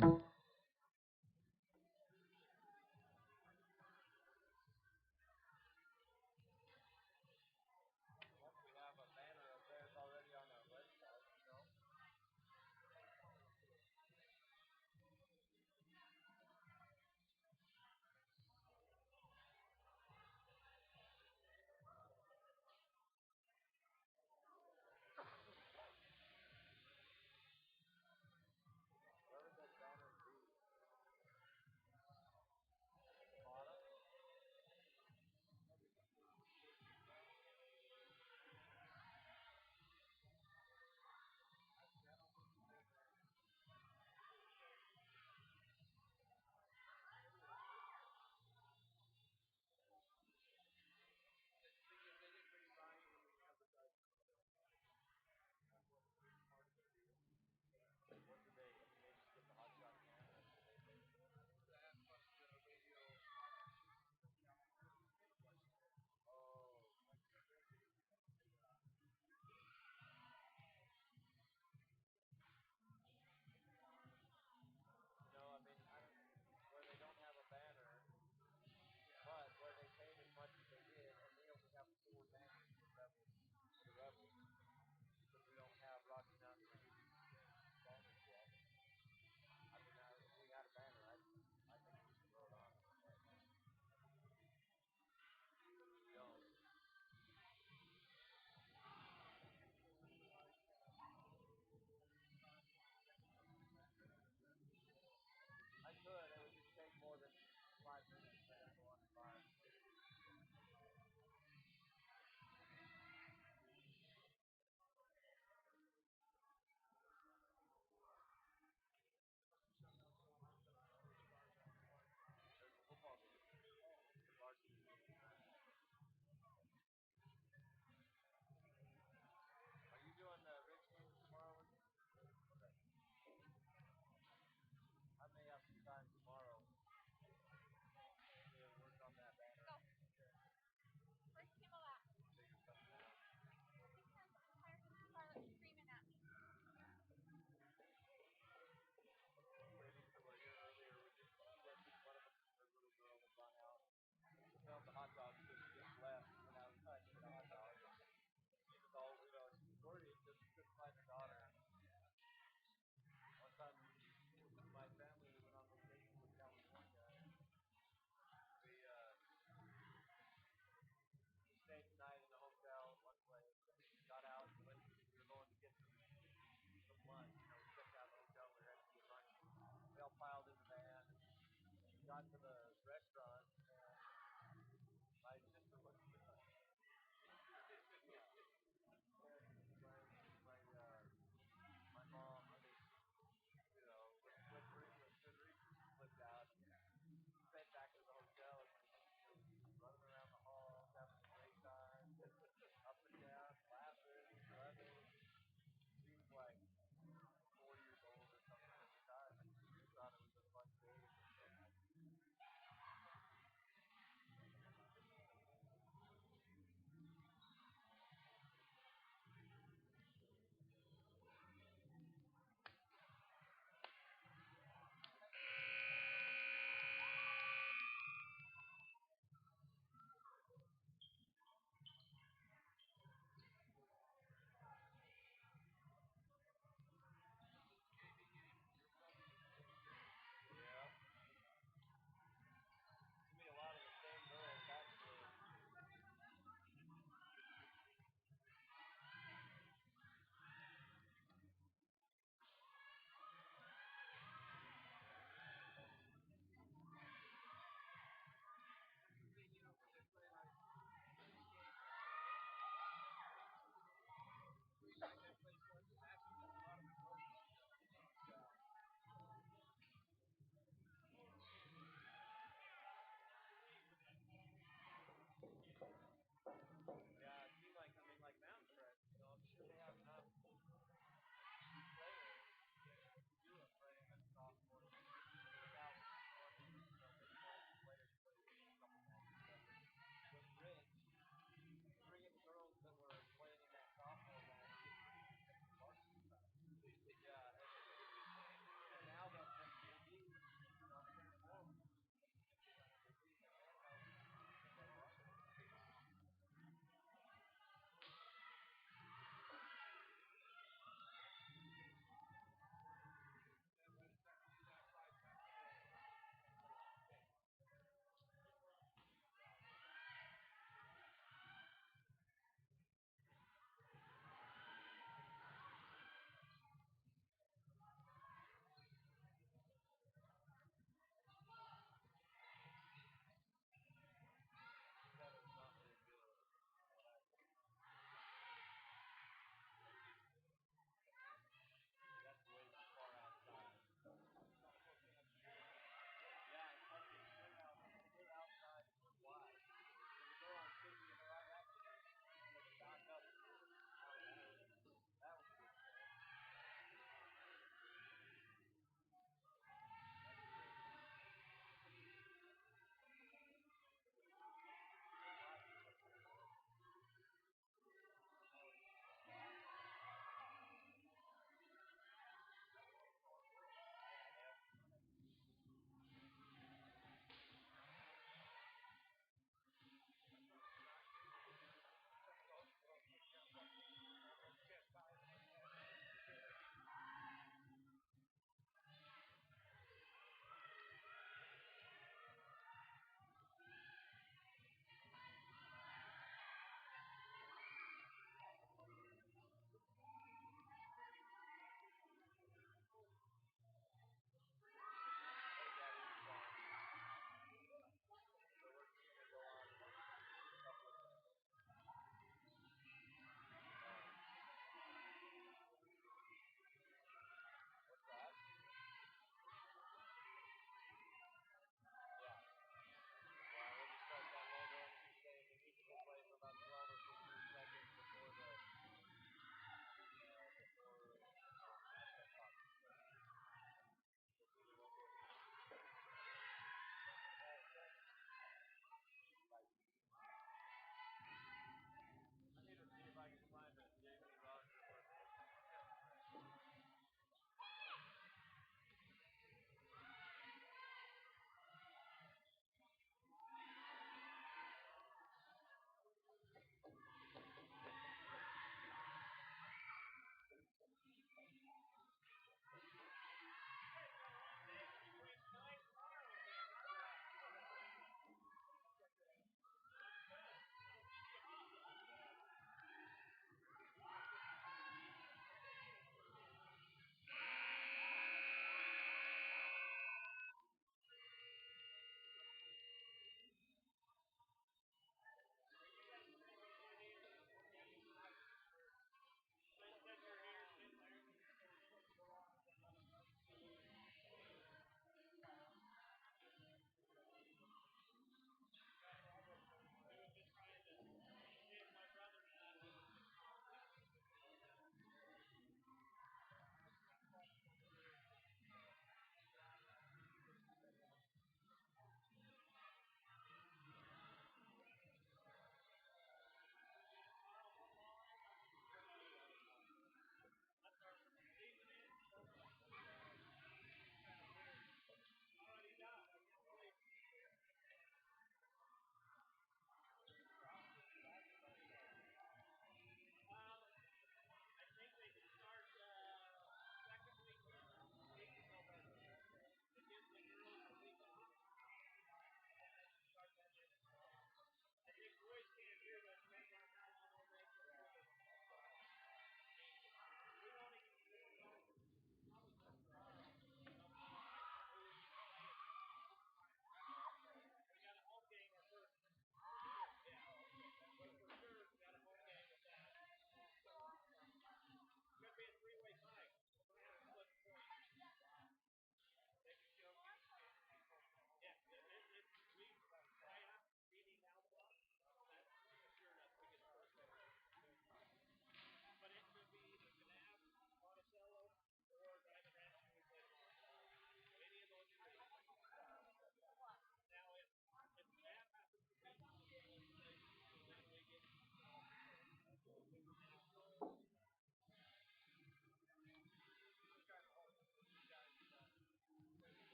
Where was that banner?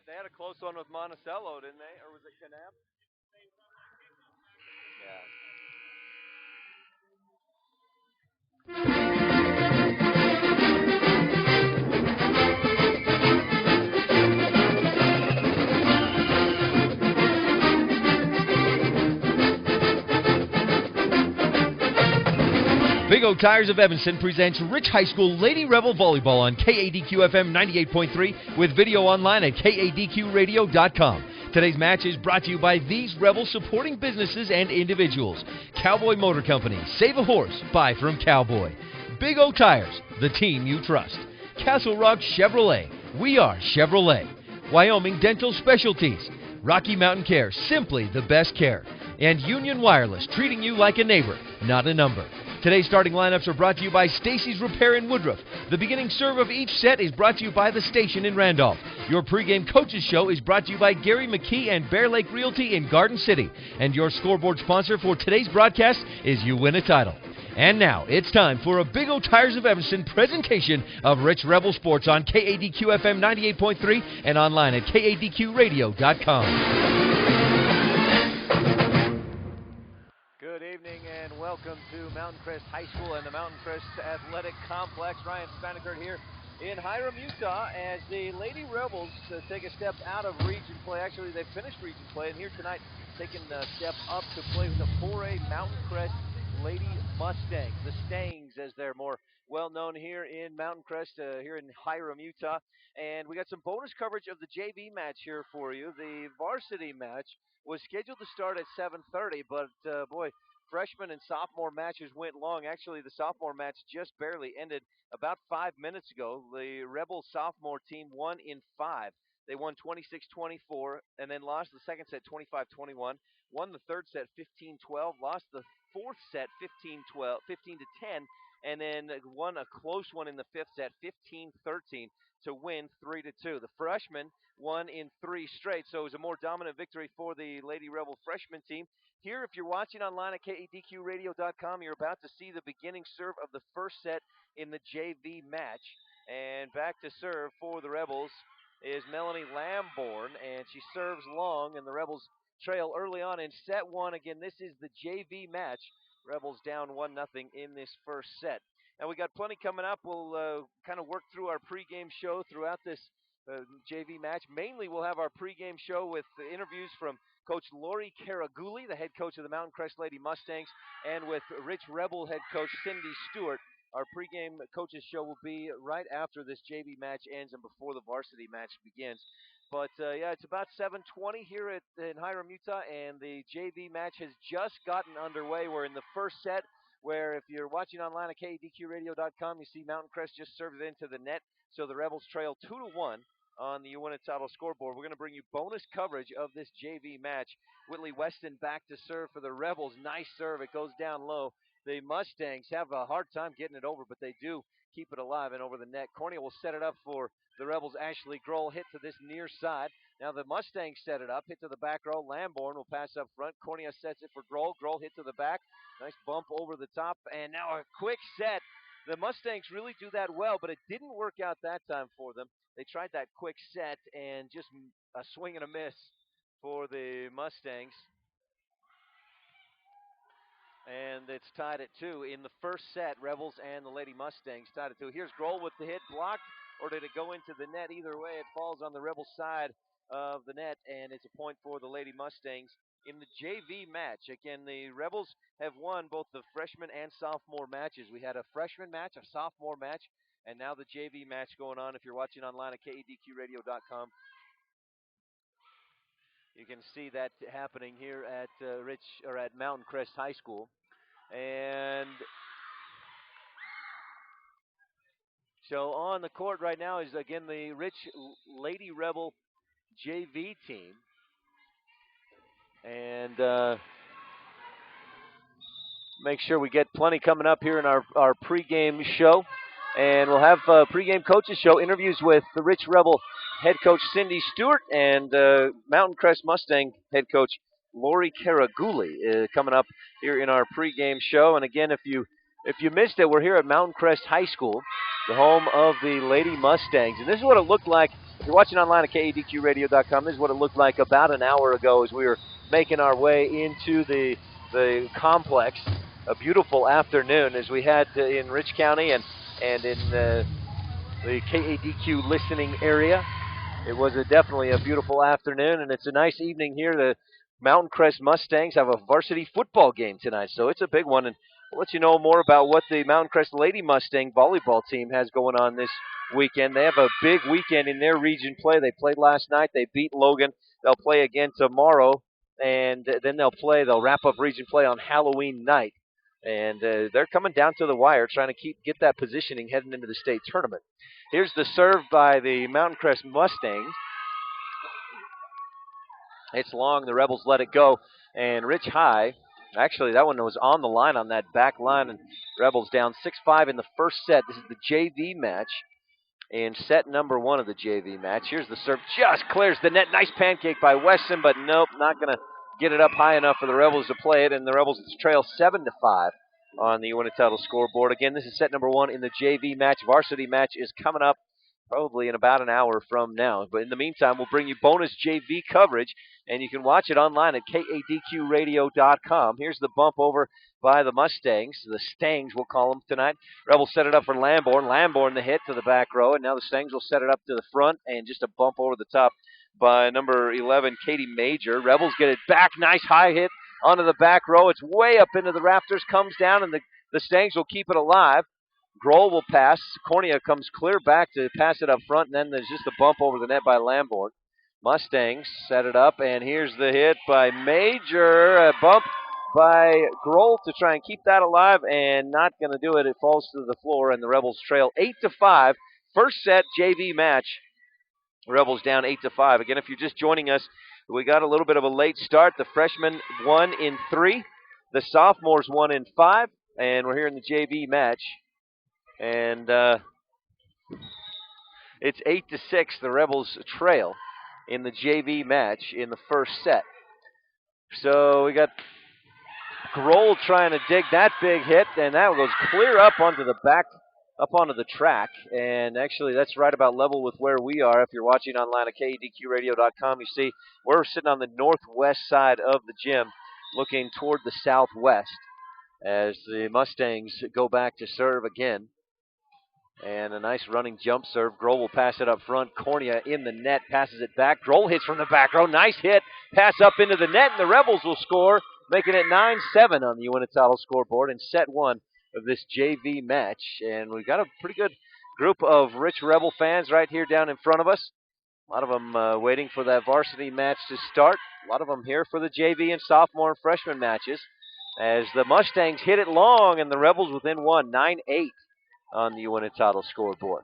They had a close one with Monticello, didn't they? Or was it Canab? Yeah. Big O Tires of Evanston presents Rich High School Lady Rebel Volleyball on KADQ-FM 98.3 with video online at kadqradio.com. Today's match is brought to you by these Rebel supporting businesses and individuals. Cowboy Motor Company, save a horse, buy from Cowboy. Big O Tires, the team you trust. Castle Rock Chevrolet, we are Chevrolet. Wyoming Dental Specialties. Rocky Mountain Care, simply the best care. And Union Wireless, treating you like a neighbor, not a number. Today's starting lineups are brought to you by Stacy's Repair in Woodruff. The beginning serve of each set is brought to you by The Station in Randolph. Your pregame coaches show is brought to you by Gary McKee and Bear Lake Realty in Garden City. And your scoreboard sponsor for today's broadcast is You Win a Title. And now, it's time for a Big O Tires of Evanston presentation of Rich Rebel Sports on KADQ-FM 98.3 and online at kadqradio.com. Good evening and welcome to Mountain Crest High School and the Mountain Crest Athletic Complex. Ryan Spanakert here in Hiram, Utah, as the Lady Rebels take a step out of region play. Actually, they finished region play, and here tonight taking a step up to play with the 4A Mountain Crest Lady Mustangs, the Stangs as they're more well known here in Mountain Crest, here in Hiram, Utah. And we got some bonus coverage of the JV match here for you. The varsity match was scheduled to start at 7:30, but boy, freshman and sophomore matches went long. Actually, the sophomore match just barely ended about 5 minutes ago. The Rebel sophomore team won in 5. They won 26-24 and then lost the second set 25-21. Won the third set 15-12, lost the fourth set 15-10, and then won a close one in the fifth set 15-13 to win 3-2. The freshmen won in 3 straight, so it was a more dominant victory for the Lady Rebel freshman team. Here, if you're watching online at kadqradio.com, you're about to see the beginning serve of the first set in the JV match. And back to serve for the Rebels is Melanie Lamborn, and she serves long, and the Rebels trail early on in set 1. Again, this is the JV match. Rebels down 1-0 in this first set. And we got plenty coming up. We'll kind of work through our pregame show throughout this JV match. Mainly, we'll have our pregame show with the interviews from Coach Lori Caraguli, the head coach of the Mountain Crest Lady Mustangs, and with Rich Rebel head coach Cindy Stewart. Our pregame coaches show will be right after this JV match ends and before the varsity match begins. But, yeah, it's about 7:20 here in Hiram, Utah, and the JV match has just gotten underway. We're in the first set, where if you're watching online at kadqradio.com, you see Mountain Crest just served it into the net, so the Rebels trail 2-1 on the You Win a Title scoreboard. We're going to bring you bonus coverage of this JV match. Whitley Weston back to serve for the Rebels. Nice serve. It goes down low. The Mustangs have a hard time getting it over, but they do keep it alive and over the net. Cornea will set it up for the Rebels. Ashley Grohl hit to this near side. Now the Mustangs set it up, hit to the back row. Lamborn will pass up front. Cornea sets it for Grohl. Grohl hit to the back. Nice bump over the top. And now a quick set. The Mustangs really do that well, but it didn't work out that time for them. They tried that quick set and just a swing and a miss for the Mustangs. And it's tied at 2 in the first set. Rebels and the Lady Mustangs tied at 2. Here's Grohl with the hit, blocked, or did it go into the net? Either way, it falls on the Rebels side of the net, and it's a point for the Lady Mustangs in the JV match. Again, the Rebels have won both the freshman and sophomore matches. We had a freshman match, a sophomore match, and now the JV match going on. If you're watching online at kadqradio.com, you can see that happening here at at Mountain Crest High School. And so on the court right now is, again, the Rich Lady Rebel JV team. And make sure we get plenty coming up here in our pregame show. And we'll have pregame coaches show, interviews with the Rich Rebel head coach Cindy Stewart and Mountain Crest Mustang head coach Lori Caraguli coming up here in our pregame show. And again, if you If you missed it, we're here at Mountain Crest High School, the home of the Lady Mustangs. And this is what it looked like. If you're watching online at KADQRadio.com, this is what it looked like about an hour ago as we were making our way into the complex. A beautiful afternoon as we had in Rich County and in the KADQ listening area. It was definitely a beautiful afternoon, and it's a nice evening here. The Mountain Crest Mustangs have a varsity football game tonight, so it's a big one. And we'll let you know more about what the Mountain Crest Lady Mustang volleyball team has going on this weekend. They have a big weekend in their region play. They played last night. They beat Logan. They'll play again tomorrow, and then they'll wrap up region play on Halloween night. And they're coming down to the wire, trying to get that positioning heading into the state tournament. Here's the serve by the Mountain Crest Mustangs. It's long. The Rebels let it go. And Rich High, actually that one was on the line on that back line. And Rebels down 6-5 in the first set. This is the JV match. In set number 1 of the JV match. Here's the serve. Just clears the net. Nice pancake by Wesson, but nope, not going to get it up high enough for the Rebels to play it. And the Rebels trail 7-5 on the Uinta scoreboard. Again, this is set number 1 in the JV match. Varsity match is coming up probably in about an hour from now. But in the meantime, we'll bring you bonus JV coverage, and you can watch it online at KADQRadio.com. Here's the bump over by the Mustangs. The Stangs, we'll call them tonight. Rebels set it up for Lamborn. Lamborn the hit to the back row, and now the Stangs will set it up to the front, and just a bump over the top by number 11, Katie Major. Rebels get it back. Nice high hit onto the back row. It's way up into the rafters, comes down, and the Stangs will keep it alive. Grohl will pass. Cornea comes clear back to pass it up front, and then there's just a bump over the net by Lamborn. Mustangs set it up, and here's the hit by Major. A bump by Grohl to try and keep that alive, and not going to do it. It falls to the floor, and the Rebels trail 8-5. First set JV match. Rebels down 8-5. Again, if you're just joining us, we got a little bit of a late start. The freshmen won in 3. The sophomores won in 5. And we're here in the JV match. And it's 8-6. The Rebels trail in the JV match in the first set. So we got Grohl trying to dig that big hit, and that goes clear up onto the back, up onto the track. And actually, that's right about level with where we are. If you're watching online at KADQRadio.com, you see we're sitting on the northwest side of the gym, looking toward the southwest as the Mustangs go back to serve again. And a nice running jump serve. Grohl will pass it up front. Cornea in the net, passes it back. Grohl hits from the back row. Nice hit. Pass up into the net, and the Rebels will score, making it 9-7 on the Uinta scoreboard in set 1 of this JV match. And we've got a pretty good group of Rich Rebel fans right here down in front of us. A lot of them waiting for that varsity match to start. A lot of them here for the JV and sophomore and freshman matches. As the Mustangs hit it long, and the Rebels within 1, 9-8 on the Uinta scoreboard.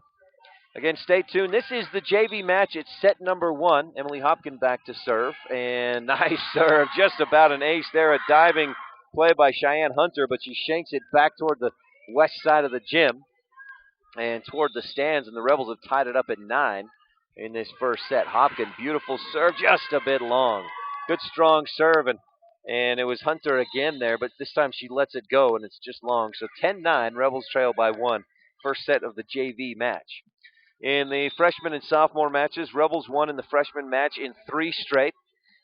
Again, stay tuned. This is the JV match. It's set number 1. Emily Hopkin back to serve. And nice serve. Just about an ace there. A diving play by Cheyenne Hunter, but she shanks it back toward the west side of the gym and toward the stands, and the Rebels have tied it up at 9 in this first set. Hopkin, beautiful serve, just a bit long. Good, strong serve, and it was Hunter again there, but this time she lets it go, and it's just long. So 10-9, Rebels trail by 1. First set of the JV match. In the freshman and sophomore matches, Rebels won in the freshman match in 3 straight.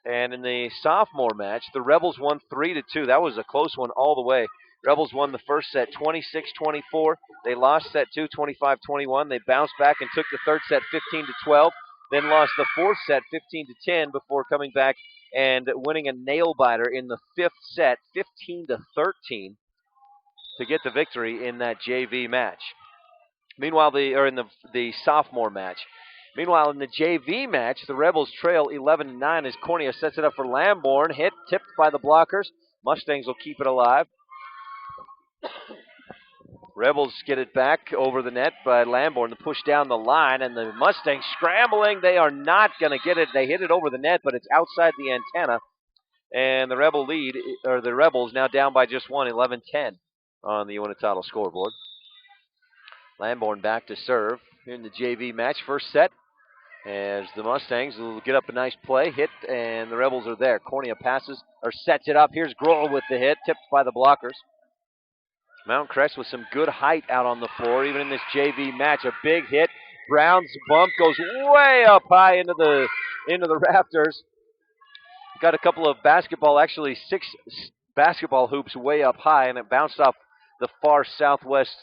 And in the sophomore match, the Rebels won 3-2. That was a close one all the way. Rebels won the first set 26-24. They lost set 2, 25-21. They bounced back and took the third set 15-12. Then lost the fourth set 15-10 before coming back and winning a nail-biter in the fifth set 15-13 to get the victory in that JV match. Meanwhile, in the sophomore match. Meanwhile, in the JV match, the Rebels trail 11-9 as Cornea sets it up for Lamborn. Hit, tipped by the blockers. Mustangs will keep it alive. Rebels get it back over the net by Lamborn to push down the line, and the Mustangs scrambling. They are not going to get it. They hit it over the net, but it's outside the antenna. And the Rebels now down by just 1, 11-10 on the Uinta scoreboard. Lamborn back to serve here in the JV match. First set as the Mustangs will get up a nice play. Hit, and the Rebels are there. Cornea passes or sets it up. Here's Grohl with the hit, tipped by the blockers. Mount Crest with some good height out on the floor, even in this JV match. A big hit. Brown's bump goes way up high into the rafters. Got a couple of basketball, actually 6 basketball hoops way up high, and it bounced off the far southwest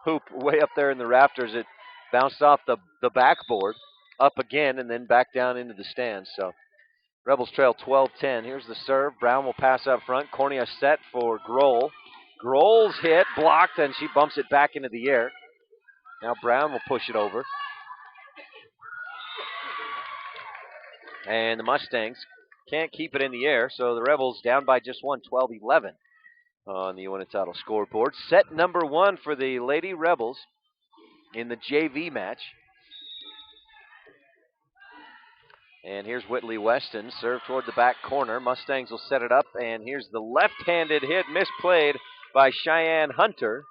hoop way up there in the rafters. It bounced off the backboard, up again, and then back down into the stands. So Rebels trail 12-10. Here's the serve. Brown will pass up front. Cornea set for Grohl. Grohl's hit, blocked, and she bumps it back into the air. Now Brown will push it over. And the Mustangs can't keep it in the air, so the Rebels down by just one, 12-11 on the Uinetado scoreboard. Set number 1 for the Lady Rebels in the JV match. And here's Whitley Weston, serve toward the back corner. Mustangs will set it up, and here's the left-handed hit, misplayed by Cheyenne Hunter.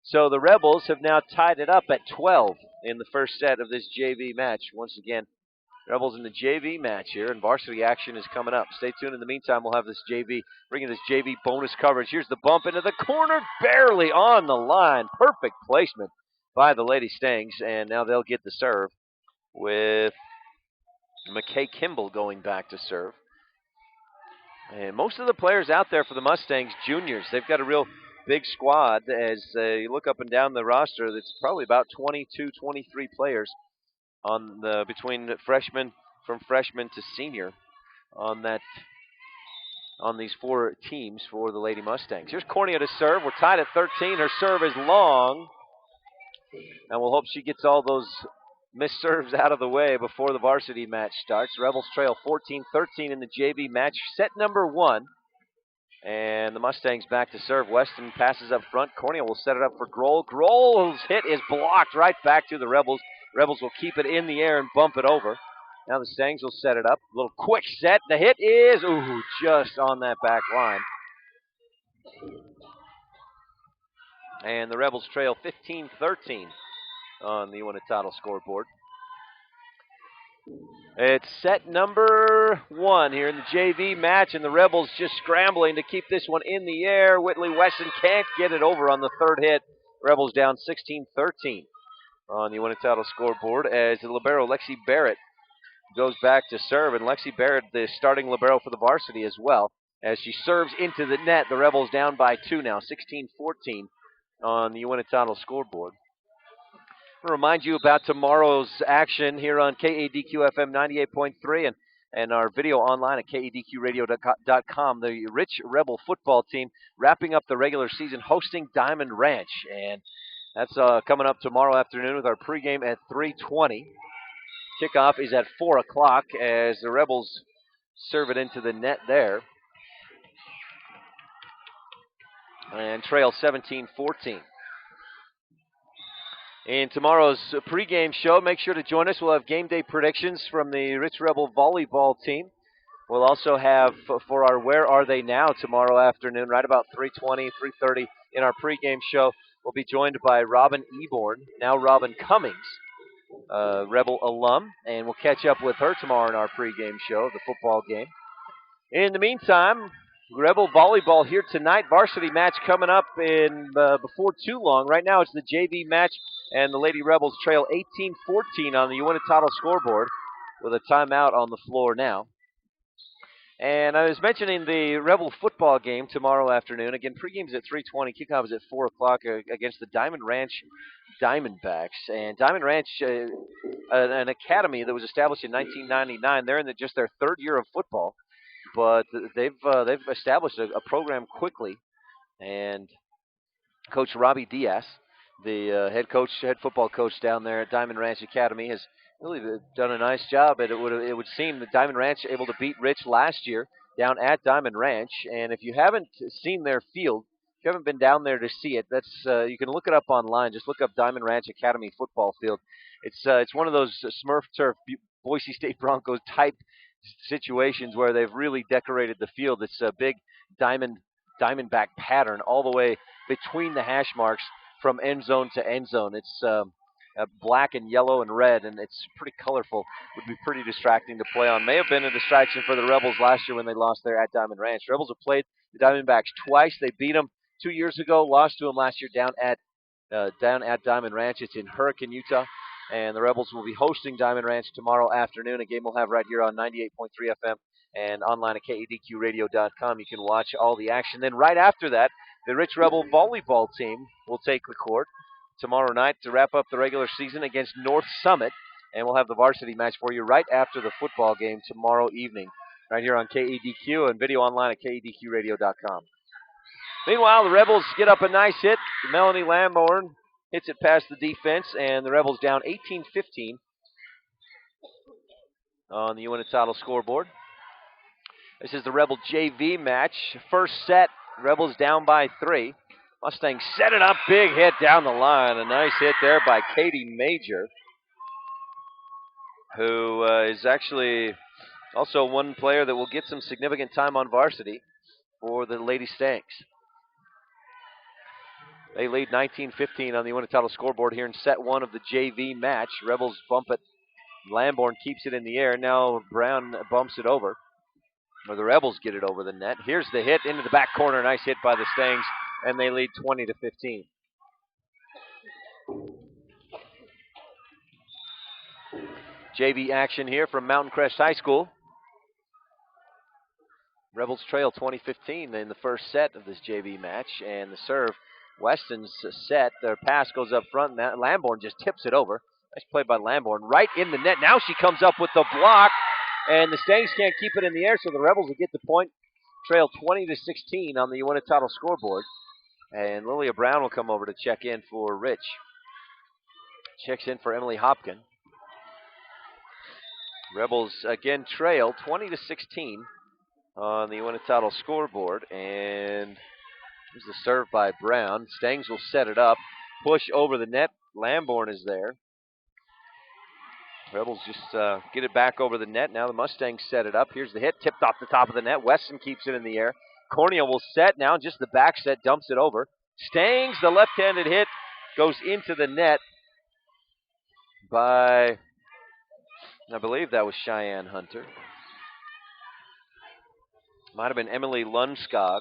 So the Rebels have now tied it up at 12 in the first set of this JV match. Once again, Rebels in the JV match here, and varsity action is coming up. Stay tuned. In the meantime, we'll have this bringing this JV bonus coverage. Here's the bump into the corner, barely on the line. Perfect placement by the Lady Stangs, and now they'll get the serve with McKay Kimball going back to serve. And most of the players out there for the Mustangs, juniors. They've got a real big squad. As you look up and down the roster, it's probably about 22, 23 players on between from freshman to senior on these 4 teams for the Lady Mustangs. Here's Cornea to serve. We're tied at 13. Her serve is long, and we'll hope she gets all those missed serves out of the way before the varsity match starts. Rebels trail 14-13 in the JV match. Set number 1. And the Mustangs back to serve. Weston passes up front. Cornea will set it up for Grohl. Grohl's hit is blocked right back to the Rebels. Rebels will keep it in the air and bump it over. Now the Stangs will set it up. A little quick set. The hit is, just on that back line. And the Rebels trail 15-13 on the Uinetado scoreboard. It's set number 1 here in the JV match, and the Rebels just scrambling to keep this one in the air. Whitley Weston can't get it over on the third hit. Rebels down 16-13 on the Uinetado scoreboard as the libero Lexi Barrett goes back to serve, and Lexi Barrett, the starting libero for the varsity as well, as she serves into the net. The Rebels down by 2 now, 16-14 on the Uinetado scoreboard. I want to remind you about tomorrow's action here on KADQ-FM 98.3 and our video online at KADQradio.com. The Rich Rebel football team wrapping up the regular season hosting Diamond Ranch. And that's coming up tomorrow afternoon with our pregame at 3:20. Kickoff is at 4 o'clock as the Rebels serve it into the net there. And trail 17-14. In tomorrow's pregame show, make sure to join us. We'll have game day predictions from the Rich Rebel volleyball team. We'll also have for our Where Are They Now tomorrow afternoon, right about 3:20, 3:30 in our pregame show. We'll be joined by Robin Eborn, now Robin Cummings, Rebel alum, and we'll catch up with her tomorrow in our pregame show, the football game. In the meantime, Rebel volleyball here tonight. Varsity match coming up in before too long. Right now it's the JV match, and the Lady Rebels trail 18-14 on the Uinetado scoreboard with a timeout on the floor now. And I was mentioning the Rebel football game tomorrow afternoon. Again, pregame's at 3:20, kickoff is at 4 o'clock against the Diamond Ranch Diamondbacks. And Diamond Ranch, an academy that was established in 1999. They're in just their 3rd year of football, but they've established a program quickly. And Coach Robbie Diaz, the head football coach down there at Diamond Ranch Academy, has really done a nice job. It would seem that Diamond Ranch able to beat Rich last year down at Diamond Ranch. And if you haven't seen their field, if you haven't been down there to see it, that's you can look it up online. Just look up Diamond Ranch Academy football field. It's one of those Smurf turf Boise State Broncos type situations where they've really decorated the field. It's a big diamondback pattern all the way between the hash marks from end zone to end zone. It's black and yellow and red, and it's pretty colorful. Would be pretty distracting to play on. May have been a distraction for the Rebels last year when they lost there at Diamond Ranch. Rebels have played the Diamondbacks twice. They beat them 2 years ago, lost to them last year down at Diamond Ranch. It's in Hurricane, Utah. And the Rebels will be hosting Diamond Ranch tomorrow afternoon, a game we'll have right here on 98.3 FM and online at KADQRadio.com. You can watch all the action. Then right after that, the Rich Rebel volleyball team will take the court tomorrow night to wrap up the regular season against North Summit. And we'll have the varsity match for you right after the football game tomorrow evening, right here on KADQ and video online at KADQRadio.com. Meanwhile, the Rebels get up a nice hit. Melanie Lamborn hits it past the defense, and the Rebels down 18-15 on the Uinta scoreboard. This is the Rebel JV match. First set, Rebels down by 3. Mustangs set it up, big hit down the line. A nice hit there by Katie Major, who is actually also one player that will get some significant time on varsity for the Lady Stanks. They lead 19-15 on the Uinta scoreboard here in set 1 of the JV match. Rebels bump it. Lamborn keeps it in the air. Now Brown bumps it over. Or the Rebels get it over the net. Here's the hit into the back corner. Nice hit by the Stangs, and they lead 20-15. JV action here from Mountain Crest High School. Rebels trail 20-15 in the first set of this JV match, and the serve, Weston's set. Their pass goes up front, and Lamborn just tips it over. Nice play by Lamborn, right in the net. Now she comes up with the block, and the Stangs can't keep it in the air, so the Rebels will get the point. Trail 20-16 on the Uinta scoreboard, and Lilia Brown will come over to check in for Rich. Checks in for Emily Hopkin. Rebels again trail 20-16 on the Uinta scoreboard, and here's the serve by Brown. Stangs will set it up, push over the net. Lamborn is there. Rebels just get it back over the net. Now the Mustangs set it up. Here's the hit, tipped off the top of the net. Weston keeps it in the air. Cornea will set now, just the back set, dumps it over. Stangs, the left-handed hit, goes into the net by, I believe that was Cheyenne Hunter. Might have been Emily Lundskog.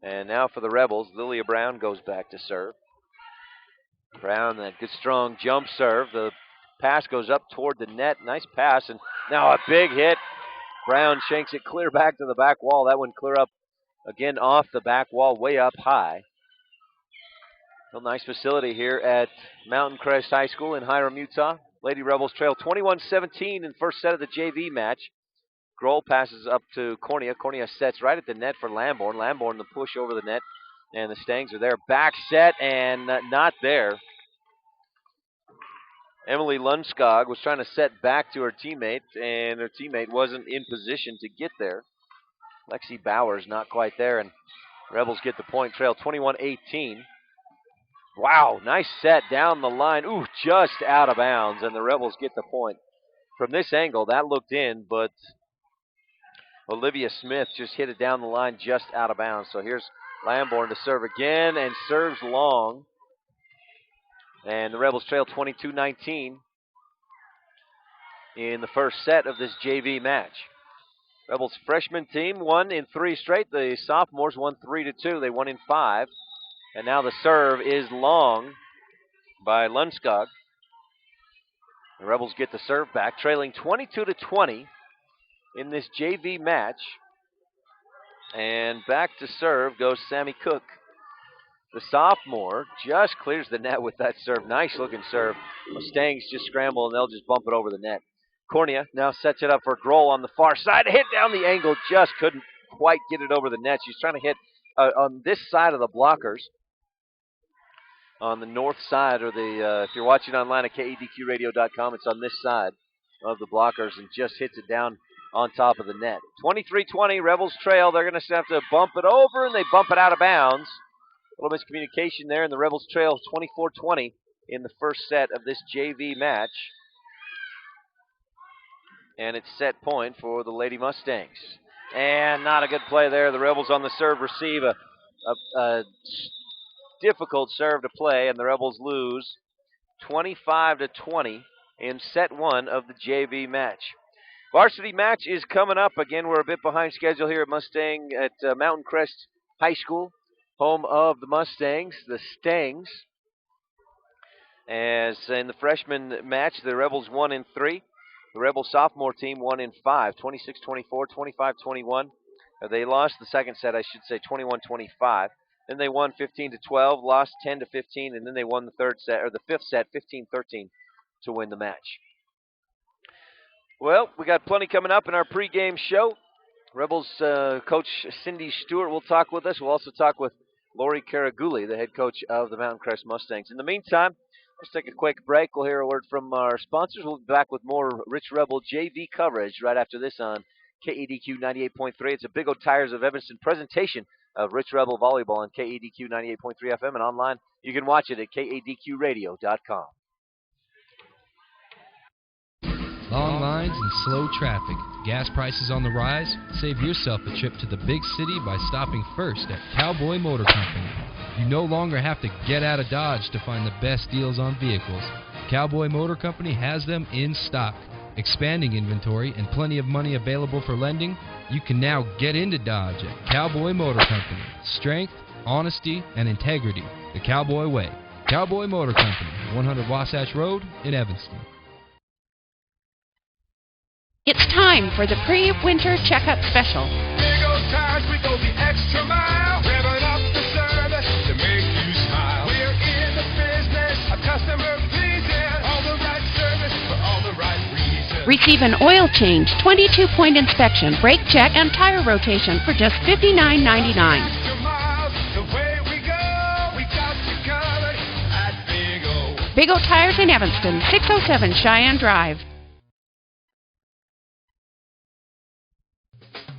And now for the Rebels, Lilia Brown goes back to serve. Brown, that good strong jump serve. The pass goes up toward the net. Nice pass, and now a big hit. Brown shanks it clear back to the back wall. That one clear up again off the back wall, way up high. Real nice facility here at Mountain Crest High School in Hiram, Utah. Lady Rebels trail 21-17 in first set of the JV match. Grohl passes up to Cornea. Cornea sets right at the net for Lamborn. Lamborn the push over the net, and the Stangs are there. Back set, and not there. Emily Lundskog was trying to set back to her teammate, and her teammate wasn't in position to get there. Lexi Bowers not quite there, and Rebels get the point. Trail 21-18. Wow, nice set down the line. Ooh, just out of bounds, and the Rebels get the point. From this angle, that looked in, but Olivia Smith just hit it down the line just out of bounds. So here's Lamborn to serve again, and serves long. And the Rebels trail 22-19 in the first set of this JV match. Rebels freshman team won in 3 straight. The sophomores won 3-2. They won in 5. And now the serve is long by Lundskog. The Rebels get the serve back, trailing 22-20 in this JV match. And back to serve goes Sammy Cook. The sophomore just clears the net with that serve. Nice looking serve. The Stangs just scramble and they'll just bump it over the net. Cornea now sets it up for Grohl on the far side. Hit down the angle, just couldn't quite get it over the net. She's trying to hit on this side of the blockers. On the north side, or the if you're watching online at KADQRadio.com, it's on this side of the blockers and just hits it down on top of the net. 23-20, Rebels trail. They're going to have to bump it over, and they bump it out of bounds. A little miscommunication there, and the Rebels trail 24-20 in the first set of this JV match. And it's set point for the Lady Mustangs. And not a good play there. The Rebels on the serve receive a difficult serve to play, and the Rebels lose 25-20 in set 1 of the JV match. Varsity match is coming up. Again, we're a bit behind schedule here at Mountain Crest High School. home of the Mustangs, the Stangs. As in the freshman match, the Rebels 1-3. The Rebel sophomore team 1-5, 26-24, 25-21. They lost the second set, I should say, 21-25. Then they won 15-12, lost 10-15, and then they won the third set or the fifth set, 15-13, to win the match. Well, we got plenty coming up in our pregame show. Rebels coach Cindy Stewart will talk with us. We'll also talk with Lori Caraguli, the head coach of the Mountain Crest Mustangs. In the meantime, let's take a quick break. We'll hear a word from our sponsors. We'll be back with more Rich Rebel JV coverage right after this on KADQ 98.3. It's a Big O Tires of Evanston presentation of Rich Rebel Volleyball on KADQ 98.3 FM and online. You can watch it at kadqradio.com. Long lines and slow traffic. Gas prices on the rise? Save yourself a trip to the big city by stopping first at Cowboy Motor Company. You no longer have to get out of Dodge to find the best deals on vehicles. Cowboy Motor Company has them in stock. Expanding inventory and plenty of money available for lending, you can now get into Dodge at Cowboy Motor Company. Strength, honesty, and integrity. The Cowboy Way. Cowboy Motor Company, 100 Wasatch Road in Evanston. It's time for the pre-winter checkup special. Big O Tires, we go the extra mile, revving up the service to make you smile. We're in the business of customer pleasing, all the right service for all the right reasons. Receive an oil change, 22-point inspection, brake check, and tire rotation for just $59.99. Extra miles, the way we go, we got you covered at Big O. Big O Tires in Evanston, 607 Cheyenne Drive.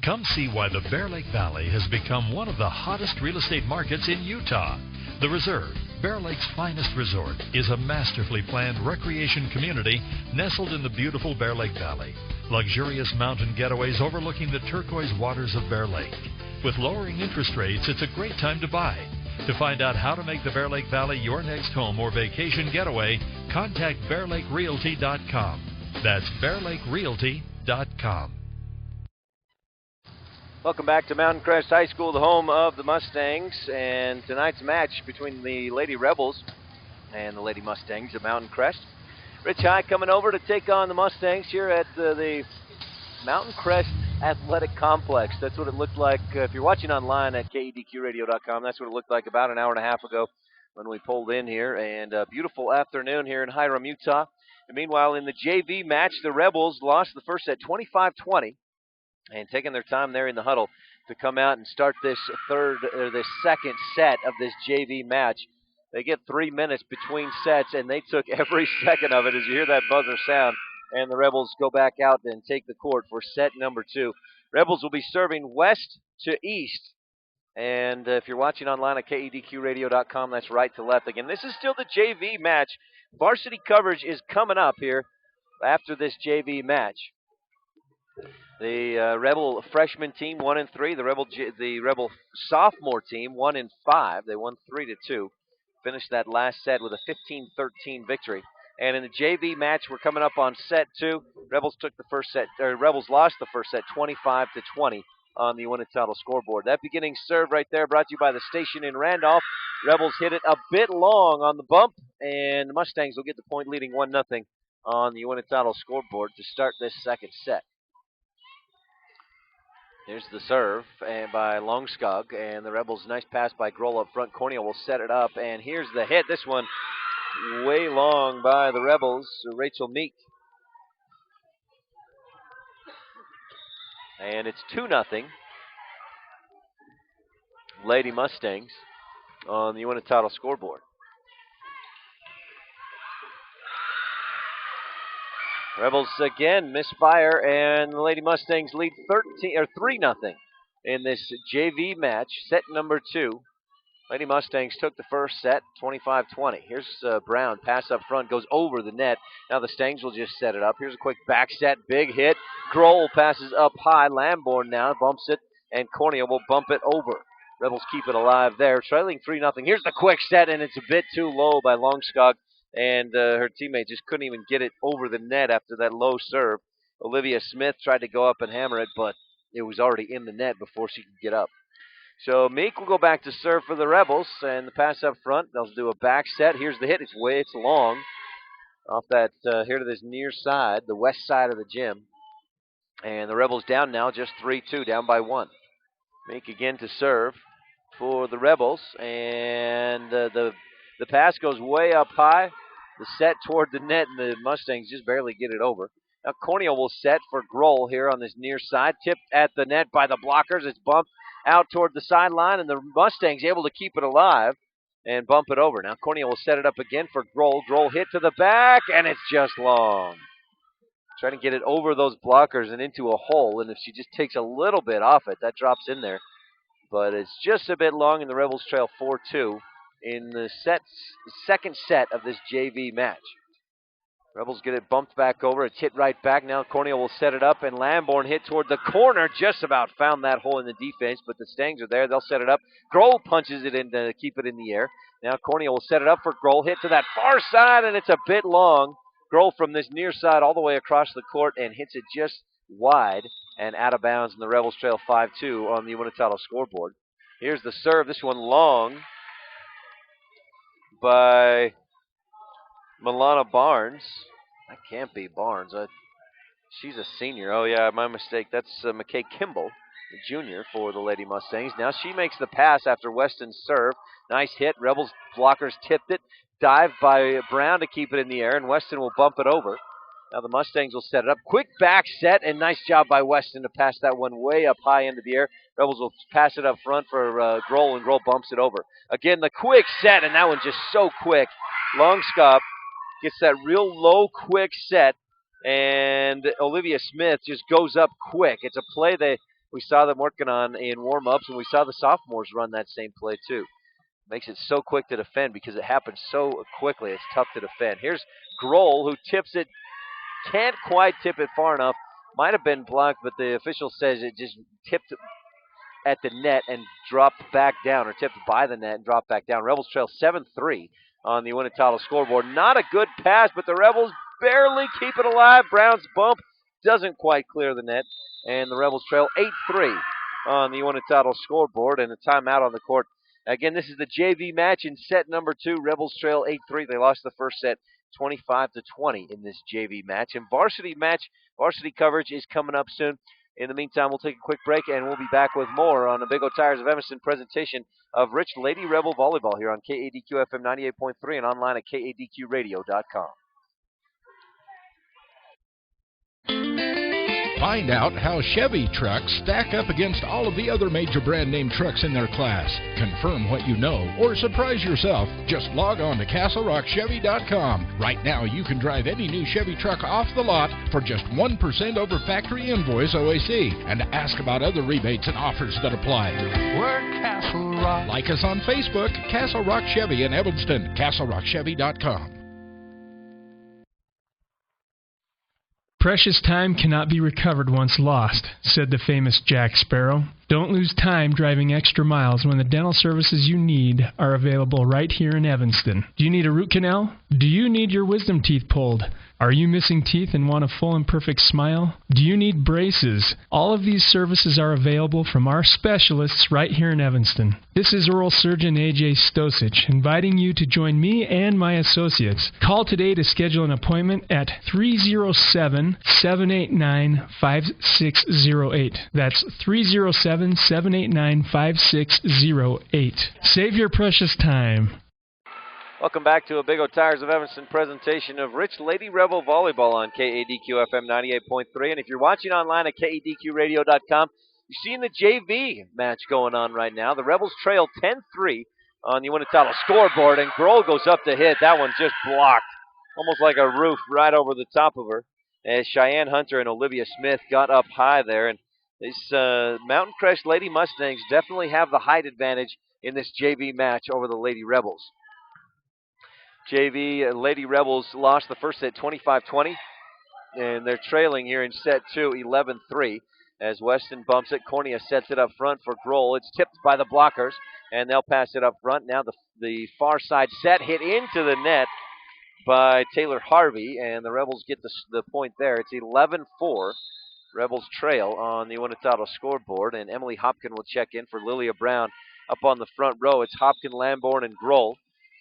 Come see why the Bear Lake Valley has become one of the hottest real estate markets in Utah. The Reserve, Bear Lake's finest resort, is a masterfully planned recreation community nestled in the beautiful Bear Lake Valley. Luxurious mountain getaways overlooking the turquoise waters of Bear Lake. With lowering interest rates, it's a great time to buy. To find out how to make the Bear Lake Valley your next home or vacation getaway, contact BearLakeRealty.com. That's BearLakeRealty.com. Welcome back to Mountain Crest High School, the home of the Mustangs, and tonight's match between the Lady Rebels and the Lady Mustangs of Mountain Crest. Rich High coming over to take on the Mustangs here at the Mountain Crest Athletic Complex. That's what it looked like. If you're watching online at KADQradio.com, that's what it looked like about an hour and a half ago when we pulled in here. And a beautiful afternoon here in Hiram, Utah. And meanwhile, in the JV match, the Rebels lost the first set 25-20. And taking their time there in the huddle to come out and start this second set of this JV match. They get 3 minutes between sets, and they took every second of it as you hear that buzzer sound. And the Rebels go back out and take the court for set number 2. Rebels will be serving west to east. And if you're watching online at KADQradio.com, that's right to left. Again, this is still the JV match. Varsity coverage is coming up here after this JV match. The Rebel freshman team 1-3. The Rebel sophomore team 1-5. They won 3-2. Finished that last set with a 15-13 victory. And in the JV match, we're coming up on set 2. Rebels lost the first set 25-20 on the Uinta scoreboard. That beginning serve right there brought to you by the station in Randolph. Rebels hit it a bit long on the bump, and the Mustangs will get the point, leading 1-0 on the Uinta scoreboard to start this second set. Here's the serve by Longskog, and the Rebels' nice pass by Grohl up front. Corneo will set it up, and here's the hit. This one way long by the Rebels, Rachel Meek. And it's 2-0 Lady Mustangs on the Uinta scoreboard. Rebels again misfire, and the Lady Mustangs lead 3-0 in this JV match, set number 2. Lady Mustangs took the first set, 25-20. Here's Brown, pass up front, goes over the net. Now the Stangs will just set it up. Here's a quick back set, big hit. Grohl passes up high. Lamborn now bumps it, and Cornea will bump it over. Rebels keep it alive there, trailing 3-0. Here's the quick set, and it's a bit too low by Longskog. And her teammate just couldn't even get it over the net after that low serve. Olivia Smith tried to go up and hammer it, but it was already in the net before she could get up. So Meek will go back to serve for the Rebels, and the pass up front. They'll do a back set. Here's the hit. It's long off that here to this near side, the west side of the gym. And the Rebels down now, just 3-2, down by 1. Meek again to serve for the Rebels, and the pass goes way up high. The set toward the net, and the Mustangs just barely get it over. Now Corneo will set for Grohl here on this near side. Tipped at the net by the blockers. It's bumped out toward the sideline, and the Mustangs able to keep it alive and bump it over. Now Corneo will set it up again for Grohl. Grohl hit to the back, and it's just long. Trying to get it over those blockers and into a hole, and if she just takes a little bit off it, that drops in there. But it's just a bit long, and the Rebels trail 4-2 in the second set of this JV match. Rebels get it bumped back over. It's hit right back. Now Corneo will set it up, and Lamborn hit toward the corner. Just about found that hole in the defense, but the Stangs are there. They'll set it up. Grohl punches it in to keep it in the air. Now Corneo will set it up for Grohl. Hit to that far side, and it's a bit long. Grohl from this near side all the way across the court and hits it just wide and out of bounds, and the Rebels trail 5-2 on the Uinetalo scoreboard. Here's the serve. This one long by Milana Barnes. That can't be Barnes. She's a senior. Oh, yeah, my mistake. That's McKay Kimball, the junior for the Lady Mustangs. Now she makes the pass after Weston's serve. Nice hit. Rebels blockers tipped it. Dive by Brown to keep it in the air, and Weston will bump it over. Now the Mustangs will set it up. Quick back set, and nice job by Weston to pass that one way up high into the air. Rebels will pass it up front for Grohl, and Grohl bumps it over. Again, the quick set, and that one just so quick. Longskop gets that real low, quick set, and Olivia Smith just goes up quick. It's a play that we saw them working on in warm-ups, and we saw the sophomores run that same play too. Makes it so quick to defend because it happens so quickly. It's tough to defend. Here's Grohl, who tips it. Can't quite tip it far enough. Might have been blocked, but the official says it just tipped at the net and dropped back down, or tipped by the net and dropped back down. Rebels trail 7-3 on the Uinetalo scoreboard. Not a good pass, but the Rebels barely keep it alive. Brown's bump doesn't quite clear the net, and the Rebels trail 8-3 on the Uinetalo scoreboard, and a timeout on the court. Again, this is the JV match in set number 2. Rebels trail 8-3. They lost the first set 25-20 in this JV match. And varsity coverage is coming up soon. In the meantime, we'll take a quick break, and we'll be back with more on the Big O Tires of Evanston presentation of Rich Lady Rebel Volleyball here on KADQ FM 98.3 and online at KADQradio.com. Find out how Chevy trucks stack up against all of the other major brand name trucks in their class. Confirm what you know or surprise yourself. Just log on to CastleRockChevy.com. Right now you can drive any new Chevy truck off the lot for just 1% over factory invoice OAC, and ask about other rebates and offers that apply. We're Castle Rock. Like us on Facebook, Castle Rock Chevy in Evanston, CastleRockChevy.com. Precious time cannot be recovered once lost, said the famous Jack Sparrow. Don't lose time driving extra miles when the dental services you need are available right here in Evanston. Do you need a root canal? Do you need your wisdom teeth pulled? Are you missing teeth and want a full and perfect smile? Do you need braces? All of these services are available from our specialists right here in Evanston. This is oral surgeon A.J. Stosich inviting you to join me and my associates. Call today to schedule an appointment at 307-789-5608. That's 307-789-5608. Save your precious time. Welcome back to a Big O Tires of Evanston presentation of Rich Lady Rebel Volleyball on KADQ FM 98.3. And if you're watching online at KADQradio.com, you're seeing the JV match going on right now. The Rebels trail 10-3 on the Uinetalo scoreboard, and Grohl goes up to hit. That one just blocked, almost like a roof right over the top of her, as Cheyenne Hunter and Olivia Smith got up high there. And these Mountain Crest Lady Mustangs definitely have the height advantage in this JV match over the Lady Rebels. JV Lady Rebels lost the first set 25-20, and they're trailing here in set 2, 11-3, as Weston bumps it. Cornea sets it up front for Grohl. It's tipped by the blockers, and they'll pass it up front. Now the far side set hit into the net by Taylor Harvey, and the Rebels get the point there. It's 11-4. Rebels trail on the Winnetonka scoreboard, and Emily Hopkin will check in for Lilia Brown up on the front row. It's Hopkin, Lamborn, and Grohl.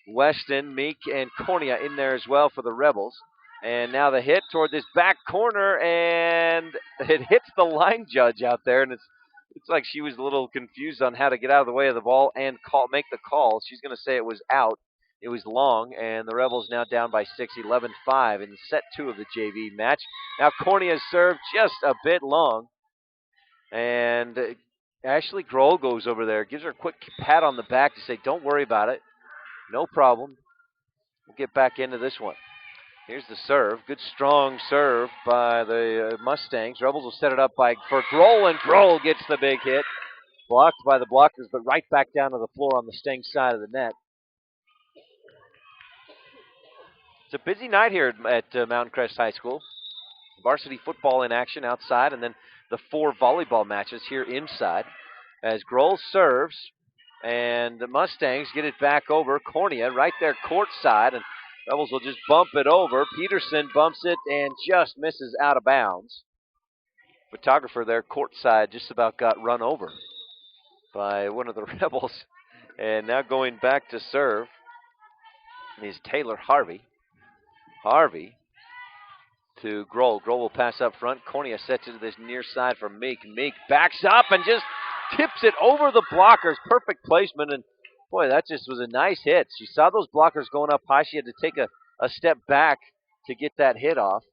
Weston, Meek, and Cornea in there as well for the Rebels. And now the hit toward this back corner, and it hits the line judge out there, and it's like she was a little confused on how to get out of the way of the ball and make the call. She's going to say it was out. It was long, and the Rebels now down by 6, 11-5 in set 2 of the JV match. Now Cornea's serve just a bit long, and Ashley Grohl goes over there, gives her a quick pat on the back to say, don't worry about it. No problem. We'll get back into this one. Here's the serve. Good, strong serve by the Mustangs. Rebels will set it up for Grohl, and Grohl gets the big hit. Blocked by the blockers, but right back down to the floor on the Sting side of the net. It's a busy night here at Mountain Crest High School. Varsity football in action outside, and then the 4 volleyball matches here inside. As Grohl serves, and the Mustangs get it back over. Cornea right there courtside, and Rebels will just bump it over. Peterson bumps it and just misses out of bounds. Photographer there courtside just about got run over by one of the Rebels. And now going back to serve is Taylor Harvey. Harvey to Grohl. Grohl will pass up front. Cornea sets it to this near side for Meek. Meek backs up and just tips it over the blockers. Perfect placement, and boy, that just was a nice hit. She saw those blockers going up high. She had to take a step back to get that hit off,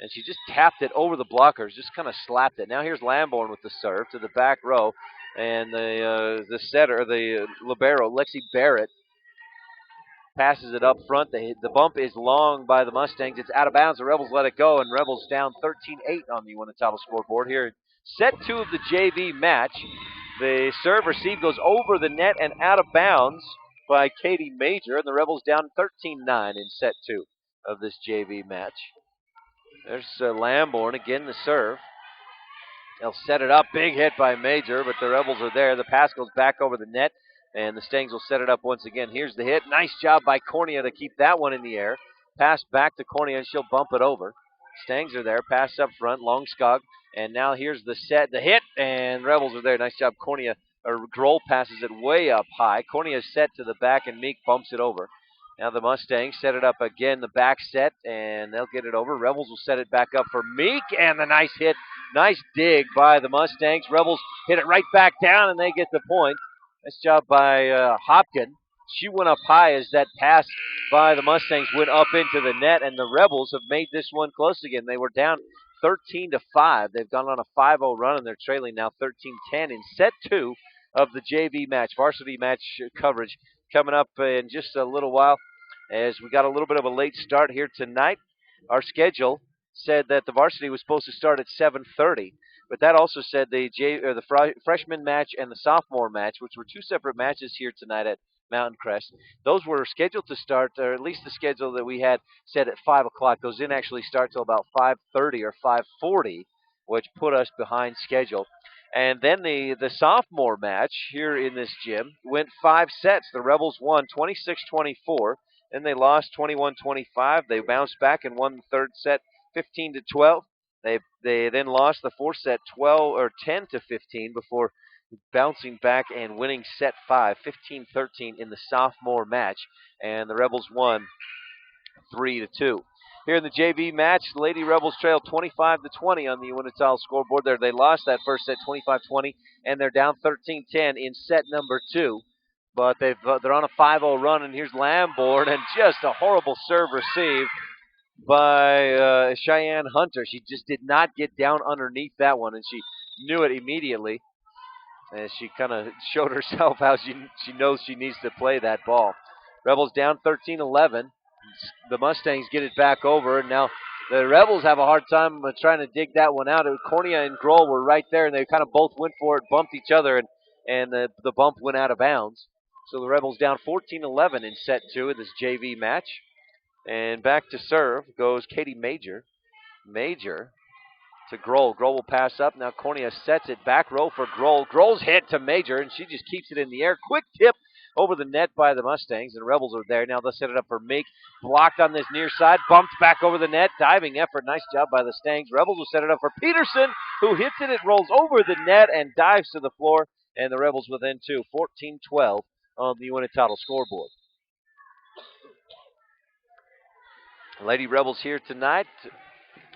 and she just tapped it over the blockers, just kind of slapped it. Now here's Lamborn with the serve to the back row, and the setter, the libero, Lexi Barrett, passes it up front. The bump is long by the Mustangs. It's out of bounds. The Rebels let it go, and Rebels down 13-8 on the Winnetonka scoreboard here. Set 2 of the JV match. The serve receive goes over the net and out of bounds by Katie Major, and the Rebels down 13-9 in set 2 of this JV match. There's Lamborn, again the serve. They'll set it up, big hit by Major, but the Rebels are there. The pass goes back over the net, and the Stangs will set it up once again. Here's the hit. Nice job by Cornea to keep that one in the air. Pass back to Cornea, and she'll bump it over. Stangs are there. Pass up front. Longskog. And now here's the hit, and Rebels are there. Nice job. Grohl passes it way up high. Cornea is set to the back, and Meek bumps it over. Now the Mustangs set it up again, the back set, and they'll get it over. Rebels will set it back up for Meek, and the nice hit. Nice dig by the Mustangs. Rebels hit it right back down, and they get the point. Nice job by Hopkin. She went up high as that pass by the Mustangs went up into the net, and the Rebels have made this one close again. They were down 13-5. They've gone on a 5-0 run, and they're trailing now 13-10 in set 2 of the JV match. Varsity match coverage coming up in just a little while, as we got a little bit of a late start here tonight. Our schedule said that the varsity was supposed to start at 7:30. But that also said the freshman match and the sophomore match, which were 2 separate matches here tonight at Mountain Crest, those were scheduled to start, or at least the schedule that we had said at 5 o'clock. Those didn't actually start till about 5:30 or 5:40, which put us behind schedule. And then the sophomore match here in this gym went 5 sets. The Rebels won 26-24. Then they lost 21-25. They bounced back and won the third set 15-12. They then lost the 4th set 10-15 before bouncing back and winning set 5, 15-13 in the sophomore match. And the Rebels won 3-2. Here in the JV match, the Lady Rebels trailed 25-20 on the Winnetonka scoreboard. There, they lost that first set 25-20, and they're down 13-10 in set number 2. But they're on a 5-0 run, and here's Lamborn, and just a horrible serve receive by Cheyenne Hunter. She just did not get down underneath that one, and she knew it immediately. And she kind of showed herself how she knows she needs to play that ball. Rebels down 13-11. The Mustangs get it back over, and now the Rebels have a hard time trying to dig that one out. Cornea and Grohl were right there, and they kind of both went for it, bumped each other, and the bump went out of bounds. So the Rebels down 14-11 in set 2 of this JV match. And back to serve goes Katie Major. Major to Grohl. Grohl will pass up. Now Cornea sets it back row for Grohl. Grohl's hit to Major, and she just keeps it in the air. Quick tip over the net by the Mustangs, and the Rebels are there. Now they'll set it up for Meek. Blocked on this near side, bumped back over the net. Diving effort, nice job by the Stangs. Rebels will set it up for Peterson, who hits it. It rolls over the net and dives to the floor, and the Rebels within 2, 14-12 on the Uinta scoreboard. Lady Rebels here tonight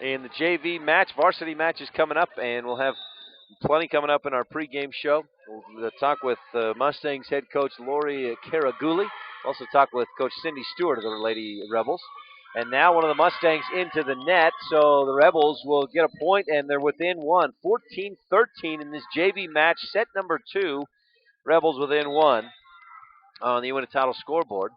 in the JV match. Varsity match is coming up, and we'll have plenty coming up in our pregame show. We'll talk with Mustangs head coach Lori Caraguli. Also talk with Coach Cindy Stewart of the Lady Rebels. And now one of the Mustangs into the net, so the Rebels will get a point, and they're within 1. 14-13 in this JV match. Set number 2, Rebels within 1 on the Uinta scoreboard.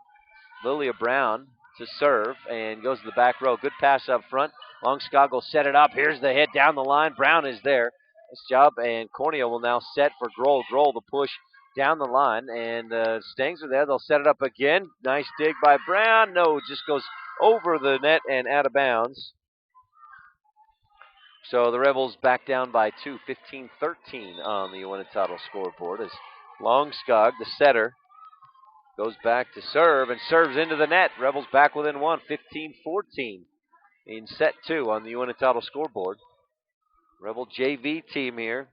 Lilia Brown to serve and goes to the back row. Good pass up front. Longskog will set it up. Here's the hit down the line. Brown is there. Nice job, and Cornea will now set for Grohl. Grohl the push down the line, and Stangs are there. They'll set it up again. Nice dig by Brown. No, just goes over the net and out of bounds. So the Rebels back down by 2, 15-13 on the Uinta scoreboard as Longskog, the setter, goes back to serve and serves into the net. Rebels back within 1, 15-14 in set 2 on the Uinta scoreboard. Rebel JV team here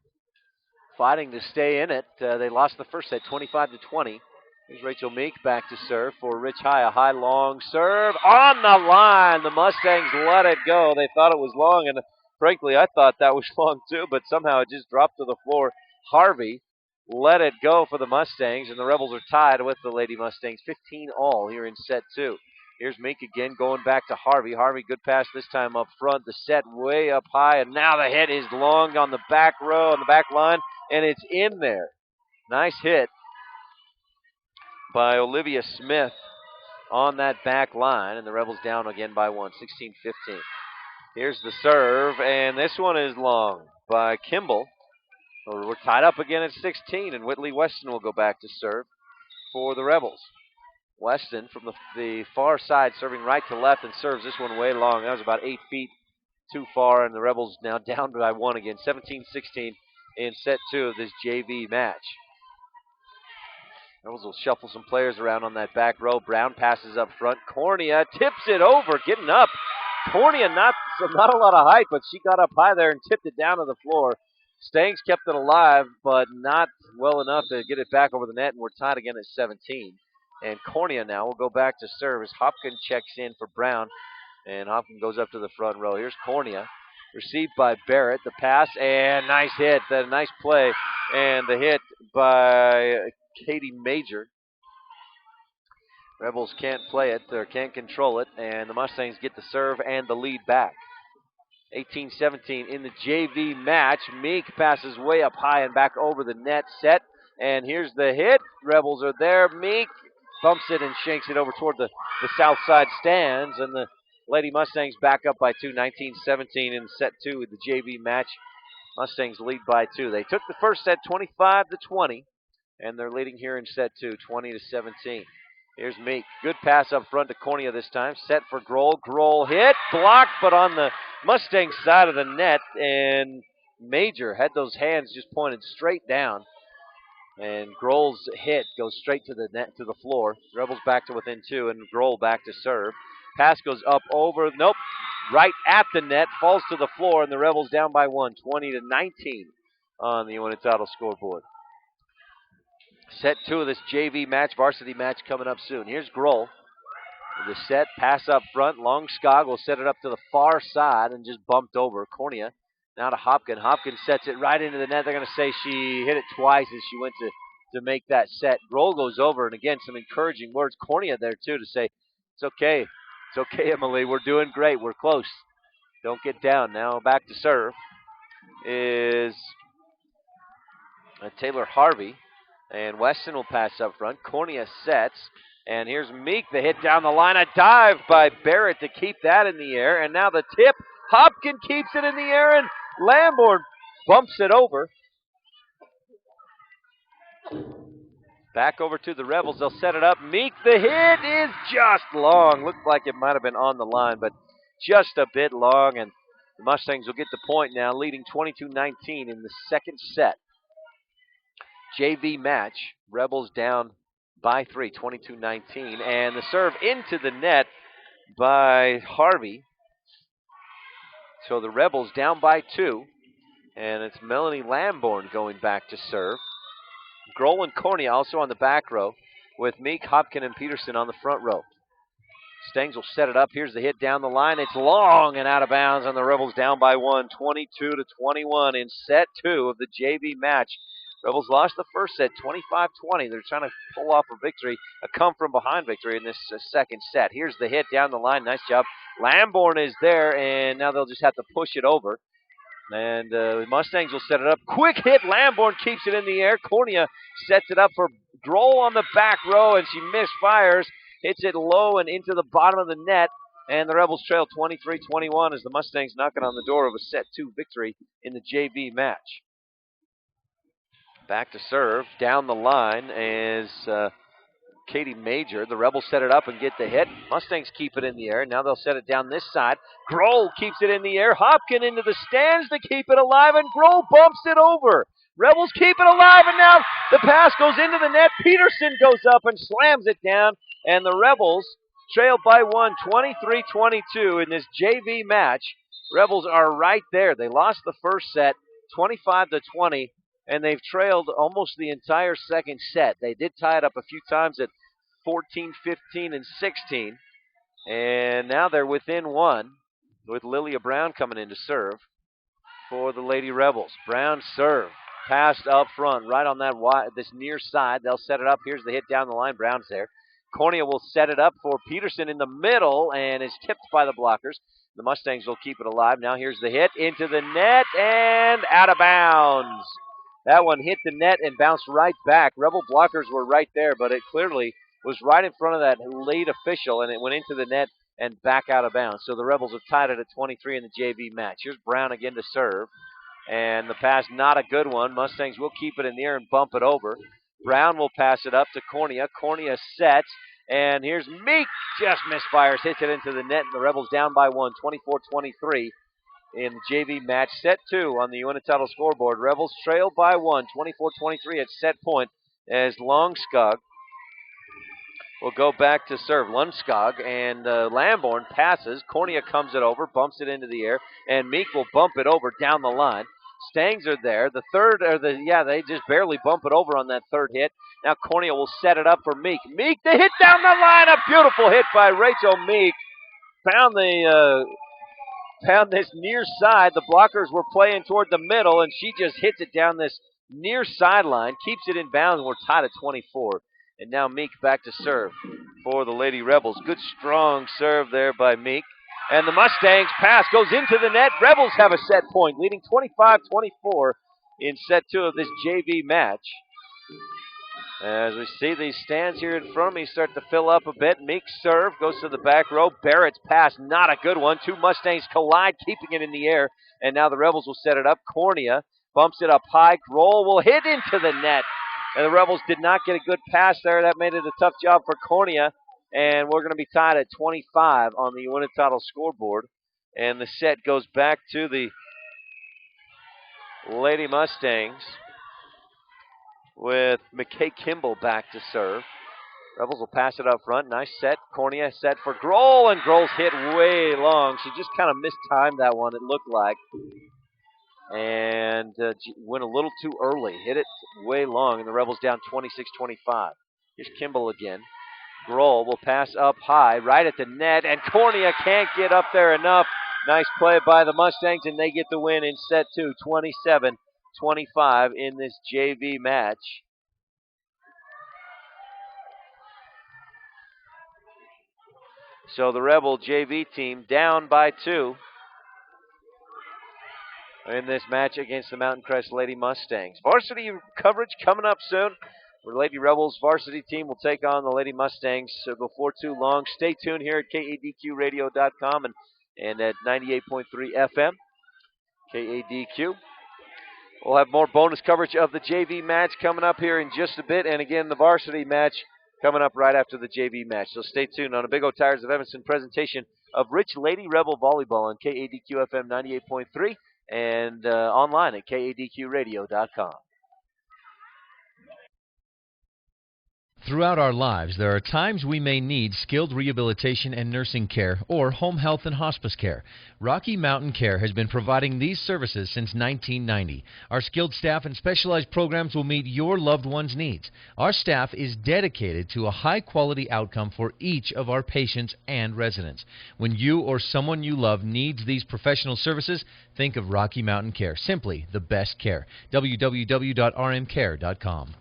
fighting to stay in it. They lost the first set 25-20. Here's Rachel Meek back to serve for Rich High. A high long serve on the line. The Mustangs let it go. They thought it was long, and frankly, I thought that was long too, but somehow it just dropped to the floor. Harvey let it go for the Mustangs, and the Rebels are tied with the Lady Mustangs 15-all here in set 2. Here's Meek again going back to Harvey. Harvey, good pass this time up front. The set way up high, and now the hit is long on the back row, on the back line, and it's in there. Nice hit by Olivia Smith on that back line, and the Rebels down again by 1, 16-15. Here's the serve, and this one is long by Kimball. We're tied up again at 16, and Whitley Weston will go back to serve for the Rebels. Weston from the far side serving right to left and serves this one way long. That was about 8 feet too far, and the Rebels now down by 1 again, 17-16 in set 2 of this JV match. Rebels will shuffle some players around on that back row. Brown passes up front. Cornea tips it over, getting up. Cornea, not a lot of height, but she got up high there and tipped it down to the floor. Stangs kept it alive, but not well enough to get it back over the net, and we're tied again at 17. And Cornea now will go back to serve as Hopkins checks in for Brown, and Hopkins goes up to the front row. Here's Cornea, received by Barrett. The pass, and nice hit. A nice play, and the hit by Katie Major. Rebels can't play it, or can't control it, and the Mustangs get the serve and the lead back. 18-17 in the JV match. Meek passes way up high and back over the net. Set, and here's the hit. Rebels are there. Meek bumps it and shanks it over toward the south side stands, and the Lady Mustangs back up by 2, 19-17 in set 2 of the JV match. Mustangs lead by 2. They took the first set 25-20, and they're leading here in set 2, 20-17. Here's Meek. Good pass up front to Cornea this time. Set for Grohl. Grohl hit. Blocked, but on the Mustang side of the net. And Major had those hands just pointed straight down. And Grohl's hit goes straight to the net, to the floor. Rebels back to within 2, and Grohl back to serve. Pass goes up over. Nope. Right at the net. Falls to the floor, and the Rebels down by 1, 20-19 on the Uinta scoreboard. Set 2 of this JV match, varsity match coming up soon. Here's Grohl. The set, pass up front. Longskog will set it up to the far side and just bumped over. Cornea now to Hopkins. Hopkins sets it right into the net. They're going to say she hit it twice as she went to make that set. Grohl goes over, and again, some encouraging words. Cornea there, too, to say, it's okay. It's okay, Emily. We're doing great. We're close. Don't get down. Now back to serve is Taylor Harvey. And Weston will pass up front. Cornea sets. And here's Meek, the hit down the line. A dive by Barrett to keep that in the air. And now the tip. Hopkins keeps it in the air, and Lamborn bumps it over. Back over to the Rebels. They'll set it up. Meek, the hit is just long. Looked like it might have been on the line, but just a bit long. And the Mustangs will get the point now, leading 22-19 in the second set. JV match. Rebels down by 3, 22-19. And the serve into the net by Harvey. So the Rebels down by 2. And it's Melanie Lamborn going back to serve. Grohl and Cornea also on the back row, with Meek, Hopkin, and Peterson on the front row. Stengs will set it up. Here's the hit down the line. It's long and out of bounds, and the Rebels down by 1, 22-21 in set 2 of the JV match. Rebels lost the first set, 25-20. They're trying to pull off a victory, a come-from-behind victory in this second set. Here's the hit down the line. Nice job. Lamborn is there, and now they'll just have to push it over. And the Mustangs will set it up. Quick hit. Lamborn keeps it in the air. Cornea sets it up for Grohl on the back row, and she misfires. Hits it low and into the bottom of the net. And the Rebels trail 23-21 as the Mustangs knocking on the door of a set 2 victory in the JV match. Back to serve. Down the line is Katie Major. The Rebels set it up and get the hit. Mustangs keep it in the air. Now they'll set it down this side. Grohl keeps it in the air. Hopkin into the stands to keep it alive, and Grohl bumps it over. Rebels keep it alive, and now the pass goes into the net. Peterson goes up and slams it down, and the Rebels trail by 1, 23-22 in this JV match. Rebels are right there. They lost the first set, 25-20. And they've trailed almost the entire second set. They did tie it up a few times at 14, 15, and 16. And now they're within 1 with Lilia Brown coming in to serve for the Lady Rebels. Brown serve. Passed up front, right on that this near side. They'll set it up. Here's the hit down the line. Brown's there. Cornea will set it up for Peterson in the middle and is tipped by the blockers. The Mustangs will keep it alive. Now here's the hit into the net and out of bounds. That one hit the net and bounced right back. Rebel blockers were right there, but it clearly was right in front of that late official, and it went into the net and back out of bounds. So the Rebels have tied it at 23 in the JV match. Here's Brown again to serve, and the pass not a good one. Mustangs will keep it in the air and bump it over. Brown will pass it up to Cornea. Cornea sets, and here's Meek. Just misfires, hits it into the net, and the Rebels down by 1, 24-23. In the JV match, set 2 on the Unititle scoreboard. Rebels trail by 1, 24-23 at set point as Longskog will go back to serve. Lundskog and Lamborn passes. Cornea comes it over, bumps it into the air, and Meek will bump it over down the line. Stangs are there. The third, they just barely bump it over on that third hit. Now Cornea will set it up for Meek. Meek, the hit down the line. A beautiful hit by Rachel Meek. Found this near side. The blockers were playing toward the middle, and she just hits it down this near sideline, keeps it in bounds, and we're tied at 24. And now Meek back to serve for the Lady Rebels. Good, strong serve there by Meek. And the Mustangs pass goes into the net. Rebels have a set point, leading 25-24 in set 2 of this JV match. As we see these stands here in front of me start to fill up a bit. Meek's serve goes to the back row. Barrett's pass, not a good one. 2 Mustangs collide, keeping it in the air. And now the Rebels will set it up. Cornea bumps it up high. Grohl will hit into the net. And the Rebels did not get a good pass there. That made it a tough job for Cornea. And we're going to be tied at 25 on the Unititle scoreboard. And the set goes back to the Lady Mustangs, with McKay Kimball back to serve. Rebels will pass it up front. Nice set. Cornea set for Grohl, and Grohl's hit way long. She just kind of mistimed that one, it looked like. And went a little too early. Hit it way long, and the Rebels down 26-25. Here's Kimball again. Grohl will pass up high, right at the net, and Cornea can't get up there enough. Nice play by the Mustangs, and they get the win in set 2, 27-25 in this JV match. So the Rebel JV team down by 2 in this match against the Mountain Crest Lady Mustangs. Varsity coverage coming up soon. The Lady Rebels varsity team will take on the Lady Mustangs before too long. Stay tuned here at KADQradio.com and at 98.3 FM, KADQ. We'll have more bonus coverage of the JV match coming up here in just a bit. And again, the varsity match coming up right after the JV match. So stay tuned on a Big O Tires of Evanston presentation of Rich Lady Rebel Volleyball on KADQ FM 98.3 and online at KADQradio.com. Throughout our lives, there are times we may need skilled rehabilitation and nursing care or home health and hospice care. Rocky Mountain Care has been providing these services since 1990. Our skilled staff and specialized programs will meet your loved one's needs. Our staff is dedicated to a high-quality outcome for each of our patients and residents. When you or someone you love needs these professional services, think of Rocky Mountain Care. Simply the best care. www.rmcare.com.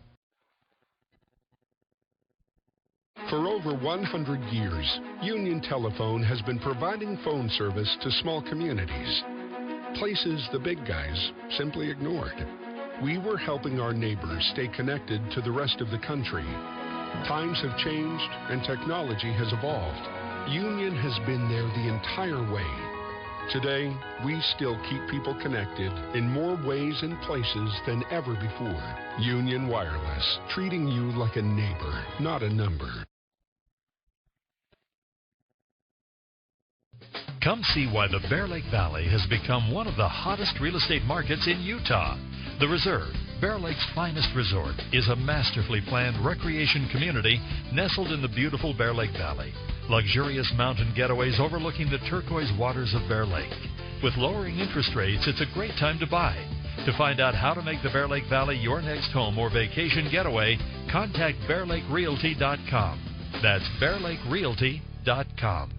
For over 100 years, Union Telephone has been providing phone service to small communities, places the big guys simply ignored. We were helping our neighbors stay connected to the rest of the country. Times have changed and technology has evolved. Union has been there the entire way. Today, we still keep people connected in more ways and places than ever before. Union Wireless, treating you like a neighbor, not a number. Come see why the Bear Lake Valley has become one of the hottest real estate markets in Utah. The Reserve, Bear Lake's finest resort, is a masterfully planned recreation community nestled in the beautiful Bear Lake Valley. Luxurious mountain getaways overlooking the turquoise waters of Bear Lake. With lowering interest rates, it's a great time to buy. To find out how to make the Bear Lake Valley your next home or vacation getaway, contact BearLakeRealty.com. That's BearLakeRealty.com.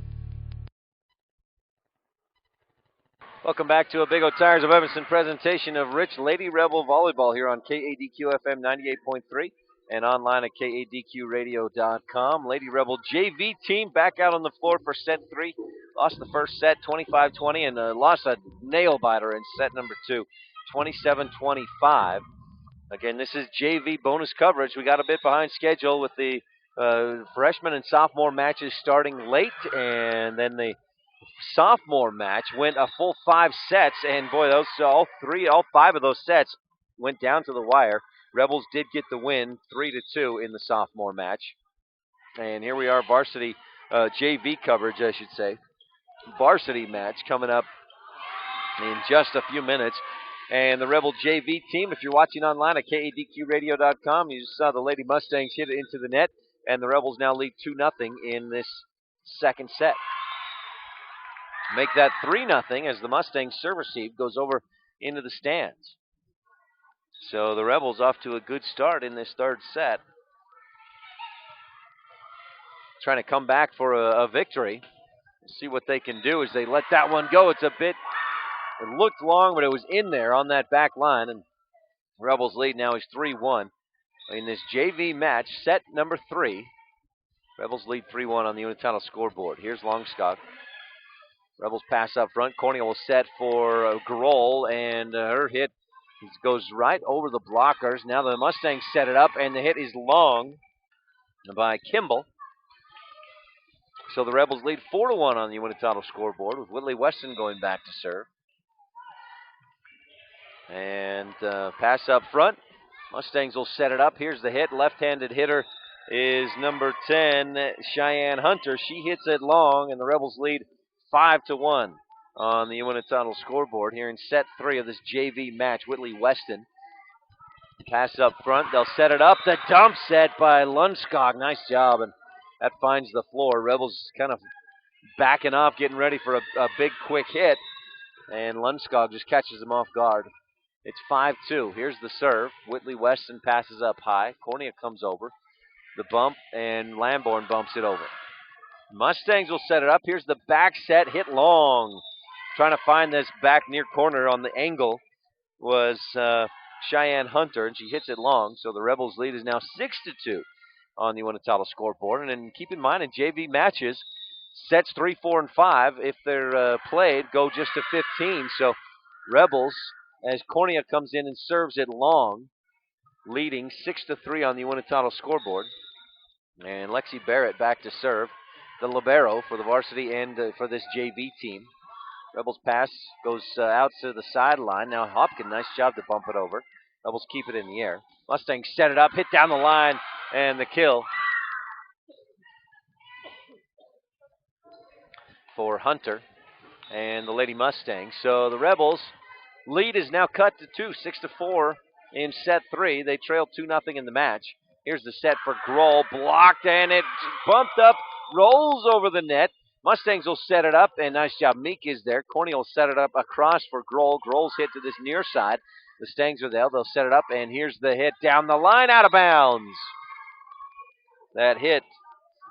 Welcome back to a Big O Tires of Evanston presentation of Rich Lady Rebel Volleyball here on KADQ-FM 98.3 and online at KADQRadio.com. Lady Rebel JV team back out on the floor for set 3. Lost the first set 25-20 and lost a nail-biter in set number 2, 27-25. Again, this is JV bonus coverage. We got a bit behind schedule with the freshman and sophomore matches starting late, and then the sophomore match went a full 5 sets, and boy, those all 5 of those sets went down to the wire. Rebels did get the win 3-2 in the sophomore match. And here we are, varsity JV coverage, I should say. Varsity match coming up in just a few minutes. And the Rebel JV team, if you're watching online at KADQRadio.com, you just saw the Lady Mustangs hit it into the net, and the Rebels now lead 2-0 in this second set. Make that 3-0 as the Mustangs serve receive goes over into the stands. So the Rebels off to a good start in this third set. Trying to come back for a victory. See what they can do as they let that one go. It looked long, but it was in there on that back line. And Rebels lead now is 3-1 in this JV match, set number 3. Rebels lead 3-1 on the Unitano scoreboard. Here's Longskog. Rebels pass up front. Cornea will set for Grohl, and her hit goes right over the blockers. Now the Mustangs set it up, and the hit is long by Kimball. So the Rebels lead 4-1 on the Unitano scoreboard, with Whitley Weston going back to serve. And pass up front. Mustangs will set it up. Here's the hit. Left-handed hitter is number 10, Cheyenne Hunter. She hits it long, and the Rebels lead 5-1 on the Unitano scoreboard here in set 3 of this JV match. Whitley Weston. Pass up front. They'll set it up. The dump set by Lundskog. Nice job, and that finds the floor. Rebels kind of backing off, getting ready for a big, quick hit, and Lundskog just catches them off guard. It's 5-2. Here's the serve. Whitley Weston passes up high. Cornea comes over. The bump, and Lamborn bumps it over. Mustangs will set it up. Here's the back set, hit long. Trying to find this back near corner on the angle was Cheyenne Hunter, and she hits it long. So the Rebels' lead is now 6-2 on the Unitano scoreboard. And then keep in mind, in JV matches, sets 3, 4, and 5, if they're played, go just to 15. So Rebels, as Cornea comes in and serves it long, leading 6-3 on the Unitano scoreboard. And Lexi Barrett back to serve, the libero for the varsity and for this JV team. Rebels pass goes out to the sideline. Now Hopkins, nice job to bump it over. Rebels keep it in the air. Mustangs set it up, hit down the line, and the kill for Hunter and the Lady Mustangs. So the Rebels' lead is now cut to 2, 6-4 in set 3. They trailed 2-0 in the match. Here's the set for Grohl, blocked, and it bumped up, rolls over the net. Mustangs will set it up, and nice job. Meek is there. Corney will set it up across for Grohl. Grohl's hit to this near side. The Stangs are there. They'll set it up, and here's the hit down the line, out of bounds. That hit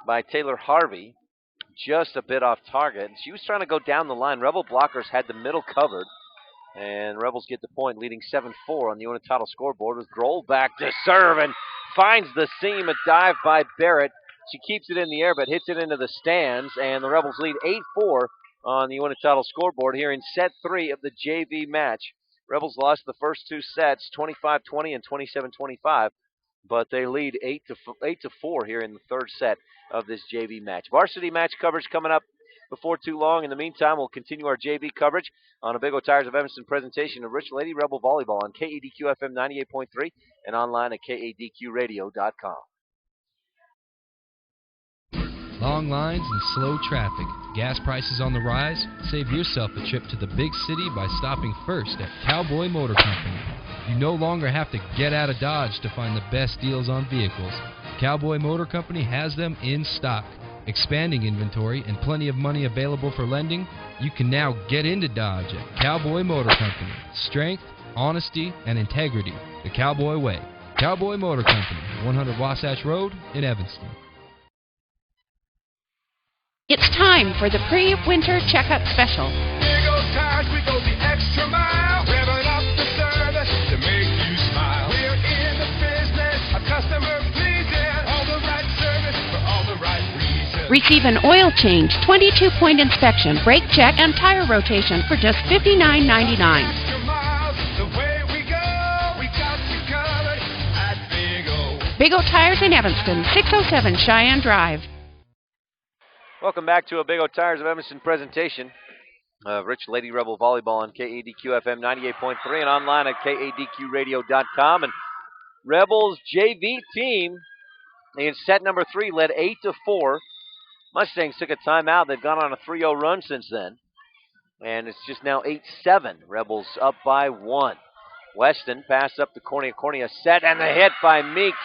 by Taylor Harvey, just a bit off target. She was trying to go down the line. Rebel blockers had the middle covered, and Rebels get the point, leading 7-4 on the Unititle scoreboard with Grohl back to serve and finds the seam. A dive by Barrett. She keeps it in the air but hits it into the stands, and the Rebels lead 8-4 on the Unititle scoreboard here in set 3 of the JV match. Rebels lost the first two sets, 25-20 and 27-25, but they lead 8-4 here in the third set of this JV match. Varsity match coverage coming up before too long. In the meantime, we'll continue our JV coverage on a Big O Tires of Evanston presentation of Rich Lady Rebel Volleyball on KADQ-FM 98.3 and online at KADQradio.com. Long lines and slow traffic. Gas prices on the rise? Save yourself a trip to the big city by stopping first at Cowboy Motor Company. You no longer have to get out of Dodge to find the best deals on vehicles. Cowboy Motor Company has them in stock. Expanding inventory and plenty of money available for lending, you can now get into Dodge at Cowboy Motor Company. Strength, honesty, and integrity. The Cowboy way. Cowboy Motor Company, 100 Wasatch Road in Evanston. It's time for the pre-winter checkup special. Big O Tires, we go the extra mile. Revving up the service to make you smile. We're in the business of customer pleasing. All the right service for all the right reasons. Receive an oil change, 22-point inspection, brake check, and tire rotation for just $59.99. Extra miles, the way we go, we got you covered at Big O. Big O Tires in Evanston, 607 Cheyenne Drive. Welcome back to a Big O Tires of Evanston presentation of Rich Lady Rebel Volleyball on KADQ-FM 98.3 and online at KADQradio.com. And Rebels JV team in set number 3 led 8-4. Mustangs took a timeout. They've gone on a 3-0 run since then. And it's just now 8-7. Rebels up by 1. Weston pass up to Cornea. Cornea set, and the hit by Meek.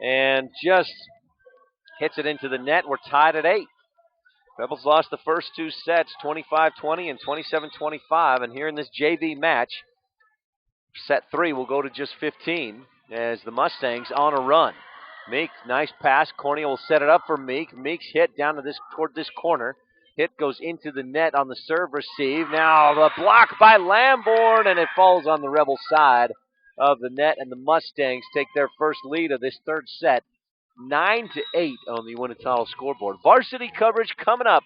And just hits it into the net. We're tied at 8. Rebels lost the first two sets, 25-20 and 27-25. And here in this JV match, set 3 will go to just 15 as the Mustangs on a run. Meek, nice pass. Cornea will set it up for Meek. Meek's hit down to toward this corner. Hit goes into the net on the serve receive. Now the block by Lamborn, and it falls on the Rebel side of the net. And the Mustangs take their first lead of this third set, 9-8 on the Unititle scoreboard. Varsity coverage coming up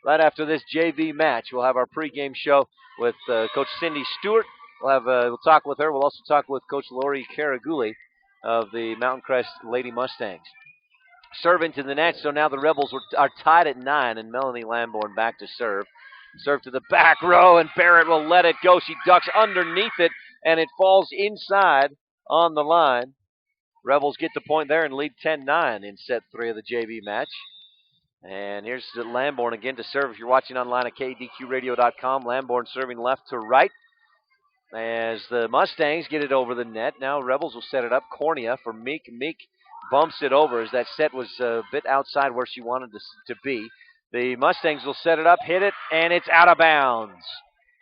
right after this JV match. We'll have our pregame show with Coach Cindy Stewart. We'll talk with her. We'll also talk with Coach Lori Caraguli of the Mountain Crest Lady Mustangs. Serve into the net, so now the Rebels are tied at 9, and Melanie Lamborn back to serve. Serve to the back row, and Barrett will let it go. She ducks underneath it, and it falls inside on the line. Rebels get the point there and lead 10-9 in set 3 of the JV match. And here's Lamborn again to serve. If you're watching online at KDQradio.com, Lamborn serving left to right as the Mustangs get it over the net. Now Rebels will set it up. Cornea for Meek. Meek bumps it over as that set was a bit outside where she wanted to be. The Mustangs will set it up, hit it, and it's out of bounds.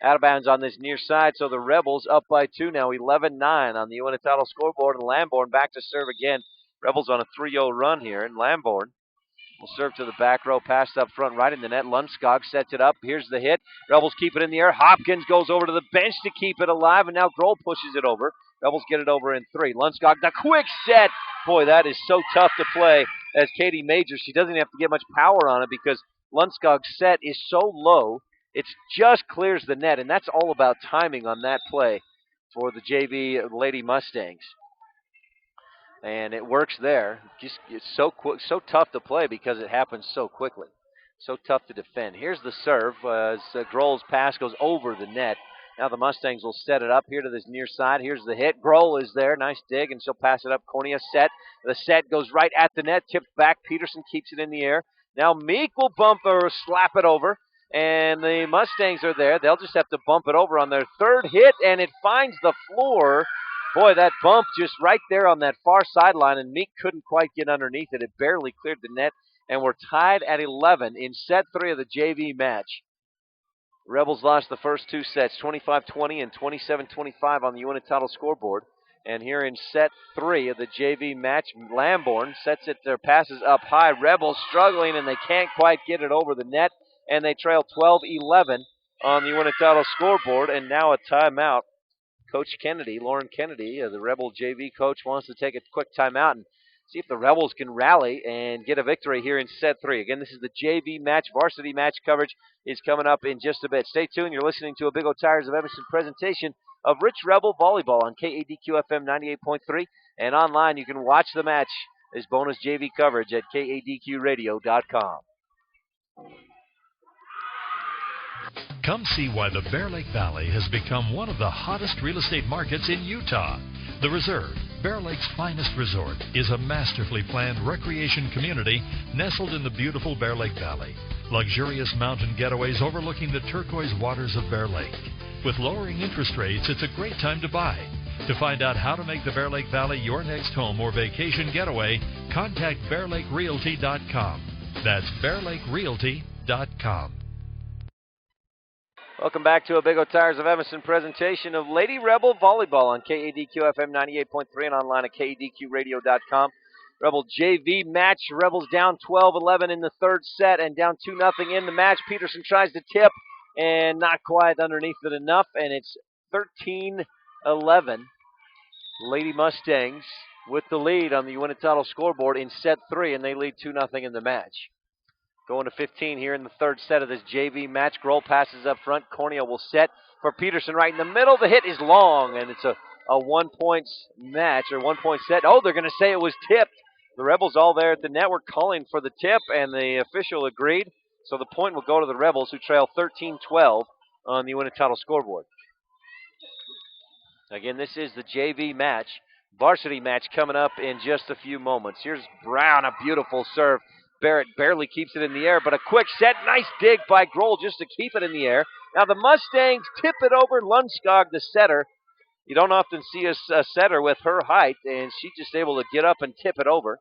Out of bounds on this near side, so the Rebels up by 2 now, 11-9 on the Unititle scoreboard, and Lamborn back to serve again. Rebels on a 3-0 run here, and Lamborn will serve to the back row, pass up front right in the net. Lundskog sets it up. Here's the hit. Rebels keep it in the air. Hopkins goes over to the bench to keep it alive, and now Grohl pushes it over. Rebels get it over in 3. Lundskog, the quick set. Boy, that is so tough to play as Katie Majors. She doesn't have to get much power on it because Lundskog's set is so low. It just clears the net, and that's all about timing on that play for the JV Lady Mustangs. And it works there. Just it's so quick, so tough to play because it happens so quickly. So tough to defend. Here's the serve as Grohl's pass goes over the net. Now the Mustangs will set it up here to this near side. Here's the hit. Grohl is there. Nice dig, and she'll pass it up. Cornea set. The set goes right at the net. Tipped back. Peterson keeps it in the air. Now Meek will bump or slap it over. And the Mustangs are there. They'll just have to bump it over on their third hit, and it finds the floor Boy, that bump just right there on that far sideline, and Meek couldn't quite get underneath it. It barely cleared the net, and we're tied at 11 in set 3 of the JV match. Rebels lost the first 2 sets, 25-20 and 27-25 on the Unititle scoreboard. And here in set 3 of the JV match, Lamborn sets it, their passes up high. Rebels struggling, and they can't quite get it over the net, and they trail 12-11 on the Unititle scoreboard, and now a timeout. Coach Kennedy, Lauren Kennedy, the Rebel JV coach, wants to take a quick timeout and see if the Rebels can rally and get a victory here in set 3. Again, this is the JV match. Varsity match coverage is coming up in just a bit. Stay tuned. You're listening to a Big O Tires of Evanston presentation of Rich Rebel Volleyball on KADQ FM 98.3. And online, you can watch the match as bonus JV coverage at KADQRadio.com. Come see why the Bear Lake Valley has become one of the hottest real estate markets in Utah. The Reserve, Bear Lake's finest resort, is a masterfully planned recreation community nestled in the beautiful Bear Lake Valley. Luxurious mountain getaways overlooking the turquoise waters of Bear Lake. With lowering interest rates, it's a great time to buy. To find out how to make the Bear Lake Valley your next home or vacation getaway, contact BearLakeRealty.com. That's BearLakeRealty.com. Welcome back to a Big O Tires of Evanston presentation of Lady Rebel Volleyball on KADQ FM 98.3 and online at KADQRadio.com. Rebel JV match. Rebels down 12-11 in the third set and down 2-0 in the match. Peterson tries to tip and not quite underneath it enough, and it's 13-11. Lady Mustangs with the lead on the Unititle scoreboard in set 3, and they lead 2-0 in the match. Going to 15 here in the third set of this JV match. Grohl passes up front. Cornea will set for Peterson right in the middle. The hit is long, and it's a 1-point match or 1-point set. Oh, they're going to say it was tipped. The Rebels all there at the net were calling for the tip, and the official agreed. So the point will go to the Rebels, who trail 13-12 on the Unititle scoreboard. Again, this is the JV match. Varsity match coming up in just a few moments. Here's Brown, a beautiful serve. Barrett barely keeps it in the air, but a quick set. Nice dig by Grohl just to keep it in the air. Now the Mustangs tip it over. Lundskog, the setter. You don't often see a setter with her height, and she's just able to get up and tip it over.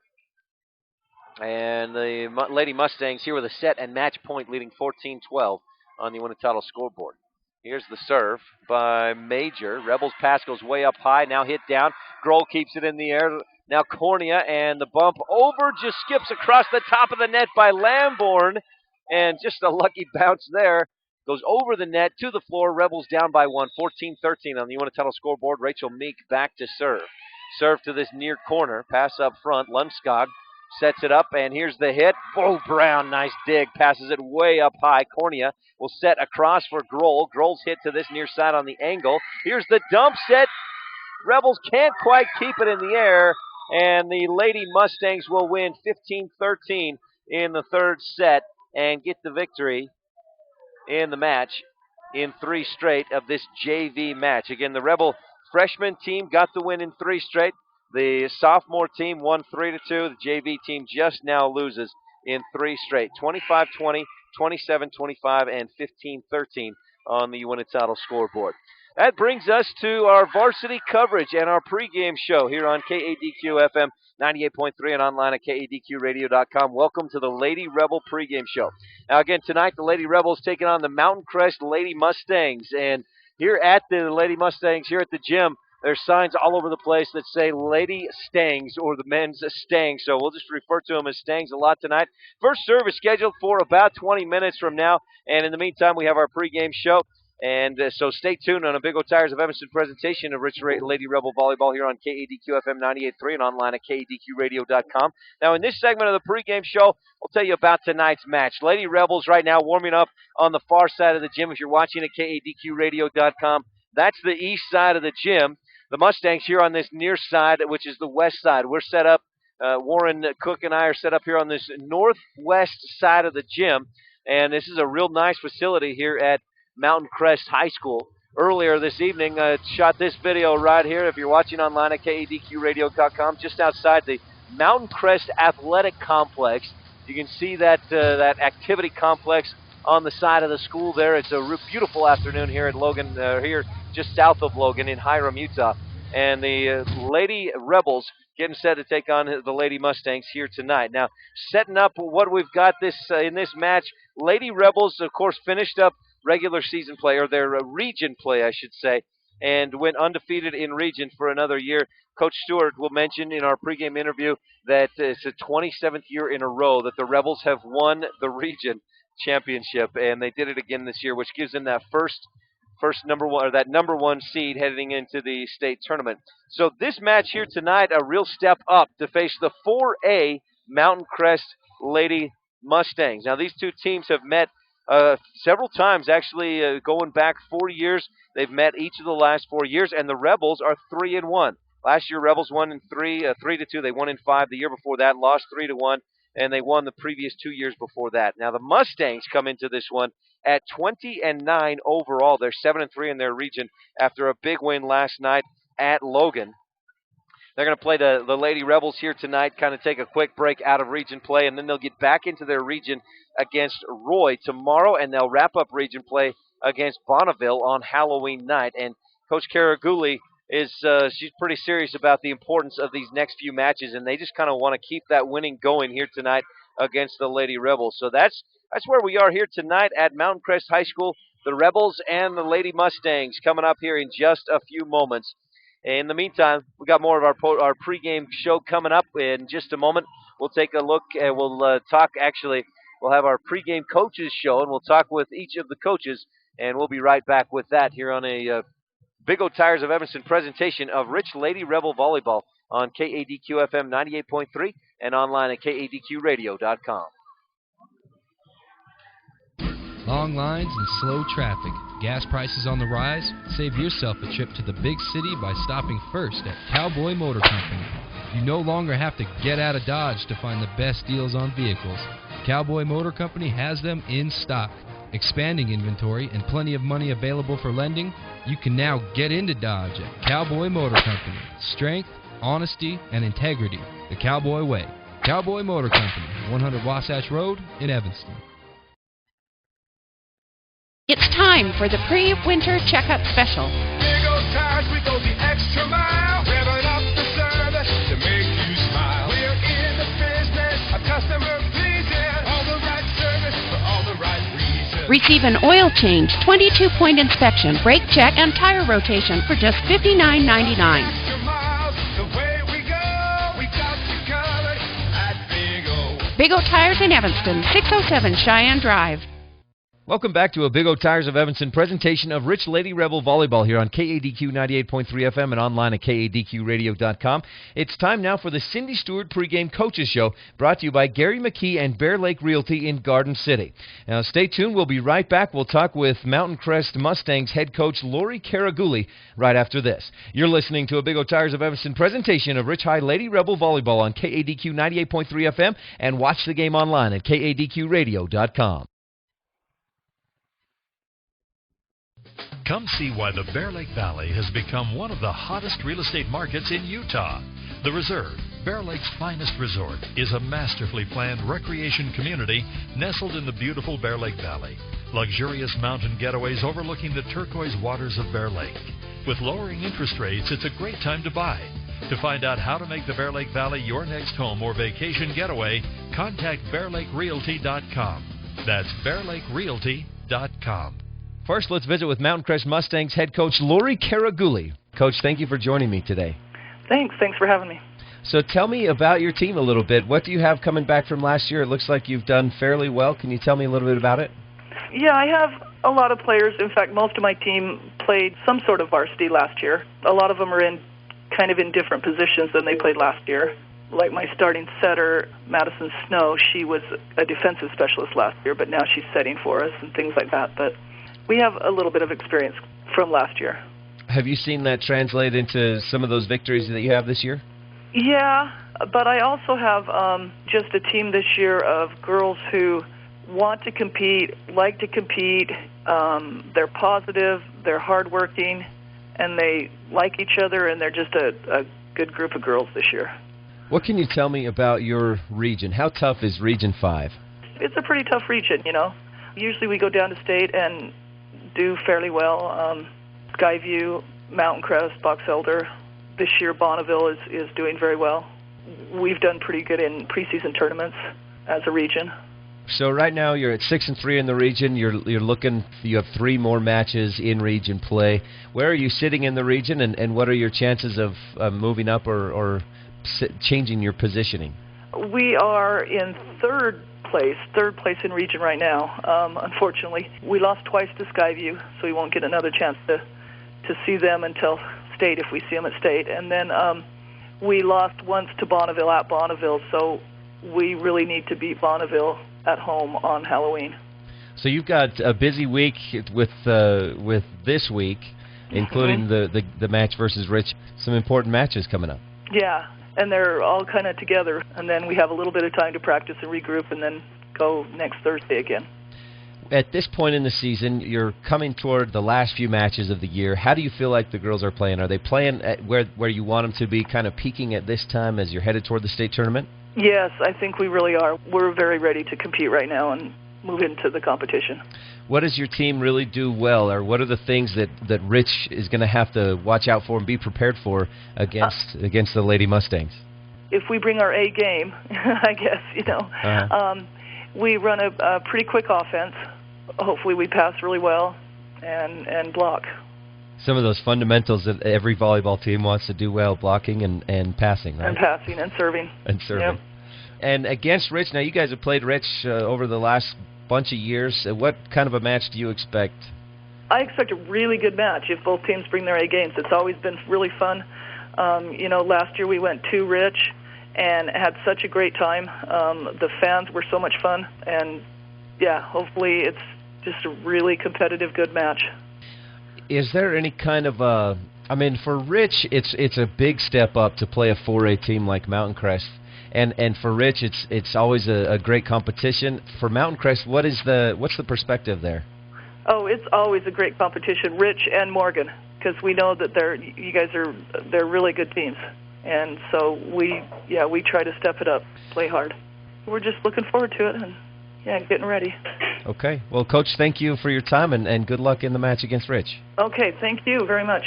And the Lady Mustangs here with a set and match point, leading 14-12 on the Unititle scoreboard. Here's the serve by Major. Rebels pass goes way up high, now hit down. Grohl keeps it in the air. Now Cornea, and the bump over just skips across the top of the net by Lamborn. And just a lucky bounce there. Goes over the net to the floor. Rebels down by 1, 14-13 on the Unititle scoreboard. Rachel Meek back to serve. Serve to this near corner. Pass up front. Lundskog sets it up, and here's the hit. Oh, Brown, nice dig. Passes it way up high. Cornea will set across for Grohl. Grohl's hit to this near side on the angle. Here's the dump set. Rebels can't quite keep it in the air, and the Lady Mustangs will win 15-13 in the third set and get the victory in the match in 3 straight of this JV match. Again, the Rebel freshman team got the win in 3 straight. The sophomore team won 3-2. The JV team just now loses in 3 straight. 25-20, 27-25, and 15-13 on the Unititle scoreboard. That brings us to our varsity coverage and our pregame show here on KADQ FM 98.3 and online at KADQRadio.com. Welcome to the Lady Rebel pregame show. Now again, tonight the Lady Rebels taking on the Mountain Crest Lady Mustangs. And here at the Lady Mustangs, here at the gym, there's signs all over the place that say Lady Stangs or the men's Stangs. So we'll just refer to them as Stangs a lot tonight. First serve is scheduled for about 20 minutes from now. And in the meantime, we have our pregame show. And so stay tuned on a Big O Tires of Evanston presentation of Lady Rebel Volleyball here on KADQ FM 98.3 and online at KADQRadio.com. Now, in this segment of the pregame show, we'll tell you about tonight's match. Lady Rebels right now warming up on the far side of the gym. If you're watching at KADQRadio.com, that's the east side of the gym. The Mustangs here on this near side, which is the west side. We're set up, Warren Cook and I are set up here on this northwest side of the gym. And this is a real nice facility here at Mountain Crest High School. Earlier this evening, shot this video right here. If you're watching online at KADQRadio.com, just outside the Mountain Crest Athletic Complex. You can see that that activity complex on the side of the school there. It's a beautiful afternoon here at Logan, here just south of Logan in Hiram, Utah. and the Lady Rebels getting set to take on the Lady Mustangs here tonight. Now, setting up what we've got in this match, Lady Rebels, of course, finished up regular season play, or their region play, I should say, and went undefeated in region for another year. Coach Stewart will mention in our pregame interview that it's the 27th year in a row that the Rebels have won the region championship, and they did it again this year, which gives them that first number one, or that number one seed heading into the state tournament. So this match here tonight, a real step up to face the 4A Mountain Crest Lady Mustangs. Now these two teams have met several times, actually, going back 4 years. They've met each of the last 4 years, and the Rebels are 3-1. Last year, Rebels won in 3-2. They won in 5 the year before that, lost 3-1, and they won the previous 2 years before that. Now the Mustangs come into this one at 20-9 overall. They're 7-3 in their region after a big win last night at Logan. They're going to play the Lady Rebels here tonight, kind of take a quick break out of region play, and then they'll get back into their region against Roy tomorrow, and they'll wrap up region play against Bonneville on Halloween night. And Coach Karaguli she's pretty serious about the importance of these next few matches, and they just kind of want to keep that winning going here tonight against the Lady Rebels. So that's where we are here tonight at Mountain Crest High School. The Rebels and the Lady Mustangs coming up here in just a few moments. In the meantime, we got more of our pregame show coming up in just a moment. We'll take a look and we'll talk. Actually, we'll have our pregame coaches show, and we'll talk with each of the coaches, and we'll be right back with that here on a Big O Tires of Evanston presentation of Rich Lady Rebel Volleyball on KADQ FM 98.3 and online at KADQradio.com. Long lines and slow traffic. Gas prices on the rise? Save yourself a trip to the big city by stopping first at Cowboy Motor Company. You no longer have to get out of Dodge to find the best deals on vehicles. Cowboy Motor Company has them in stock. Expanding inventory and plenty of money available for lending, you can now get into Dodge at Cowboy Motor Company. Strength, honesty, and integrity. The Cowboy way. Cowboy Motor Company, 100 Wasatch Road in Evanston. It's time for the pre-winter checkup special. Big O Tires, we go the extra mile, revving up the service to make you smile. We're in the business of customer pleasing, all the right service for all the right reasons. Receive an oil change, 22-point inspection, brake check, and tire rotation for just $59.99. Extra miles, the way we go, we got you covered at Big O. Big O Tires in Evanston, 607 Cheyenne Drive. Welcome back to a Big O Tires of Evanston presentation of Rich Lady Rebel Volleyball here on KADQ 98.3 FM and online at KADQradio.com. It's time now for the Cindy Stewart pregame coaches show, brought to you by Gary McKee and Bear Lake Realty in Garden City. Now, stay tuned. We'll be right back. We'll talk with Mountain Crest Mustangs head coach Lori Karaguli right after this. You're listening to a Big O Tires of Evanston presentation of Rich High Lady Rebel Volleyball on KADQ 98.3 FM and watch the game online at KADQradio.com. Come see why the Bear Lake Valley has become one of the hottest real estate markets in Utah. The Reserve, Bear Lake's finest resort, is a masterfully planned recreation community nestled in the beautiful Bear Lake Valley. Luxurious mountain getaways overlooking the turquoise waters of Bear Lake. With lowering interest rates, it's a great time to buy. To find out how to make the Bear Lake Valley your next home or vacation getaway, contact BearLakeRealty.com. That's BearLakeRealty.com. First, let's visit with Mountain Crest Mustangs head coach Lori Karaguli. Coach, thank you for joining me today. Thanks for having me. So tell me about your team a little bit. What do you have coming back from last year? It looks like you've done fairly well. Can you tell me a little bit about it? Yeah, I have a lot of players. In fact, most of my team played some sort of varsity last year. A lot of them are in different positions than they played last year. Like my starting setter, Madison Snow, she was a defensive specialist last year, but now she's setting for us and things like that. But we have a little bit of experience from last year. Have you seen that translate into some of those victories that you have this year? Yeah, but I also have just a team this year of girls who want to compete, like to compete. They're positive, they're hardworking, and they like each other, and they're just a good group of girls this year. What can you tell me about your region? How tough is Region 5? It's a pretty tough region, you know. Usually we go down to state and do fairly well. Skyview, Mountain Crest, Box Elder, this year Bonneville is doing very well. We've done pretty good in preseason tournaments as a region. So right now you're at 6-3 in the region. You have 3 more matches in region play. Where are you sitting in the region, and what are your chances of moving up or changing your positioning? We are in third place in region right now. Unfortunately, we lost twice to Skyview, so we won't get another chance to see them until state if we see them at state. And then we lost once to Bonneville at Bonneville, so we really need to beat Bonneville at home on Halloween. So you've got a busy week with this week, including the match versus Rich. Some important matches coming up. Yeah, and they're all kind of together, and then we have a little bit of time to practice and regroup, and then go next Thursday again. At this point in the season, you're coming toward the last few matches of the year. How do you feel like the girls are playing? Are they playing at where you want them to be, kind of peaking at this time as you're headed toward the state tournament? Yes, I think we really are. We're very ready to compete right now and move into the competition. What does your team really do well, or what are the things that Rich is going to have to watch out for and be prepared for against the Lady Mustangs? If we bring our A game, I guess, we run a pretty quick offense. Hopefully we pass really well and block. Some of those fundamentals that every volleyball team wants to do well, blocking and passing, right? And passing and serving. And serving. Yep. And against Rich, now you guys have played Rich over the last bunch of years. What kind of a match do you expect? I expect a really good match if both teams bring their A games. It's always been really fun. Last year we went to Rich and had such a great time. The fans were so much fun. And, yeah, hopefully it's just a really competitive, good match. Is there any kind of for Rich, it's a big step up to play a 4A team like Mountain Crest, and for Rich, it's always a great competition. For Mountain Crest, what's the perspective there? Oh, it's always a great competition, Rich and Morgan, because we know that they're really good teams, and so we try to step it up, play hard. We're just looking forward to it and getting ready. Okay. Well, Coach, thank you for your time, and good luck in the match against Rich. Okay. Thank you very much.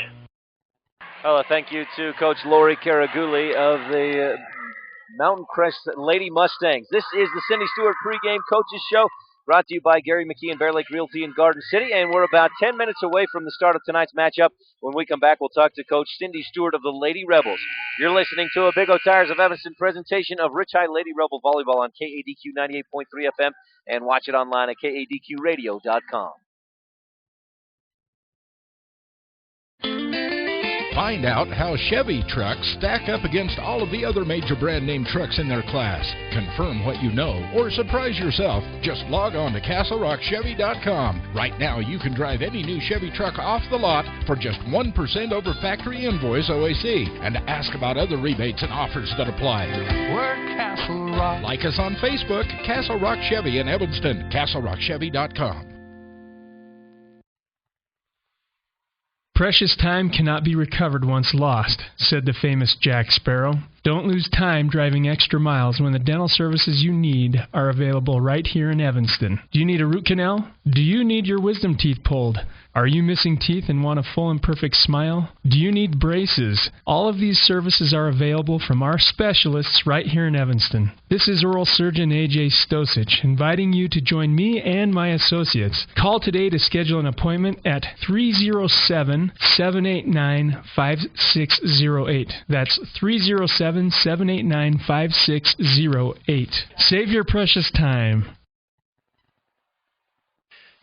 Oh, thank you to Coach Lori Caraguli of the Mountain Crest Lady Mustangs. This is the Cindy Stewart pregame coaches show, brought to you by Gary McKee and Bear Lake Realty in Garden City, and we're about 10 minutes away from the start of tonight's matchup. When we come back, we'll talk to Coach Cindy Stewart of the Lady Rebels. You're listening to a Big O Tires of Evanston presentation of Rich High Lady Rebel Volleyball on KADQ 98.3 FM, and watch it online at kadqradio.com. Find out how Chevy trucks stack up against all of the other major brand name trucks in their class. Confirm what you know or surprise yourself. Just log on to CastleRockChevy.com. Right now you can drive any new Chevy truck off the lot for just 1% over factory invoice OAC, and ask about other rebates and offers that apply. We're Castle Rock. Like us on Facebook, Castle Rock Chevy in Evanston, CastleRockChevy.com. Precious time cannot be recovered once lost, said the famous Jack Sparrow. Don't lose time driving extra miles when the dental services you need are available right here in Evanston. Do you need a root canal? Do you need your wisdom teeth pulled? Are you missing teeth and want a full and perfect smile? Do you need braces? All of these services are available from our specialists right here in Evanston. This is oral surgeon A.J. Stosich, inviting you to join me and my associates. Call today to schedule an appointment at 307-789-5608. That's 307-789-5608. Save your precious time.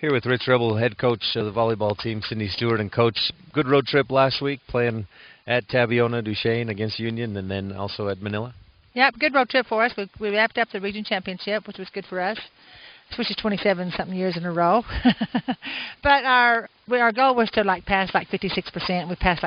Here with Rich Rebel, head coach of the volleyball team, Cindy Stewart, and Coach. Good road trip last week, playing at Tabiona, Duchesne against Union, and then also at Manila. Yep, good road trip for us. We wrapped up the region championship, which was good for us, which is 27-something years in a row. But our goal was to pass 56%. We passed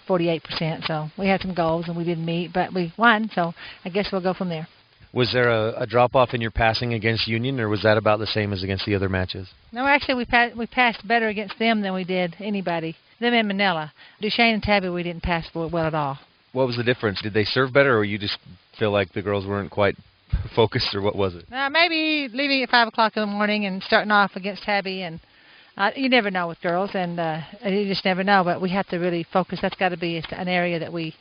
48%, so we had some goals and we didn't meet, but we won. So I guess we'll go from there. Was there a drop-off in your passing against Union, or was that about the same as against the other matches? No, actually, we passed better against them than we did anybody. Them in Manila. Duchesne and Tabby, we didn't pass well at all. What was the difference? Did they serve better, or you just feel like the girls weren't quite focused, or what was it? Maybe leaving at 5 o'clock in the morning and starting off against Tabby, and you never know with girls, and you just never know. But we have to really focus. That's got to be an area that we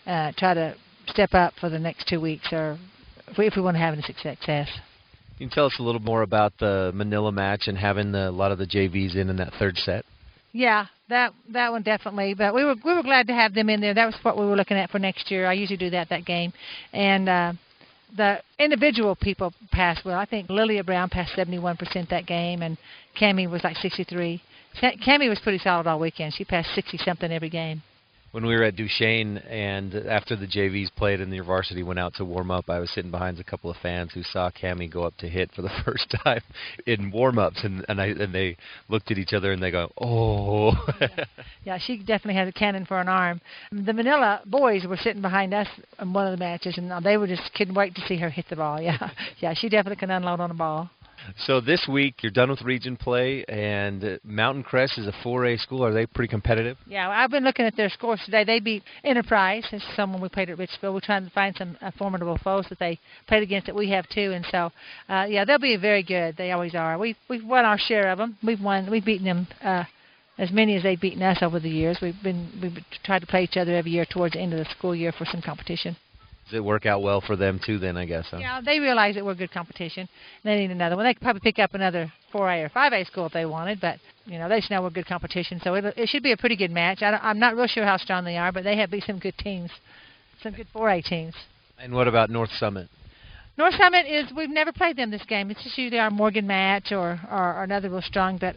try to step up for the next 2 weeks, or if we want to have any success. Can you tell us a little more about the Manila match and having a lot of the JVs in that third set? Yeah, that one definitely. But we were glad to have them in there. That was what we were looking at for next year. I usually do that game. And the individual people passed well. I think Lilia Brown passed 71% that game, and Cammie was like 63%. Cammie was pretty solid all weekend. She passed 60-something every game. When we were at Duchesne and after the JVs played and the Varsity went out to warm up, I was sitting behind a couple of fans who saw Cammie go up to hit for the first time in warm-ups, and they looked at each other and they go, oh. Yeah, she definitely has a cannon for an arm. The Manila boys were sitting behind us in one of the matches, and they were just couldn't wait to see her hit the ball. Yeah, she definitely can unload on the ball. So this week, you're done with region play, and Mountain Crest is a 4A school. Are they pretty competitive? Yeah, I've been looking at their scores today. They beat Enterprise. It's someone we played at Richfield. We're trying to find some formidable foes that they played against that we have too. And so, they'll be very good. They always are. We've won our share of them. We've beaten them as many as they've beaten us over the years. We've tried to play each other every year towards the end of the school year for some competition. Does it work out well for them too then, I guess? Huh? Yeah, they realize that we're good competition. They need another one. They could probably pick up another 4A or 5A school if they wanted, but they just know we're good competition. So it should be a pretty good match. I'm not real sure how strong they are, but they have beat some good teams, some good 4A teams. And what about North Summit? North Summit we've never played them this game. It's just usually our Morgan match or another real strong. But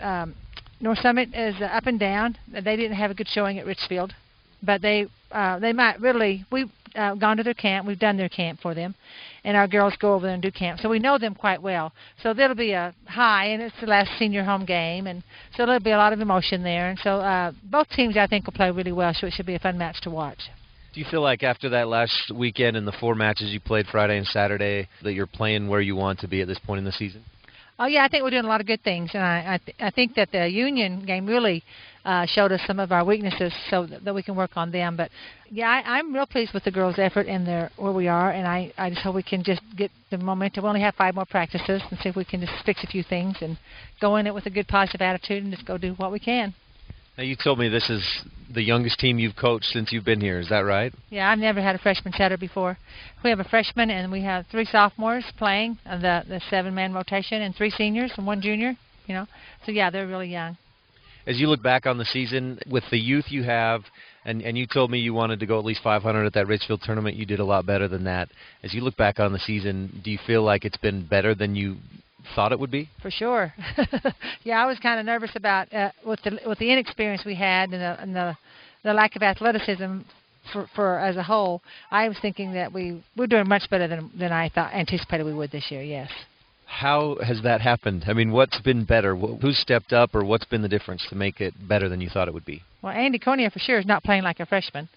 North Summit is up and down. They didn't have a good showing at Richfield, but they might really. We've gone to their camp. We've done their camp for them, and our girls go over there and do camp. So we know them quite well. So there'll be a high, and it's the last senior home game, and so there'll be a lot of emotion there. And so both teams, I think, will play really well, so it should be a fun match to watch. Do you feel like after that last weekend and the 4 matches you played Friday and Saturday that you're playing where you want to be at this point in the season? Oh, yeah, I think we're doing a lot of good things, and I think that the Union game really showed us some of our weaknesses so that we can work on them. But, yeah, I'm real pleased with the girls' effort and where we are, and I just hope we can just get the momentum. We only have 5 more practices and see if we can just fix a few things and go in it with a good positive attitude and just go do what we can. Now, you told me this is the youngest team you've coached since you've been here. Is that right? Yeah, I've never had a freshman setter before. We have a freshman, and we have 3 sophomores playing the 7-man rotation, and 3 seniors and 1 junior. So yeah, they're really young. As you look back on the season with the youth you have, and you told me you wanted to go at least 500 at that Richfield tournament. You did a lot better than that. As you look back on the season, do you feel like it's been better than you thought it would be? For sure. Yeah, I was kind of nervous about with the inexperience we had and the lack of athleticism for as a whole. I was thinking that we're doing much better than I anticipated we would this year. Yes. How has that happened? I mean, what's been better? Who's stepped up, or what's been the difference to make it better than you thought it would be? Well, Andy Coney for sure is not playing like a freshman.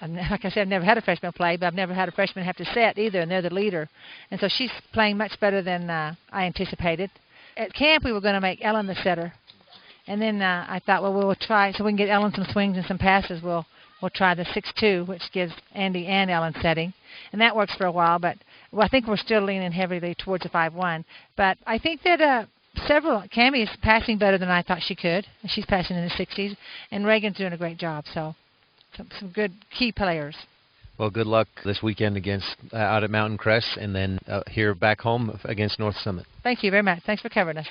And like I said, I've never had a freshman play, but I've never had a freshman have to set either, and they're the leader. And so she's playing much better than I anticipated. At camp, we were going to make Ellen the setter. And then I thought, well, we'll try, so we can get Ellen some swings and some passes, we'll try the 6-2, which gives Andy and Ellen setting. And that works for a while, but I think we're still leaning heavily towards a 5-1. But I think that Cammie is passing better than I thought she could. She's passing in the 60s, and Reagan's doing a great job, so some good key players. Well, good luck this weekend out at Mountain Crest, and then here back home against North Summit. Thank you very much. Thanks for covering us.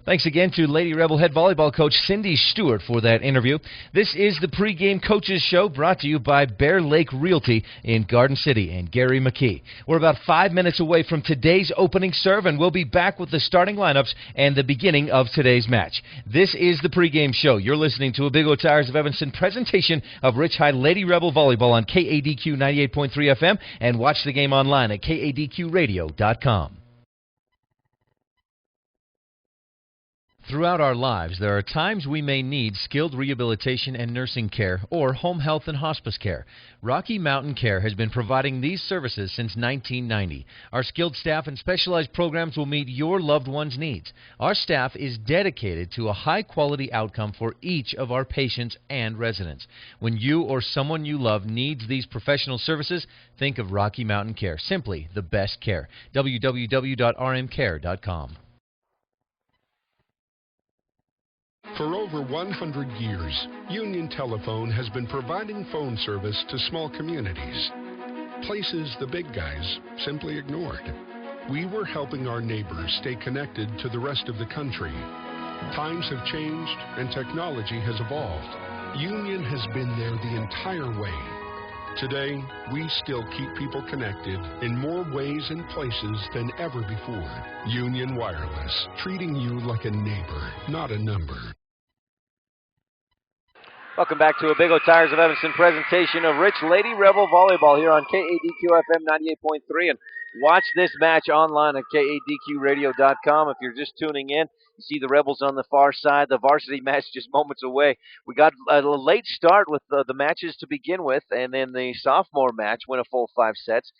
Thanks again to Lady Rebel head volleyball coach Cindy Stewart for that interview. This is the Pregame Coaches Show brought to you by Bear Lake Realty in Garden City and Gary McKee. We're about 5 minutes away from today's opening serve, and we'll be back with the starting lineups and the beginning of today's match. This is the Pregame Show. You're listening to a Big O Tires of Evanston presentation of Rich High Lady Rebel Volleyball on KADQ 98.3 FM, and watch the game online at kadqradio.com. Throughout our lives, there are times we may need skilled rehabilitation and nursing care or home health and hospice care. Rocky Mountain Care has been providing these services since 1990. Our skilled staff and specialized programs will meet your loved one's needs. Our staff is dedicated to a high-quality outcome for each of our patients and residents. When you or someone you love needs these professional services, think of Rocky Mountain Care. Simply the best care. www.rmcare.com. For over 100 years, Union Telephone has been providing phone service to small communities, places the big guys simply ignored. We were helping our neighbors stay connected to the rest of the country. Times have changed and technology has evolved. Union has been there the entire way. Today, we still keep people connected in more ways and places than ever before. Union Wireless, treating you like a neighbor, not a number. Welcome back to a Big O Tires of Evanston presentation of Rich Lady Rebel Volleyball here on KADQ-FM 98.3. And watch this match online at KADQradio.com. If you're just tuning in, you see the Rebels on the far side. The varsity match just moments away. We got a late start with the matches to begin with, and then the sophomore match went a full 5 sets.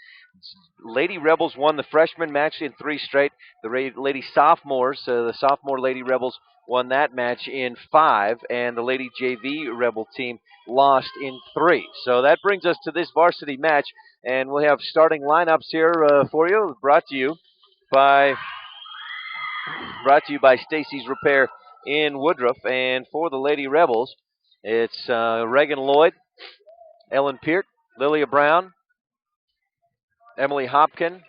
Lady Rebels won the freshman match in 3 straight. The Lady Sophomores, the sophomore Lady Rebels, won that match in 5, and the Lady JV Rebel team lost in 3. So that brings us to this varsity match, and we'll have starting lineups here for you, brought to you by Stacy's Repair in Woodruff. And for the Lady Rebels, it's Reagan Lloyd, Ellen Peart, Lilia Brown, Emily Hopkin,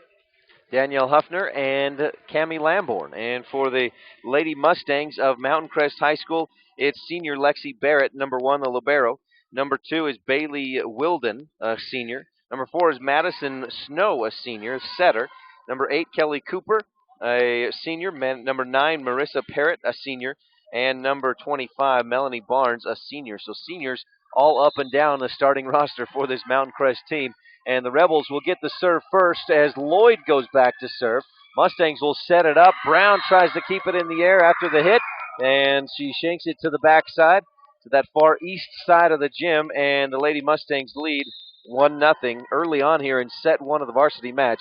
Danielle Huffner, and Cammie Lamborn. And for the Lady Mustangs of Mountain Crest High School, it's senior Lexi Barrett, number 1, the libero. Number 2 is Bailey Wilden, a senior. Number 4 is Madison Snow, a senior, setter. Number 8, Kelly Cooper, a senior. Number 9, Marissa Parrott, a senior. And number 25, Melanie Barnes, a senior. So seniors all up and down the starting roster for this Mountain Crest team. And the Rebels will get the serve first as Lloyd goes back to serve. Mustangs will set it up. Brown tries to keep it in the air after the hit, and she shanks it to the backside, to that far east side of the gym, and the Lady Mustangs lead 1-0 early on here in set 1 of the varsity match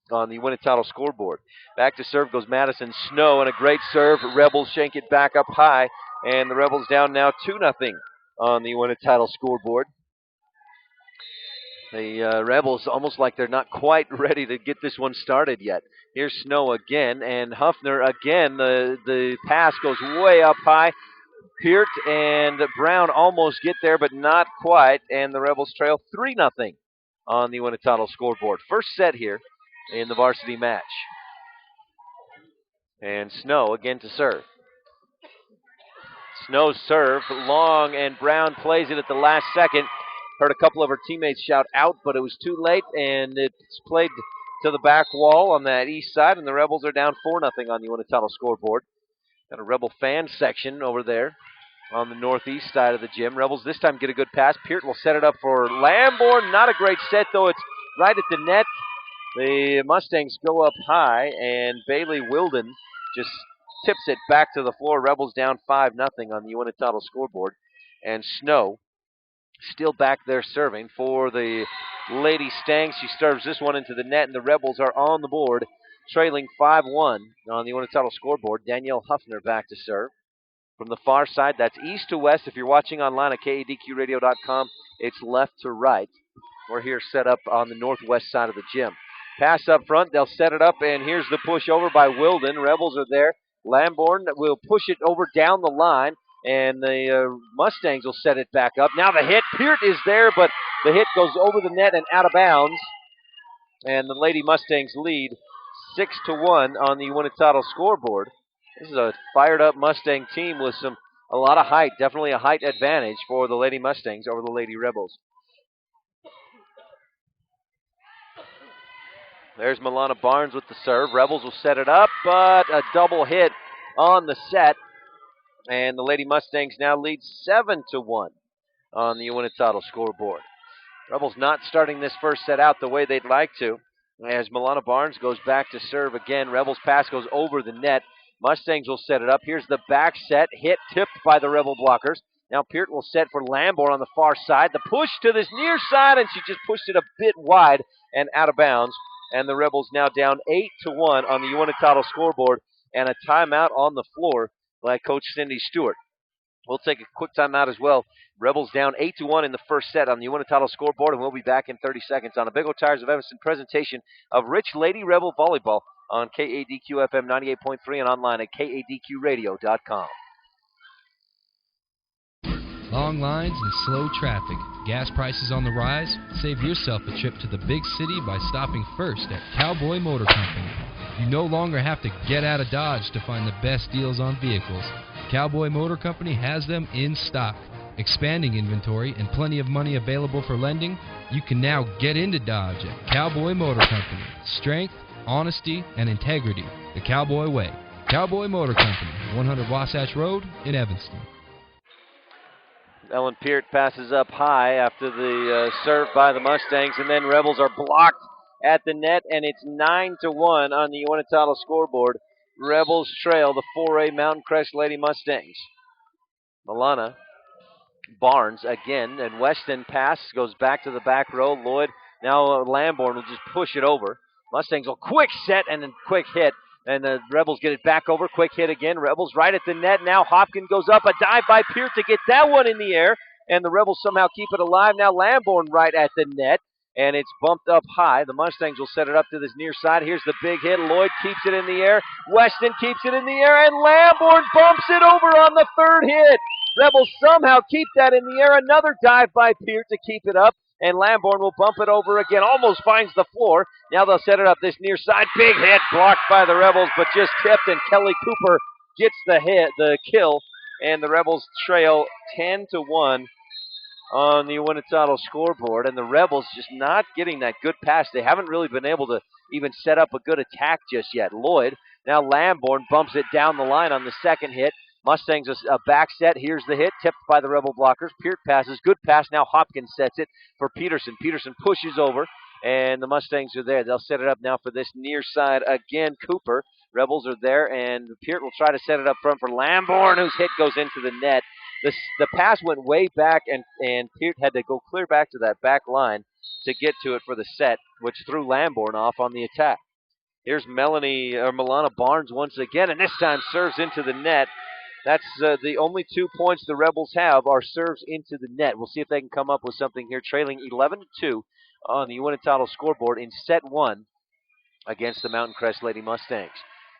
on the Winnetitle scoreboard. Back to serve goes Madison Snow, and a great serve. Rebels shank it back up high, and the Rebels down now 2-0 on the Winnetitle scoreboard. The Rebels almost like they're not quite ready to get this one started yet. Here's Snow again, and Huffner again. The pass goes way up high. Peart and Brown almost get there, but not quite, and the Rebels trail 3-0 on the Winnetitle scoreboard. First set here in the varsity match. And Snow again to serve. Snow's serve, long, and Brown plays it at the last second. Heard a couple of her teammates shout out, but it was too late, and it's played to the back wall on that east side, and the Rebels are down 4-0 on the Winnetitle scoreboard. Got a Rebel fan section over there on the northeast side of the gym. Rebels this time get a good pass. Peart will set it up for Lamborn. Not a great set, though. It's right at the net. The Mustangs go up high, and Bailey Wilden just tips it back to the floor. Rebels down 5-0 on the Winnetitle scoreboard. And Snow still back there serving for the Lady Stangs. She serves this one into the net, and the Rebels are on the board, trailing 5-1 on the Winnetitle scoreboard. Danielle Huffner back to serve. From the far side, that's east to west. If you're watching online at KADQradio.com, it's left to right. We're here set up on the northwest side of the gym. Pass up front, they'll set it up, and here's the push over by Wilden. Rebels are there. Lamborn will push it over down the line, and the Mustangs will set it back up. Now the hit. Peart is there, but the hit goes over the net and out of bounds. And the Lady Mustangs lead 6-1 on the Winnetitle scoreboard. This is a fired-up Mustang team with a lot of height. Definitely a height advantage for the Lady Mustangs over the Lady Rebels. There's Milana Barnes with the serve. Rebels will set it up, but a double hit on the set. And the Lady Mustangs now lead 7-1 on the Winnetitle scoreboard. Rebels not starting this first set out the way they'd like to, as Milana Barnes goes back to serve again. Rebels pass goes over the net. Mustangs will set it up. Here's the back set. Hit tipped by the Rebel blockers. Now Peart will set for Lamborn on the far side. The push to this near side, and she just pushed it a bit wide and out of bounds. And the Rebels now down 8-1 on the Winnetitle scoreboard, and a timeout on the floor by Coach Cindy Stewart. We'll take a quick timeout as well. Rebels down 8-1 in the first set on the Winnetitle scoreboard, and we'll be back in 30 seconds on a Big O Tires of Evanston presentation of Rich Lady Rebel Volleyball on KADQ-FM 98.3 and online at KADQradio.com. Long lines and slow traffic. Gas prices on the rise? Save yourself a trip to the big city by stopping first at Cowboy Motor Company. You no longer have to get out of Dodge to find the best deals on vehicles. Cowboy Motor Company has them in stock. Expanding inventory and plenty of money available for lending, you can now get into Dodge at Cowboy Motor Company. Strength, honesty, and integrity. The Cowboy way. Cowboy Motor Company, 100 Wasatch Road in Evanston. Ellen Peart passes up high after the serve by the Mustangs, and then Rebels are blocked at the net, and it's 9-1 on the Uinta scoreboard. Rebels trail the 4A Mountain Crest Lady Mustangs. Milana Barnes again, and Weston pass goes back to the back row. Lloyd, now Lamborn will just push it over. Mustangs will quick set and then quick hit, and the Rebels get it back over. Quick hit again. Rebels right at the net. Now Hopkins goes up. A dive by Peart to get that one in the air, and the Rebels somehow keep it alive. Now Lamborn right at the net, and it's bumped up high. The Mustangs will set it up to this near side. Here's the big hit. Lloyd keeps it in the air. Weston keeps it in the air, and Lamborn bumps it over on the third hit. Rebels somehow keep that in the air. Another dive by Peart to keep it up, and Lamborn will bump it over again. Almost finds the floor. Now they'll set it up this near side. Big hit blocked by the Rebels, but just tipped, and Kelly Cooper gets the kill, and the Rebels trail 10-1 on the Uinta scoreboard, and the Rebels just not getting that good pass. They haven't really been able to even set up a good attack just yet. Lloyd, now Lamborn bumps it down the line on the second hit. Mustangs a back set. Here's the hit, tipped by the Rebel blockers. Peart passes, good pass. Now Hopkins sets it for Peterson. Peterson pushes over, and the Mustangs are there. They'll set it up now for this near side again. Cooper. Rebels are there, and Peart will try to set it up front for Lamborn, whose hit goes into the net. The pass went way back, and Peart had to go clear back to that back line to get to it for the set, which threw Lamborn off on the attack. Here's Milana Barnes once again, and this time serves into the net. That's the only 2 points the Rebels have are serves into the net. We'll see if they can come up with something here, trailing 11-2 on the Uinta scoreboard in set one against the Mountain Crest Lady Mustangs.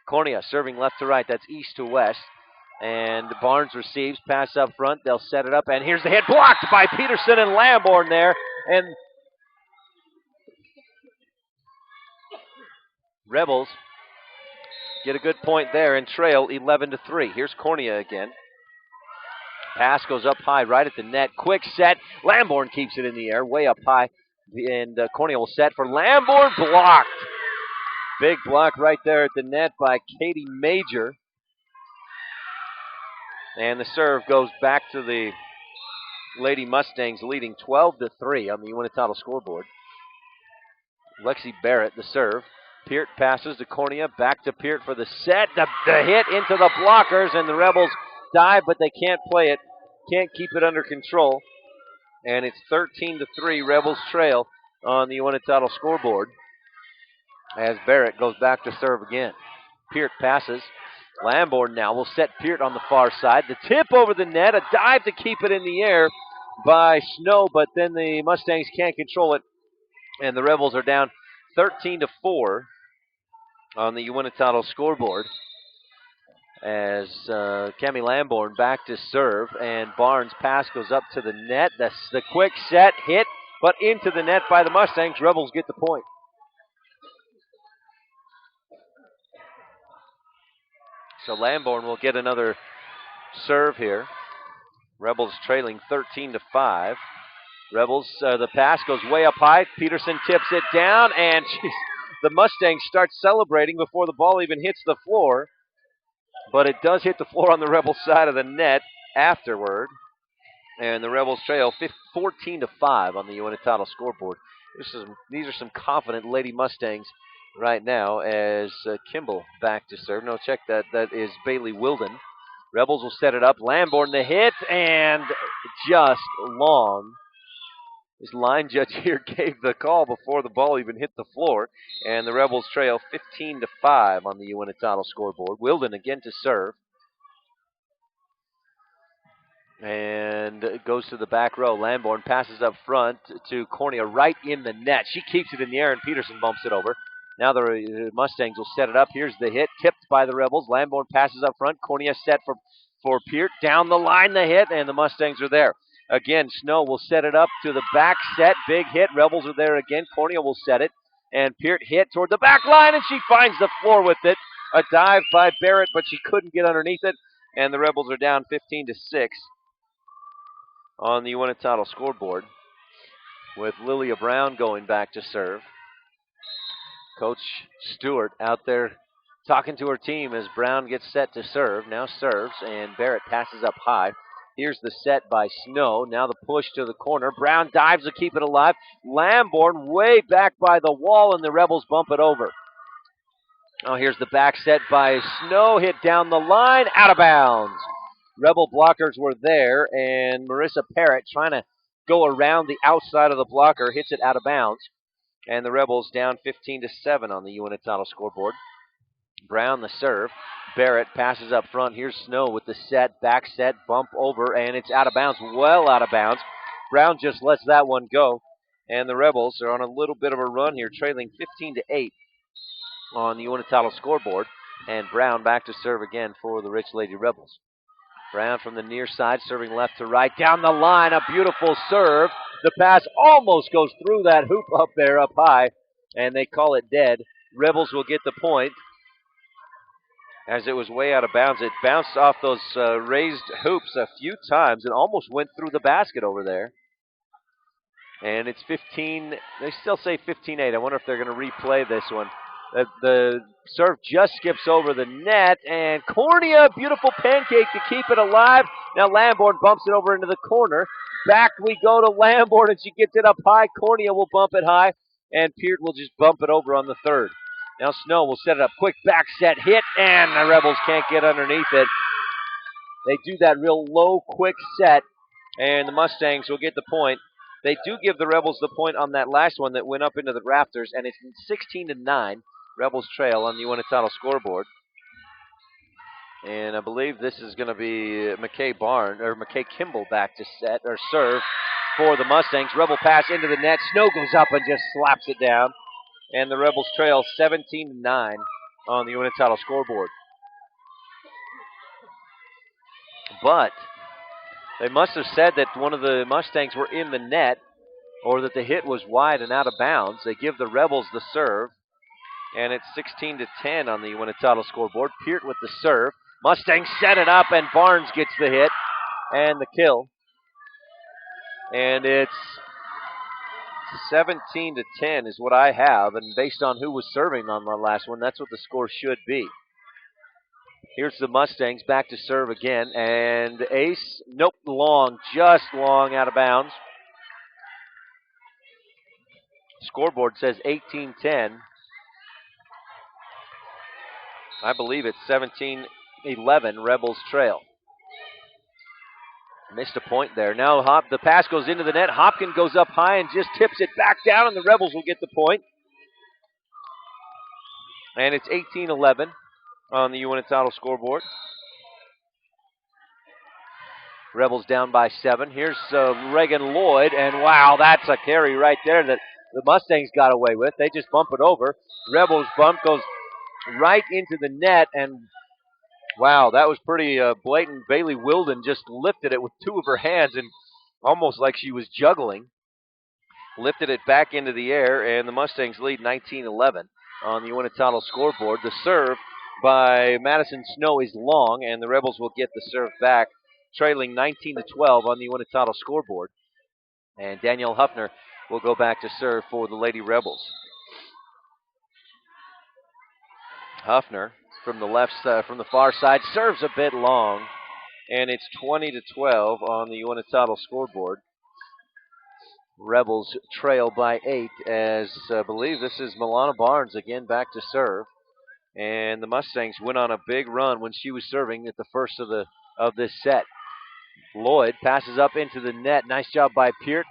Cornea serving left to right. That's east to west. And Barnes receives, pass up front. They'll set it up, and here's the hit blocked by Peterson and Lamborn there. And Rebels get a good point there and trail 11-3. Here's Cornea again. Pass goes up high right at the net. Quick set. Lamborn keeps it in the air, way up high. And Cornea will set for Lamborn. Blocked. Big block right there at the net by Katie Major. And the serve goes back to the Lady Mustangs, leading 12-3 on the Uinta scoreboard. Lexi Barrett, the serve. Peart passes to Cornea, back to Peart for the set. The hit into the blockers, and the Rebels dive, but they can't play it. Can't keep it under control. And it's 13-3. Rebels trail on the Uinta scoreboard as Barrett goes back to serve again. Peart passes. Lamborn now will set Peart on the far side. The tip over the net, a dive to keep it in the air by Snow, but then the Mustangs can't control it, and the Rebels are down 13-4 on the Uinta scoreboard as Cammie Lamborn back to serve, and Barnes' pass goes up to the net. That's the quick set, hit, but into the net by the Mustangs. Rebels get the point. So Lamborn will get another serve here. Rebels trailing 13-5. Rebels, the pass goes way up high. Peterson tips it down, and the Mustangs start celebrating before the ball even hits the floor. But it does hit the floor on the Rebels side of the net afterward. And the Rebels trail 14-5 on the Uinta scoreboard. These are some confident Lady Mustangs right now as Kimball back to serve. No, check that. That is Bailey Wilden. Rebels will set it up. Lamborn the hit, and just long. This line judge here gave the call before the ball even hit the floor, and the Rebels trail 15-5 on the Uinta scoreboard. Wilden again to serve. And it goes to the back row. Lamborn passes up front to Cornea right in the net. She keeps it in the air, and Peterson bumps it over. Now the Mustangs will set it up. Here's the hit, tipped by the Rebels. Lamborn passes up front. Cornea set for for Peart. Down the line, the hit, and the Mustangs are there. Again, Snow will set it up to the back set. Big hit. Rebels are there again. Cornea will set it. And Peart hit toward the back line, and she finds the floor with it. A dive by Barrett, but she couldn't get underneath it. And the Rebels are down 15-6 on the Uinta scoreboard, with Lilia Brown going back to serve. Coach Stewart out there talking to her team as Brown gets set to serve. Now serves, and Barrett passes up high. Here's the set by Snow. Now the push to the corner. Brown dives to keep it alive. Lamborn way back by the wall, and the Rebels bump it over. Oh, here's the back set by Snow. Hit down the line, out of bounds. Rebel blockers were there, and Marissa Parrott trying to go around the outside of the blocker, hits it out of bounds. And the Rebels down 15-7 on the Uinta scoreboard. Brown the serve. Barrett passes up front. Here's Snow with the set, back set, bump over, and it's out of bounds, well out of bounds. Brown just lets that one go, and the Rebels are on a little bit of a run here, trailing 15-8 on the Uinta scoreboard. And Brown back to serve again for the Rich Lady Rebels. Brown from the near side, serving left to right. Down the line, a beautiful serve. The pass almost goes through that hoop up there, up high, and they call it dead. Rebels will get the point, as it was way out of bounds. It bounced off those raised hoops a few times and almost went through the basket over there. And it's 15, they still say 15-8. I wonder if they're going to replay this one. The serve just skips over the net, and Cornea, beautiful pancake to keep it alive. Now Lamborn bumps it over into the corner. Back we go to Lamborn, and she gets it up high. Cornea will bump it high, and Peart will just bump it over on the third. Now Snow will set it up. Quick back set hit, and the Rebels can't get underneath it. They do that real low, quick set, and the Mustangs will get the point. They do give the Rebels the point on that last one that went up into the rafters, and it's 16-9. Rebels trail on the Uinta scoreboard. And I believe this is going to be McKay Kimball back to set or serve for the Mustangs. Rebel pass into the net. Snow goes up and just slaps it down. And the Rebels trail 17-9 on the Uinta scoreboard. But they must have said that one of the Mustangs were in the net, or that the hit was wide and out of bounds. They give the Rebels the serve, and it's 16-10 on the Uinta scoreboard. Peart with the serve. Mustangs set it up, and Barnes gets the hit and the kill. And it's 17-10 is what I have, and based on who was serving on the last one, that's what the score should be. Here's the Mustangs back to serve again, and ace, nope, long, just long, out of bounds. Scoreboard says 18-10. I believe it's 17-11, Rebels trail. Missed a point there. Now the pass goes into the net. Hopkins goes up high and just tips it back down, and the Rebels will get the point. And it's 18-11 on the Uinta scoreboard. Rebels down by 7. Here's Reagan Lloyd, and wow, that's a carry right there that the Mustangs got away with. They just bump it over. Rebels bump goes right into the net, and wow, that was pretty blatant. Bailey Wilden just lifted it with two of her hands and almost like she was juggling. Lifted it back into the air, and the Mustangs lead 19-11 on the Uinta scoreboard. The serve by Madison Snow is long, and the Rebels will get the serve back, trailing 19-12 on the Uinta scoreboard. And Danielle Huffner will go back to serve for the Lady Rebels. Huffner from the left side, from the far side, serves a bit long, and it's 20-12 on the Uinta scoreboard. Rebels trail by 8, as I believe this is Milana Barnes again back to serve. And the Mustangs went on a big run when she was serving at the first of this set. Lloyd passes up into the net. Nice job by Peart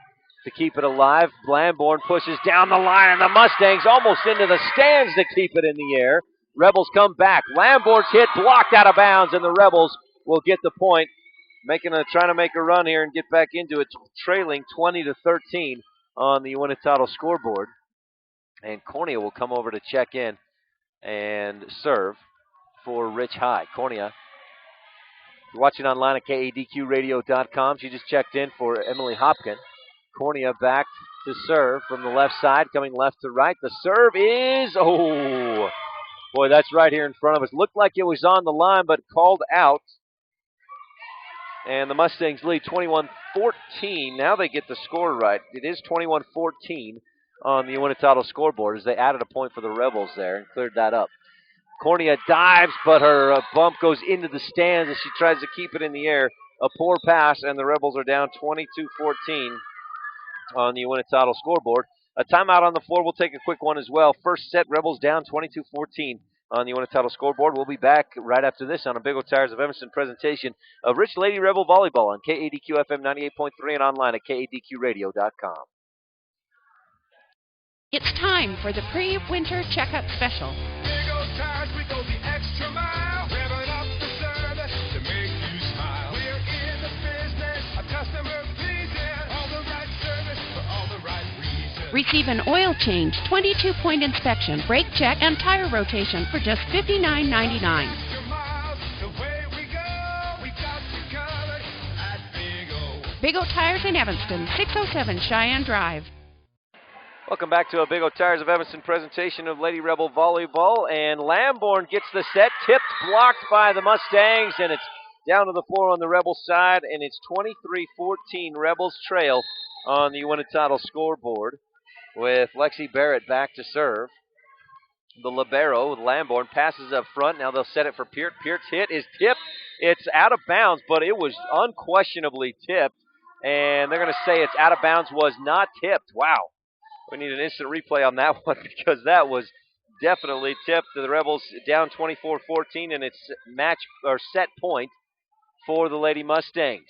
to keep it alive. Lamborn pushes down the line, and the Mustangs almost into the stands to keep it in the air. Rebels come back. Lamborn's hit blocked out of bounds, and the Rebels will get the point, trying to make a run here and get back into it, trailing 20-13 on the Uinta scoreboard. And Cornea will come over to check in and serve for Rich High. Cornea You're watching online at KADQradio.com. She just checked in for Emily Hopkin. Cornea back to serve from the left side, coming left to right. The serve is, boy, that's right here in front of us. Looked like it was on the line, but called out. And the Mustangs lead 21-14. Now they get the score right. It is 21-14 on the Uinta scoreboard as they added a point for the Rebels there and cleared that up. Cornea dives, but her bump goes into the stands as she tries to keep it in the air. A poor pass, and the Rebels are down 22-14 on the Uinta scoreboard. A timeout on the floor. We'll take a quick one as well. First set, Rebels down 22-14 on the Uinta scoreboard. We'll be back right after this on a Big O Tires of Evanston presentation of Rich Lady Rebel Volleyball on KADQ FM 98.3 and online at KADQradio.com. It's time for the pre-winter checkup special. Big O Tires, we go the extra mile. Revving up the service to make you smile. We're in the business of customer pleasing. All the right service for all the right reasons. Receive an oil change, 22-point inspection, brake check, and tire rotation for just $59.99. Extra miles, the way we go. We got you covered at Big O. Big O Tires in Evanston, 607 Cheyenne Drive. Welcome back to a Big O Tires of Evanston presentation of Lady Rebel Volleyball. And Lamborn gets the set, tipped, blocked by the Mustangs, and it's down to the floor on the Rebel side, and it's 23-14 Rebels trail on the Uinta scoreboard with Lexi Barrett back to serve. The libero with Lamborn passes up front. Now they'll set it for Peart. Peart's hit is tipped. It's out of bounds, but it was unquestionably tipped, and they're going to say it's out of bounds, was not tipped. Wow. We need an instant replay on that one because that was definitely tipped. The Rebels down 24-14, and it's match or set point for the Lady Mustangs.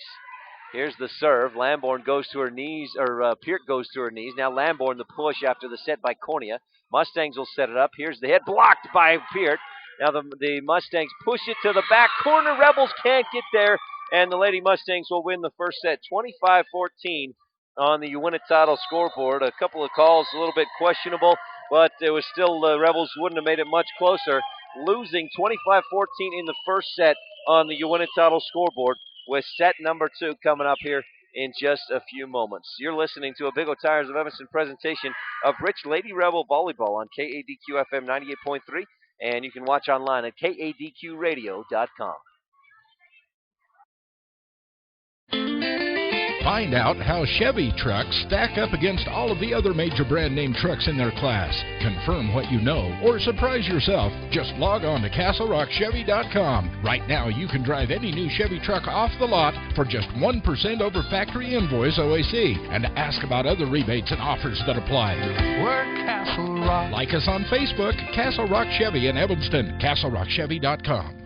Here's the serve. Lamborn goes to her knees, or Peart goes to her knees. Now Lamborn the push after the set by Cornea. Mustangs will set it up. Here's the hit, blocked by Peart. Now the Mustangs push it to the back corner. Rebels can't get there, and the Lady Mustangs will win the first set 25-14. On the Uinta scoreboard. A couple of calls a little bit questionable, but it was still the Rebels wouldn't have made it much closer. Losing 25-14 in the first set on the Uinta scoreboard with set number 2 coming up here in just a few moments. You're listening to a Big O Tires of Evanston presentation of Rich Lady Rebel Volleyball on KADQ FM 98.3, and you can watch online at KADQradio.com. Find out how Chevy trucks stack up against all of the other major brand name trucks in their class. Confirm what you know or surprise yourself. Just log on to CastleRockChevy.com. Right now you can drive any new Chevy truck off the lot for just 1% over factory invoice OAC and ask about other rebates and offers that apply. We're Castle Rock. Like us on Facebook, Castle Rock Chevy in Evanston, CastleRockChevy.com.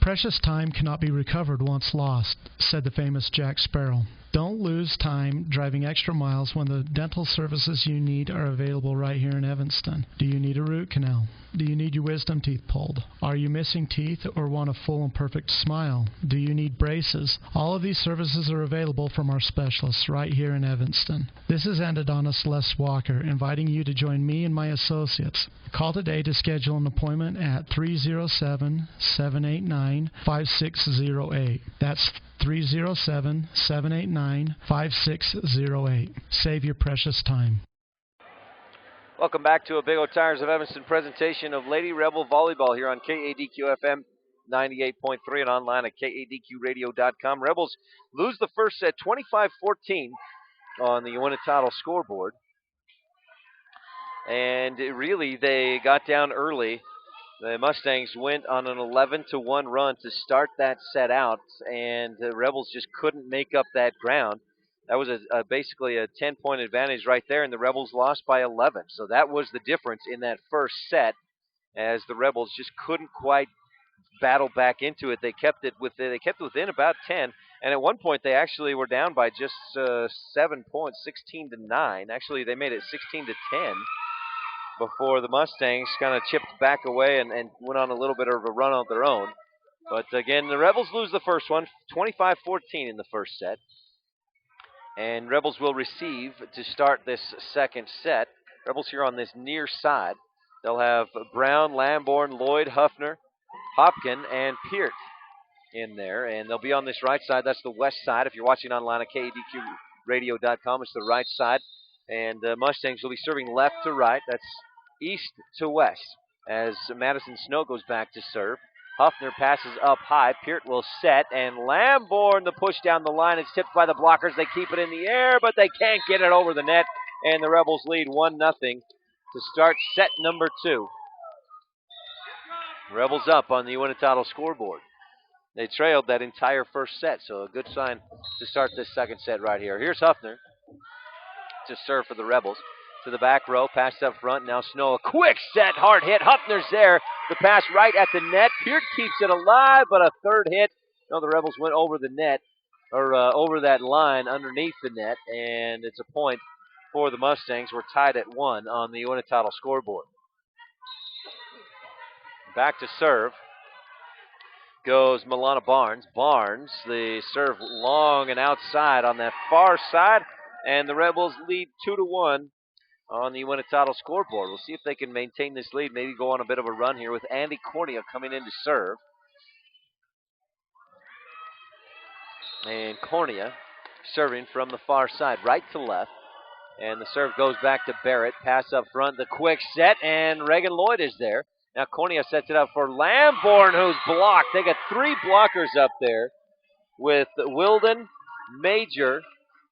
Precious time cannot be recovered once lost, said the famous Jack Sparrow. Don't lose time driving extra miles when the dental services you need are available right here in Evanston. Do you need a root canal? Do you need your wisdom teeth pulled? Are you missing teeth or want a full and perfect smile? Do you need braces? All of these services are available from our specialists right here in Evanston. This is endodontist Les Walker inviting you to join me and my associates. Call today to schedule an appointment at 307-789-5608. That's 307-789-5608. Save your precious time. Welcome back to a Big O Tires of Evanston presentation of Lady Rebel Volleyball here on KADQ FM 98.3 and online at KADQradio.com. Rebels lose the first set 25-14 on the Uinta scoreboard. And really, they got down early. The Mustangs went on an 11-1 run to start that set out, and the Rebels just couldn't make up that ground. That was basically a 10-point advantage right there, and the Rebels lost by 11. So that was the difference in that first set, as the Rebels just couldn't quite battle back into it. They kept it within about 10, and at one point they actually were down by just 7 points, 16-9. Actually, they made it 16-10 before the Mustangs kind of chipped back away and went on a little bit of a run of their own. But again, the Rebels lose the first one, 25-14 in the first set. And Rebels will receive to start this second set. Rebels here on this near side. They'll have Brown, Lamborn, Lloyd, Huffner, Hopkin, and Peart in there. And they'll be on this right side. That's the west side. If you're watching online at KADQradio.com, it's the right side. And Mustangs will be serving left to right. That's east to west as Madison Snow goes back to serve. Huffner passes up high. Peart will set, and Lamborn, the push down the line. It's tipped by the blockers. They keep it in the air, but they can't get it over the net, and the Rebels lead 1-0 to start set number 2. Rebels up on the Uinta scoreboard. They trailed that entire first set, so a good sign to start this second set right here. Here's Huffner to serve for the Rebels. To the back row, pass up front. Now Snow, a quick set, hard hit. Huffner's there. The pass right at the net. Peart keeps it alive, but a third hit. No, the Rebels went over the net, or over that line underneath the net, and it's a point for the Mustangs. We're tied at 1 on the Uinta scoreboard. Back to serve goes Milana Barnes. Barnes, the serve long and outside on that far side, and the Rebels lead 2-1 on the Uinta scoreboard. We'll see if they can maintain this lead, maybe go on a bit of a run here with Andy Cornea coming in to serve. And Cornea serving from the far side, right to left. And the serve goes back to Barrett. Pass up front, the quick set, and Reagan Lloyd is there. Now Cornea sets it up for Lamborn, who's blocked. They got 3 blockers up there with Wilden, Major,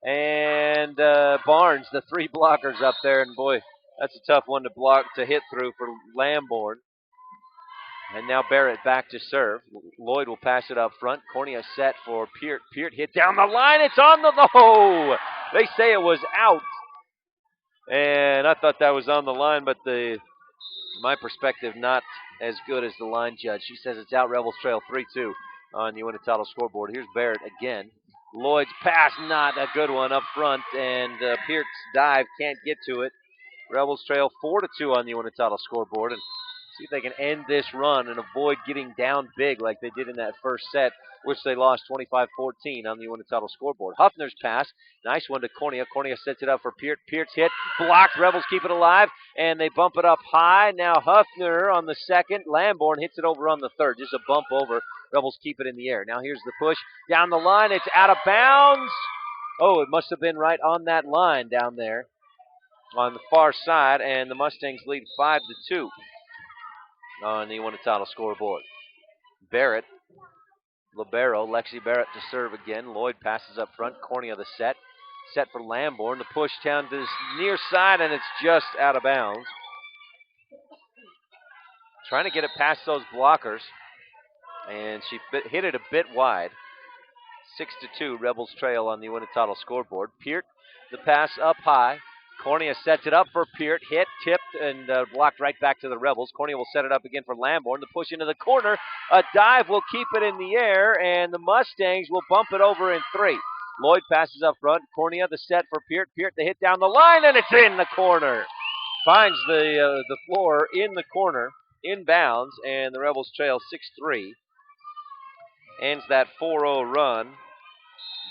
and Barnes, the 3 blockers up there. And boy, that's a tough one to hit through for Lamborn. And now Barrett back to serve. Lloyd will pass it up front. Cornea set for Peart. Peart hit down the line. It's on the low. They say it was out. And I thought that was on the line, but my perspective, not as good as the line judge. She says it's out. Rebels trail 3-2 on the Uinta scoreboard. Here's Barrett again. Lloyd's pass, not a good one up front, and Peart's dive can't get to it. Rebels trail 4-2 on the Uinta scoreboard, and see if they can end this run and avoid getting down big like they did in that first set, which they lost 25-14 on the Uinta scoreboard. Huffner's pass, nice one to Cornea. Cornea sets it up for Peart. Peart's hit, blocked. Rebels keep it alive, and they bump it up high. Now Huffner on the second. Lamborn hits it over on the third. Just a bump over. Rebels keep it in the air. Now here's the push down the line. It's out of bounds. Oh, it must have been right on that line down there on the far side, and the Mustangs lead 5-2 on the Uinta scoreboard. Barrett, Libero, Lexi Barrett to serve again. Lloyd passes up front. Cornea the set. Set for Lamborn. The push down to this near side, and it's just out of bounds. Trying to get it past those blockers, and she hit it a bit wide. 6-2, Rebels trail on the Uinta scoreboard. Peart, the pass up high. Cornea sets it up for Peart. Hit, tipped, and blocked right back to the Rebels. Cornea will set it up again for Lamborn. The push into the corner. A dive will keep it in the air, and the Mustangs will bump it over in 3. Lloyd passes up front. Cornea the set for Peart. Peart the hit down the line, and it's in the corner. Finds the floor in the corner, inbounds, and the Rebels trail 6-3. Ends that 4-0 run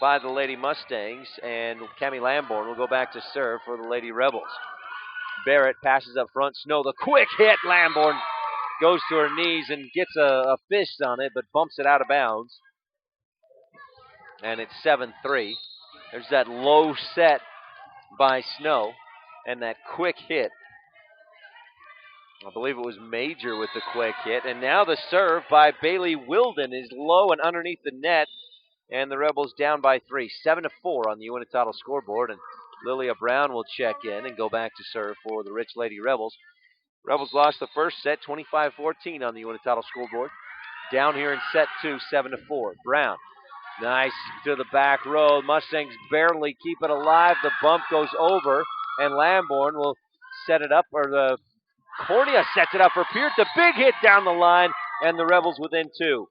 by the Lady Mustangs, and Cammie Lamborn will go back to serve for the Lady Rebels. Barrett passes up front. Snow, the quick hit. Lamborn goes to her knees and gets a fist on it, but bumps it out of bounds. And it's 7-3. There's that low set by Snow, and that quick hit. I believe it was Major with the quick hit. And now the serve by Bailey Wilden is low and underneath the net. And the Rebels down by 3, 7-4 on the Uinta scoreboard. And Lilia Brown will check in and go back to serve for the Rich Lady Rebels. Rebels lost the first set, 25-14 on the Uinta scoreboard. Down here in set 2, 7-4. Brown, nice to the back row. Mustangs barely keep it alive. The bump goes over, and Lamborn will set it up, or the Cornea sets it up for Peart. The big hit down the line, and the Rebels within 2.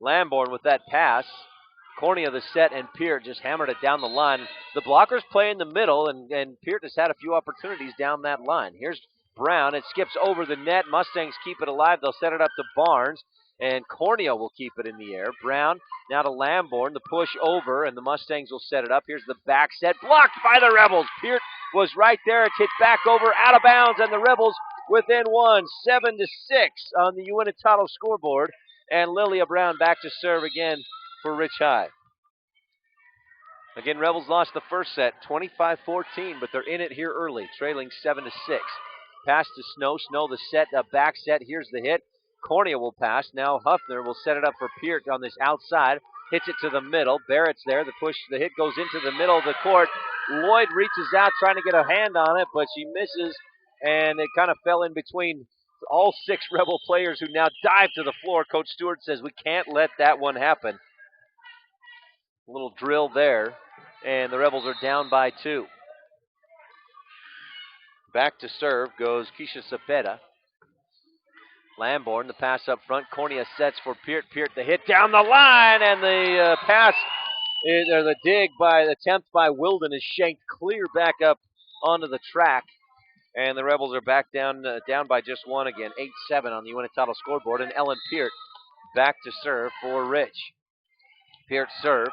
Lamborn with that pass. Cornea the set, and Peart just hammered it down the line. The blockers play in the middle, and Peart has had a few opportunities down that line. Here's Brown. It skips over the net. Mustangs keep it alive. They'll set it up to Barnes, and Cornea will keep it in the air. Brown now to Lamborn. The push over, and the Mustangs will set it up. Here's the back set. Blocked by the Rebels. Peart was right there. It's hit back over, out of bounds, and the Rebels within one, 7-6 on the Uinta scoreboard. And Lilia Brown back to serve again for Rich High. Again, Rebels lost the first set, 25-14, but they're in it here early, trailing 7-6. Pass to Snow. Snow the set, back set. Here's the hit. Cornea will pass. Now Huffner will set it up for Peart on this outside. Hits it to the middle. Barrett's there. The hit goes into the middle of the court. Lloyd reaches out trying to get a hand on it, but she misses, and it kind of fell in between all 6 Rebel players who now dive to the floor. Coach Stewart says we can't let that one happen. A little drill there, and the Rebels are down by 2. Back to serve goes Keisha Cepeda. Lamborn, the pass up front. Cornea sets for Peart. Peart, the hit down the line, and the pass, or the attempt by Wilden is shanked clear back up onto the track. And the Rebels are back down by just 1 again. 8-7 on the Uinta scoreboard. And Ellen Peart back to serve for Rich. Peart serve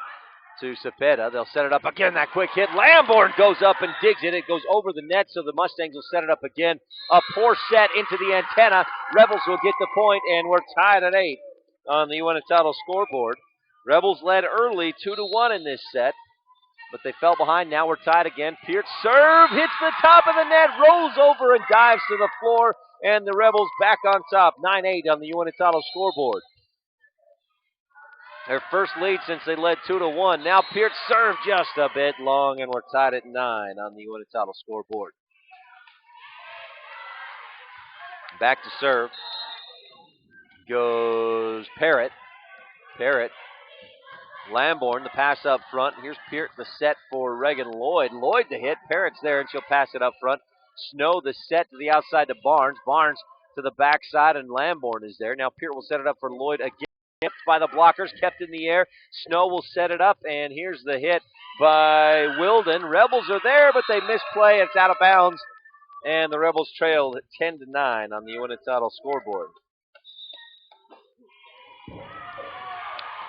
to Cepeda. They'll set it up again. That quick hit. Lamborn goes up and digs it. It goes over the net, so the Mustangs will set it up again. A poor set into the antenna. Rebels will get the point, and we're tied at 8 on the Uinta scoreboard. Rebels led early 2-1 in this set, but they fell behind. Now we're tied again. Peart serve, hits the top of the net, rolls over and dives to the floor, and the Rebels back on top. 9-8 on the Uinta scoreboard. Their first lead since they led 2-1. Now Peart served just a bit long, and we're tied at 9 on the Uinta scoreboard. Back to serve goes Parrott. Parrott. Lamborn, the pass up front. Here's Peart, the set for Reagan Lloyd. Lloyd the hit. Parrott's there, and she'll pass it up front. Snow the set to the outside to Barnes. Barnes to the backside, and Lamborn is there. Now Peart will set it up for Lloyd again. Kept by the blockers, kept in the air. Snow will set it up, and here's the hit by Wilden. Rebels are there, but they misplay. It's out of bounds, and the Rebels trailed at 10-9 on the Uinta scoreboard.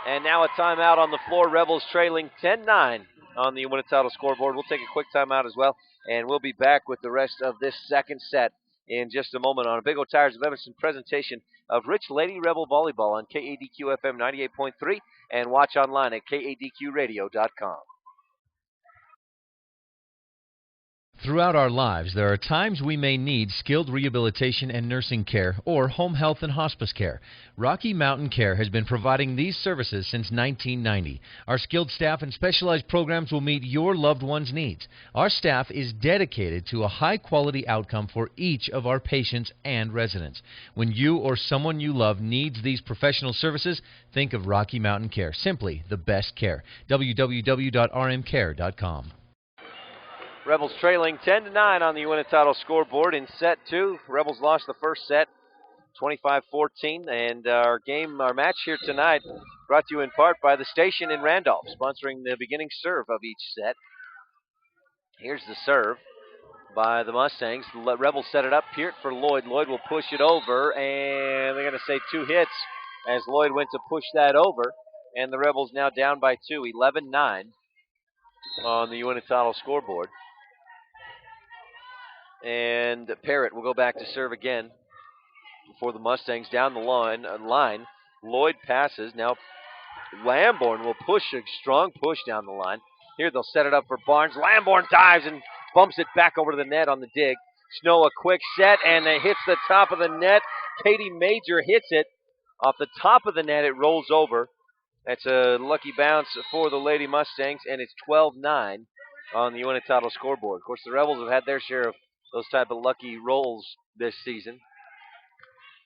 And now a timeout on the floor. Rebels trailing 10-9 on the Uinta scoreboard. We'll take a quick timeout as well, and we'll be back with the rest of this second set in just a moment on a Big O Tires of Evanston presentation of Rich Lady Rebel Volleyball on KADQ FM 98.3 and watch online at kadqradio.com. Throughout our lives, there are times we may need skilled rehabilitation and nursing care or home health and hospice care. Rocky Mountain Care has been providing these services since 1990. Our skilled staff and specialized programs will meet your loved one's needs. Our staff is dedicated to a high-quality outcome for each of our patients and residents. When you or someone you love needs these professional services, think of Rocky Mountain Care. Simply the best care. www.rmcare.com. Rebels trailing 10-9 on the Uinta scoreboard in set 2. Rebels lost the first set, 25-14, and our match here tonight brought to you in part by the station in Randolph, sponsoring the beginning serve of each set. Here's the serve by the Mustangs. The Rebels set it up. Peart for Lloyd. Lloyd will push it over, and they're going to say 2 hits as Lloyd went to push that over, and the Rebels now down by 2, 11-9 on the Uinta scoreboard. And Parrott will go back to serve again for the Mustangs down the line. Lloyd passes. Now Lamborn will push, a strong push down the line. Here they'll set it up for Barnes. Lamborn dives and bumps it back over to the net on the dig. Snow a quick set, and it hits the top of the net. Katie Major hits it off the top of the net. It rolls over. That's a lucky bounce for the Lady Mustangs, and it's 12-9 on the Uinta scoreboard. Of course, the Rebels have had their share of those type of lucky rolls this season.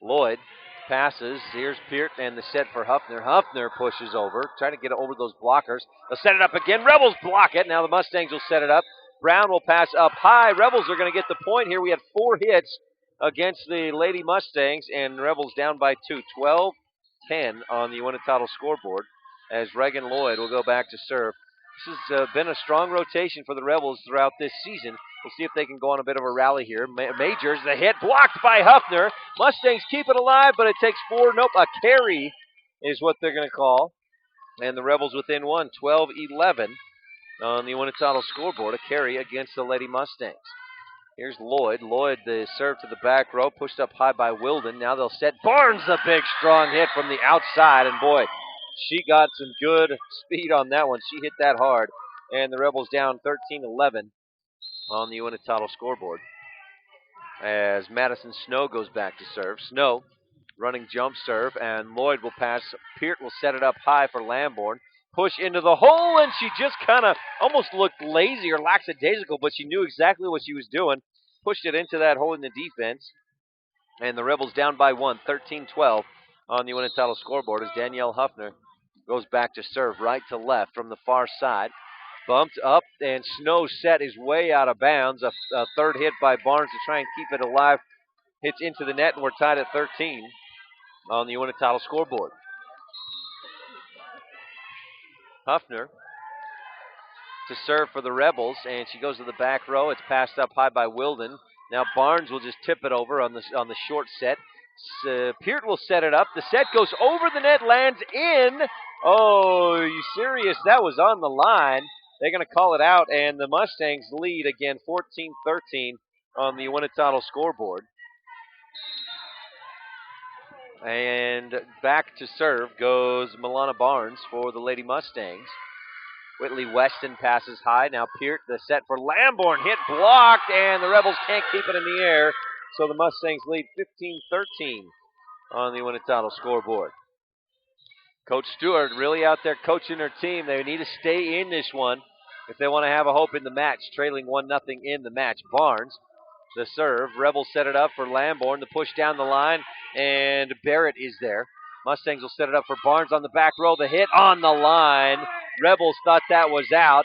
Lloyd passes. Here's Peart and the set for Huffner. Huffner pushes over, trying to get over those blockers. They'll set it up again. Rebels block it. Now the Mustangs will set it up. Brown will pass up high. Rebels are going to get the point here. We had 4 hits against the Lady Mustangs, and Rebels down by 2. 12-10 on the Uinta scoreboard as Reagan Lloyd will go back to serve. This has been a strong rotation for the Rebels throughout this season. We'll see if they can go on a bit of a rally here. Majors, the hit blocked by Huffner. Mustangs keep it alive, but it takes 4. Nope, a carry is what they're going to call. And the Rebels within 1, 12-11 on the Uinta scoreboard. A carry against the Lady Mustangs. Here's Lloyd. Lloyd, the serve to the back row, pushed up high by Wilden. Now they'll set. Barnes, the big, strong hit from the outside. And boy, she got some good speed on that one. She hit that hard. And the Rebels down 13-11 on the Uinta scoreboard. As Madison Snow goes back to serve. Snow running jump serve, and Lloyd will pass. Peart will set it up high for Lamborn. Push into the hole, and she just kind of almost looked lazy or lackadaisical, but she knew exactly what she was doing. Pushed it into that hole in the defense, and the Rebels down by 1, 13-12 on the Uinta scoreboard as Danielle Huffner goes back to serve right to left from the far side. Bumped up, and Snow set is way out of bounds. A third hit by Barnes to try and keep it alive. Hits into the net, and we're tied at 13 on the Uinta scoreboard. Huffner to serve for the Rebels, and she goes to the back row. It's passed up high by Wilden. Now Barnes will just tip it over on the short set. Peart will set it up. The set goes over the net, lands in. Oh, are you serious? That was on the line. They're going to call it out, and the Mustangs lead again 14-13 on the Uinta scoreboard. And back to serve goes Milana Barnes for the Lady Mustangs. Whitley Weston passes high. Now Peart, the set for Lamborn. Hit blocked, and the Rebels can't keep it in the air. So the Mustangs lead 15-13 on the Uinta scoreboard. Coach Stewart really out there coaching her team. They need to stay in this one if they want to have a hope in the match, trailing 1-0 in the match. Barnes, the serve. Rebels set it up for Lamborn. The push down the line, and Barrett is there. Mustangs will set it up for Barnes on the back row. The hit on the line. Rebels thought that was out,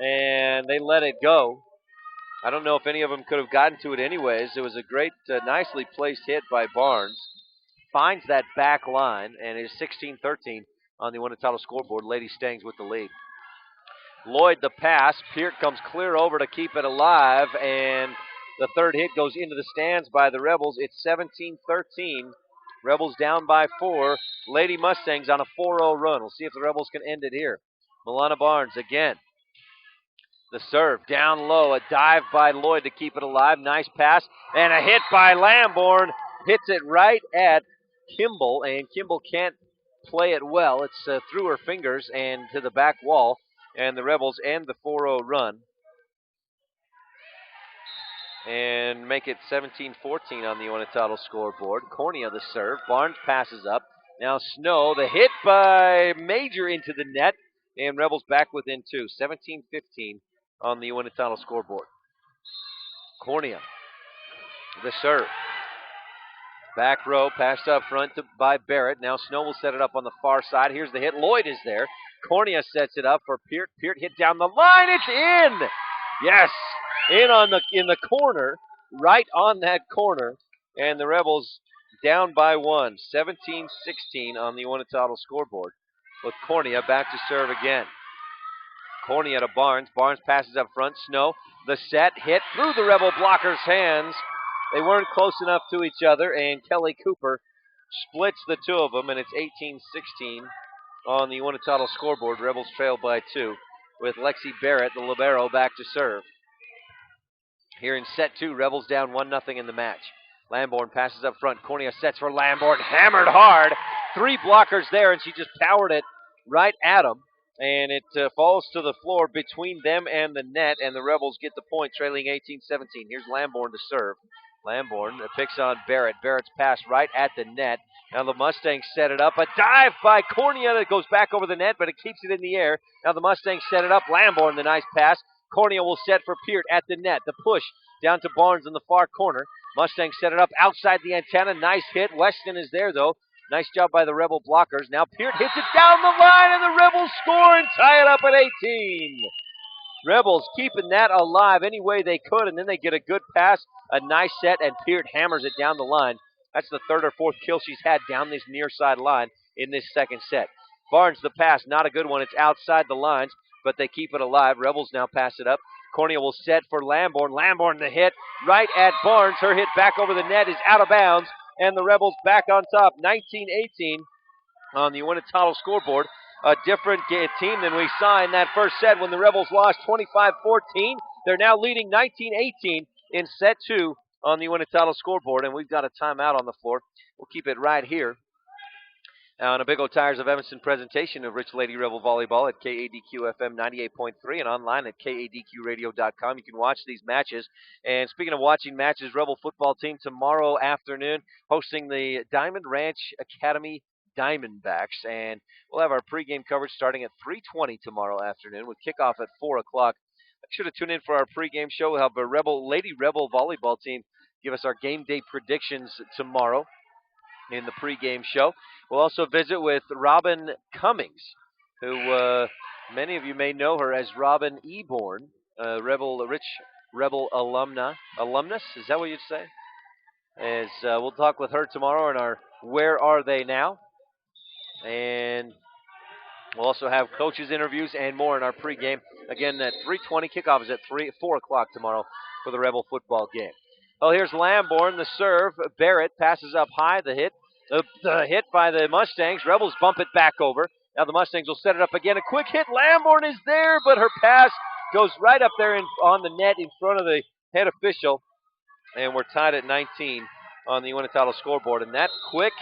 and they let it go. I don't know if any of them could have gotten to it anyways. It was a great, nicely placed hit by Barnes. Finds that back line, and it is 16-13 on the Uinta scoreboard. Lady Stangs with the lead. Lloyd the pass. Peart comes clear over to keep it alive, and the third hit goes into the stands by the Rebels. It's 17-13. Rebels down by 4. Lady Mustangs on a 4-0 run. We'll see if the Rebels can end it here. Milana Barnes again. The serve down low. A dive by Lloyd to keep it alive. Nice pass. And a hit by Lamborn. Hits it right at Kimball, and Kimball can't play it well. It's through her fingers and to the back wall, and the Rebels end the 4-0 run and make it 17-14 on the Uinta scoreboard. Cornea the serve. Barnes passes up. Now Snow, the hit by Major into the net, and Rebels back within 2. 17-15 on the Uinta scoreboard. Cornea, the serve. Back row, passed up front by Barrett. Now Snow will set it up on the far side. Here's the hit. Lloyd is there. Cornea sets it up for Peart. Peart hit down the line. It's in! Yes! In the corner, right on that corner. And the Rebels down by 1. 17-16 on the Uinta scoreboard. With Cornea back to serve again. Cornea to Barnes. Barnes passes up front. Snow, the set, hit through the Rebel blocker's hands. They weren't close enough to each other, and Kelly Cooper splits the two of them, and it's 18-16 on the Uinta scoreboard. Rebels trail by 2 with Lexi Barrett, the libero, back to serve. Here in set 2, Rebels down 1-0 in the match. Lamborn passes up front. Cornea sets for Lamborn, hammered hard. 3 blockers there, and she just powered it right at him. And it falls to the floor between them and the net, and the Rebels get the point, trailing 18-17. Here's Lamborn to serve. Lamborn picks on Barrett. Barrett's pass right at the net. Now the Mustangs set it up. A dive by Cornea that goes back over the net, but it keeps it in the air. Now the Mustangs set it up. Lamborn, the nice pass. Cornea will set for Peart at the net. The push down to Barnes in the far corner. Mustangs set it up outside the antenna. Nice hit. Weston is there, though. Nice job by the Rebel blockers. Now Peart hits it down the line, and the Rebels score and tie it up at 18. Rebels keeping that alive any way they could, and then they get a good pass, a nice set, and Peart hammers it down the line. That's the 3rd or 4th kill she's had down this near side line in this second set. Barnes, the pass, not a good one. It's outside the lines, but they keep it alive. Rebels now pass it up. Cornea will set for Lamborn. Lamborn, the hit right at Barnes. Her hit back over the net is out of bounds, and the Rebels back on top, 19-18 on the Uinta scoreboard. A different team than we saw in that first set when the Rebels lost 25-14. They're now leading 19-18 in set 2 on the Winnetonka scoreboard, and we've got a timeout on the floor. We'll keep it right here on a Big O Tires of Evanston presentation of Rich Lady Rebel Volleyball at KADQ-FM 98.3 and online at KADQradio.com. You can watch these matches. And speaking of watching matches, Rebel football team tomorrow afternoon hosting the Diamond Ranch Academy Diamondbacks. And we'll have our pregame coverage starting at 3:20 tomorrow afternoon with kickoff at 4 o'clock. Make sure to tune in for our pregame show. We'll have a Lady Rebel volleyball team give us our game day predictions tomorrow in the pregame show. We'll also visit with Robin Cummings, who many of you may know her as Robin Eborn, Rich Rebel alumnus. Is that what you'd say? As we'll talk with her tomorrow in our Where Are They Now? And we'll also have coaches interviews and more in our pregame. Again, at 3:20, kickoff is at 4 o'clock tomorrow for the Rebel football game. Oh, here's Lamborn, the serve. Barrett passes up high, the hit. The hit by the Mustangs. Rebels bump it back over. Now the Mustangs will set it up again. A quick hit. Lamborn is there, but her pass goes right up there on the net in front of the head official. And we're tied at 19 on the Winnetonka scoreboard. And that quick,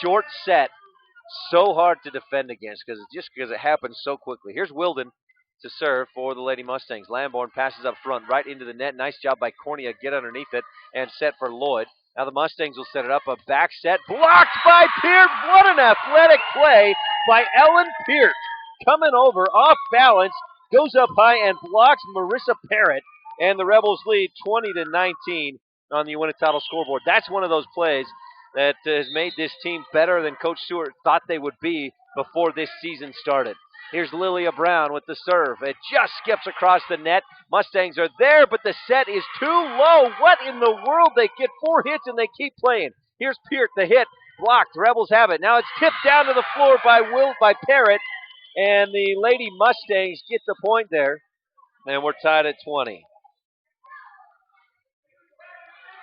short set, so hard to defend against because it happens so quickly. Here's Wilden to serve for the Lady Mustangs. Lamborn passes up front right into the net. Nice job by Cornea. Get underneath it and set for Lloyd. Now the Mustangs will set it up. A back set. Blocked by Peart. What an athletic play by Ellen Peart. Coming over off balance. Goes up high and blocks Marissa Parrott. And the Rebels lead 20-19 on the Winnetonka scoreboard. That's one of those plays that has made this team better than Coach Stewart thought they would be before this season started. Here's Lilia Brown with the serve. It just skips across the net. Mustangs are there, but the set is too low. What in the world? They get 4 hits and they keep playing. Here's Peart, the hit. Blocked. Rebels have it. Now it's tipped down to the floor by Parrott. And the Lady Mustangs get the point there. And we're tied at 20.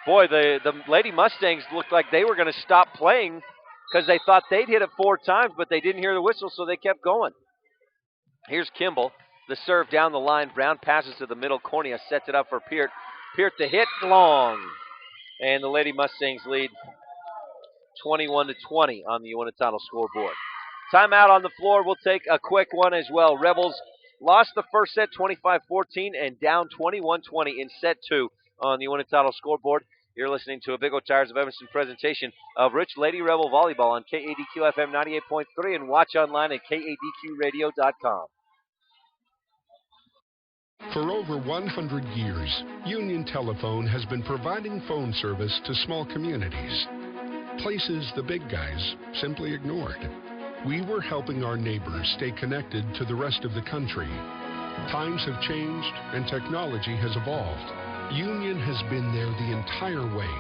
Boy, the Lady Mustangs looked like they were going to stop playing because they thought they'd hit it 4 times, but they didn't hear the whistle, so they kept going. Here's Kimball, the serve down the line. Brown passes to the middle. Cornea sets it up for Peart. Peart the hit, long. And the Lady Mustangs lead 21-20 on the Winnetonka scoreboard. Timeout on the floor. We'll take a quick one as well. Rebels lost the first set 25-14 and down 21-20 in set 2 on the Winnetonka scoreboard. You're listening to a Big O Tires of Evanston presentation of Rich Lady Rebel Volleyball on KADQ-FM 98.3 and watch online at KADQradio.com. For over 100 years, Union Telephone has been providing phone service to small communities, places the big guys simply ignored. We were helping our neighbors stay connected to the rest of the country. Times have changed and technology has evolved. Union has been there the entire way.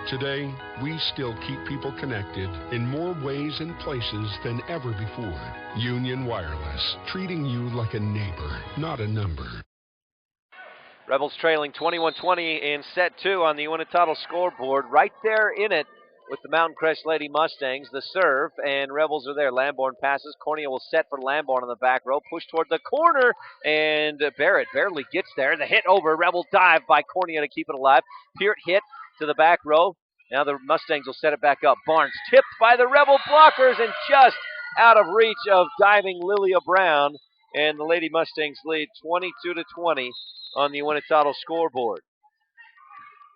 Today, we still keep people connected in more ways and places than ever before. Union Wireless, treating you like a neighbor, not a number. Rebels trailing 21-20 in set 2 on the Winnetonka scoreboard. Right there in it with the Mountain Crest Lady Mustangs. The serve, and Rebels are there. Lamborn passes. Cornea will set for Lamborn on the back row. Push toward the corner, and Barrett barely gets there. The hit over. Rebel dive by Cornea to keep it alive. Peart hit to the back row. Now the Mustangs will set it back up. Barnes tipped by the Rebel blockers and just out of reach of diving Lilia Brown. And the Lady Mustangs lead 22-20 on the Winnetonka scoreboard.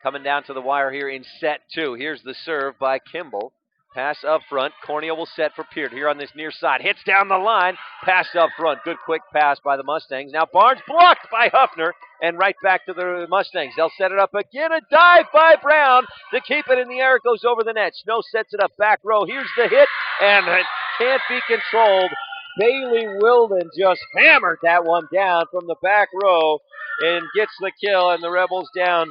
Coming down to the wire here in set 2. Here's the serve by Kimball. Pass up front. Cornea will set for Peart here on this near side. Hits down the line. Pass up front. Good quick pass by the Mustangs. Now Barnes blocked by Huffner. And right back to the Mustangs. They'll set it up again. A dive by Brown to keep it in the air. It goes over the net. Snow sets it up back row. Here's the hit. And it can't be controlled. Bailey Wilden just hammered that one down from the back row and gets the kill. And the Rebels down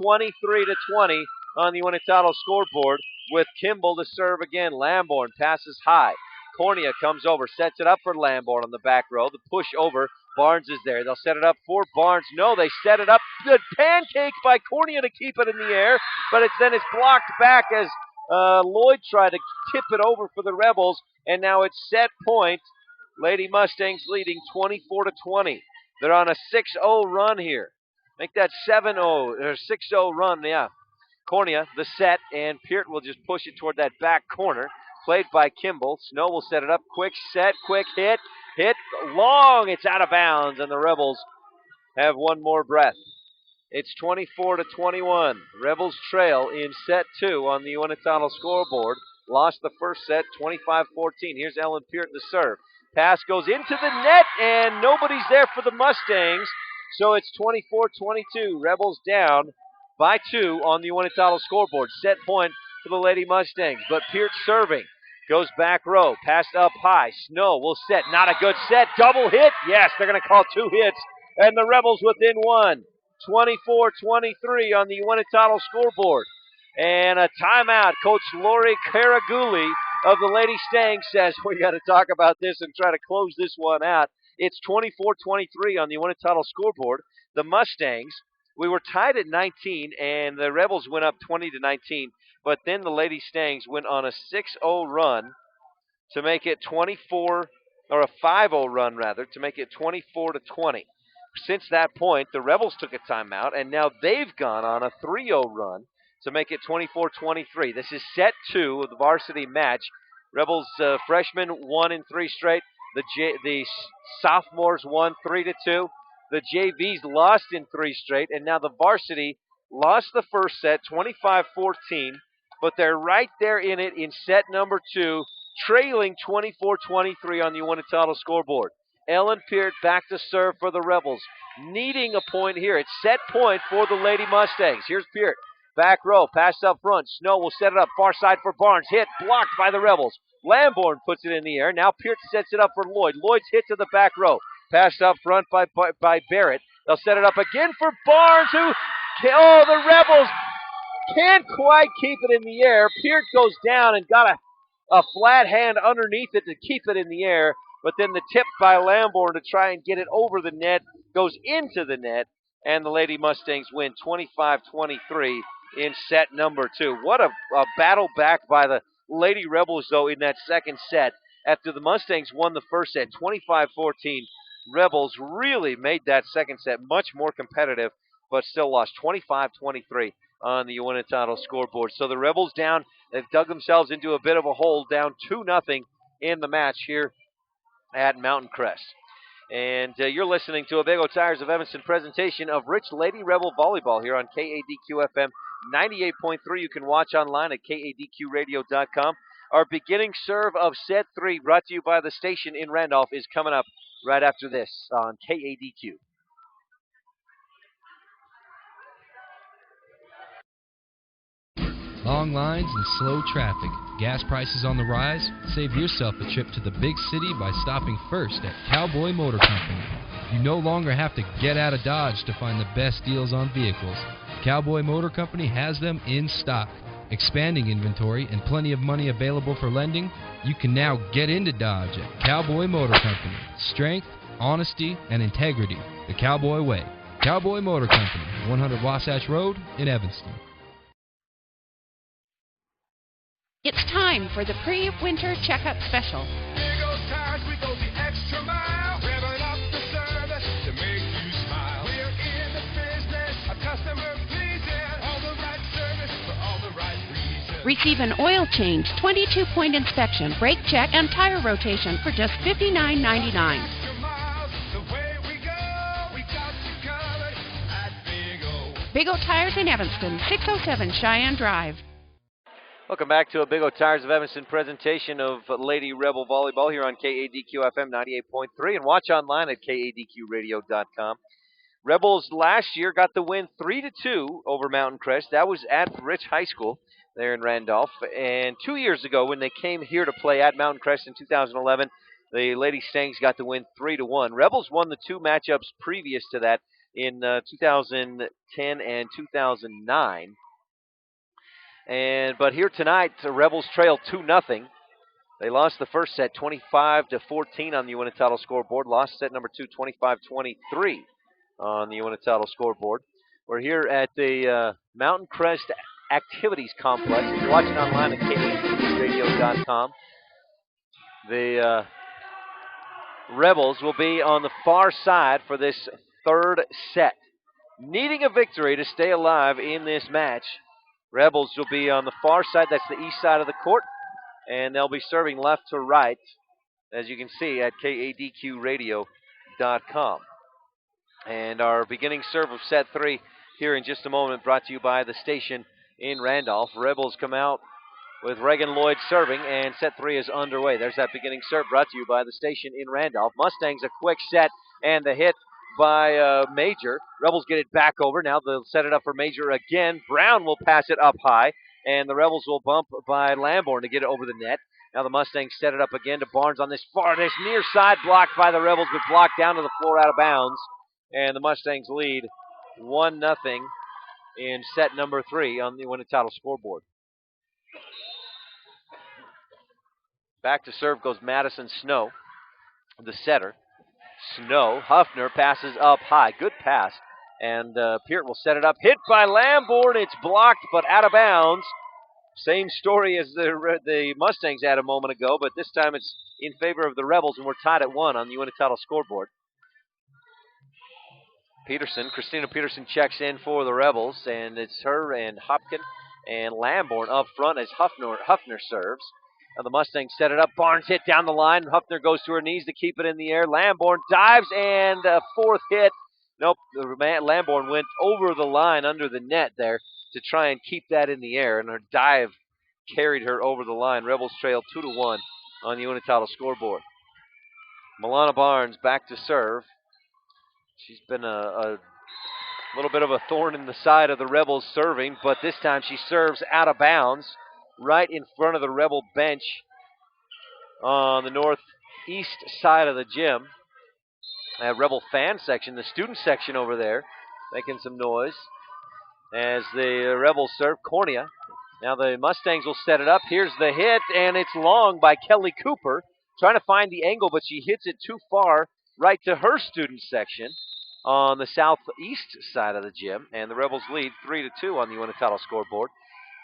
23-20 on the Winnetonka scoreboard with Kimball to serve again. Lamborn passes high. Cornea comes over, sets it up for Lamborn on the back row. The push over. Barnes is there. They'll set it up for Barnes. No, they set it up. Good pancake by Cornea to keep it in the air, but it's blocked back as Lloyd tried to tip it over for the Rebels, and now it's set point. Lady Mustangs leading 24-20. They're on a 6-0 run here. make that 7-0 or 6-0 run. Yeah, Cornea, the set, and Peart will just push it toward that back corner. Played by Kimball. Snow will set it up. Quick set, quick hit. Hit long. It's out of bounds, and the Rebels have one more breath. It's 24-21. Rebels trail in set 2 on the Uinetalo scoreboard. Lost the first set, 25-14. Here's Ellen Peart to serve. Pass goes into the net, and nobody's there for the Mustangs. So it's 24-22. Rebels down by 2 on the Uinetalo scoreboard. Set point for the Lady Mustangs, but Peart serving. Goes back row, passed up high. Snow will set, not a good set. Double hit, yes, they're going to call 2 hits, and the Rebels within 1. 24-23 on the Uinetalo scoreboard. And a timeout. Coach Lori Karaguli of the Lady Stangs says, we got to talk about this and try to close this one out. It's 24-23 on the Uinetalo scoreboard. The Mustangs, we were tied at 19, and the Rebels went up 20-19. But then the Lady Stangs went on a 6-0 run to make it 24, or a 5-0 run rather, to make it 24-20. Since that point, the Rebels took a timeout, and now they've gone on a 3-0 run to make it 24-23. This is set 2 of the varsity match. Rebels freshmen won in 3 straight. The sophomores won 3-2. The JVs lost in 3 straight, and now the varsity lost the first set, 25-14, but they're right there in it in set number 2, trailing 24-23 on the Uinetalo scoreboard. Ellen Peart back to serve for the Rebels, needing a point here. It's set point for the Lady Mustangs. Here's Peart. Back row, pass up front. Snow will set it up, far side for Barnes. Hit, blocked by the Rebels. Lamborn puts it in the air. Now Peart sets it up for Lloyd. Lloyd's hit to the back row. Passed up front by Barrett. They'll set it up again for Barnes, who, the Rebels can't quite keep it in the air. Peart goes down and got a flat hand underneath it to keep it in the air. But then the tip by Lamborn to try and get it over the net goes into the net, and the Lady Mustangs win 25-23 in set number 2. What a battle back by the Lady Rebels, though, in that second set. After the Mustangs won the first set, 25-14, Rebels really made that second set much more competitive, but still lost 25-23 on the Uinetalo scoreboard. So the Rebels down. They've dug themselves into a bit of a hole, down 2-0 in the match here at Mountain Crest. And you're listening to a Big O Tires of Evanston presentation of Rich Lady Rebel Volleyball here on KADQ-FM 98.3. You can watch online at KADQradio.com. Our beginning serve of set 3, brought to you by the station in Randolph, is coming up right after this on KADQ. Long lines and slow traffic. Gas prices on the rise? Save yourself a trip to the big city by stopping first at Cowboy Motor Company. You no longer have to get out of Dodge to find the best deals on vehicles. Cowboy Motor Company has them in stock. Expanding inventory and plenty of money available for lending, you can now get into Dodge at Cowboy Motor Company. Strength, honesty, and integrity. The Cowboy way. Cowboy Motor Company, 100 Wasatch Road in Evanston. It's time for the pre-winter checkup special. Big O Tires, we go the extra mile, revving up the service to make you smile. We're in the business of customer pleasing, all the right service for all the right reasons. Receive an oil change, 22-point inspection, brake check, and tire rotation for just $59.99. Extra miles, the way we go, we got you covered at Big O. Big O Tires in Evanston, 607 Cheyenne Drive. Welcome back to a Big O Tires of Evanston presentation of Lady Rebel Volleyball here on KADQ-FM 98.3 and watch online at KADQradio.com. Rebels last year got the win 3-2 over Mountain Crest. That was at Rich High School there in Randolph. And 2 years ago when they came here to play at Mountain Crest in 2011, the Lady Stangs got the win 3-1. Rebels won the 2 matchups previous to that in 2010 and 2009. But here tonight, the Rebels trail 2-0. They lost the first set 25-14 on the Uinetalo scoreboard. Lost set number 2, 25-23 on the Uinetalo scoreboard. We're here at the Mountain Crest Activities Complex. If you're watching online at KADQradio.com, the Rebels will be on the far side for this third set. needing a victory to stay alive in this match. Rebels will be on the far side. That's the east side of the court. And they'll be serving left to right, as you can see at KADQradio.com. And our beginning serve of set 3 here in just a moment, brought to you by the station in Randolph. Rebels come out with Reagan Lloyd serving, and set 3 is underway. There's that beginning serve brought to you by the station in Randolph. Mustangs a quick set, and the hit by Major. Rebels get it back over. Now they'll set it up for Major again. Brown will pass it up high, and the Rebels will bump by Lamborn to get it over the net. Now the Mustangs set it up again to Barnes on this near side, blocked by the Rebels, but blocked down to the floor out of bounds. And the Mustangs lead 1-0 in set number 3 on the Winnetitle scoreboard. Back to serve goes Madison Snow, the setter. Snow, Huffner passes up high. Good pass. And Peart will set it up. Hit by Lamborn. It's blocked, but out of bounds. Same story as the Mustangs had a moment ago, but this time it's in favor of the Rebels, and we're tied at 1 on the Winnetitle scoreboard. Christina Peterson checks in for the Rebels, and it's her and Hopkin and Lamborn up front as Huffner serves. Now the Mustangs set it up. Barnes hit down the line. Huffner goes to her knees to keep it in the air. Lamborn dives, and a fourth hit. Nope, Lamborn went over the line under the net there to try and keep that in the air, and her dive carried her over the line. Rebels trail 2-1 on the Winnetitle scoreboard. Milana Barnes back to serve. She's been a little bit of a thorn in the side of the Rebels serving, but this time she serves out of bounds right in front of the Rebel bench on the northeast side of the gym. Rebel fan section, the student section over there, making some noise as the Rebels serve. Cornea. Now the Mustangs will set it up. Here's the hit, and it's long by Kelly Cooper. Trying to find the angle, but she hits it too far right to her student section on the southeast side of the gym, and the Rebels lead 3-2 on the Winnetitle scoreboard.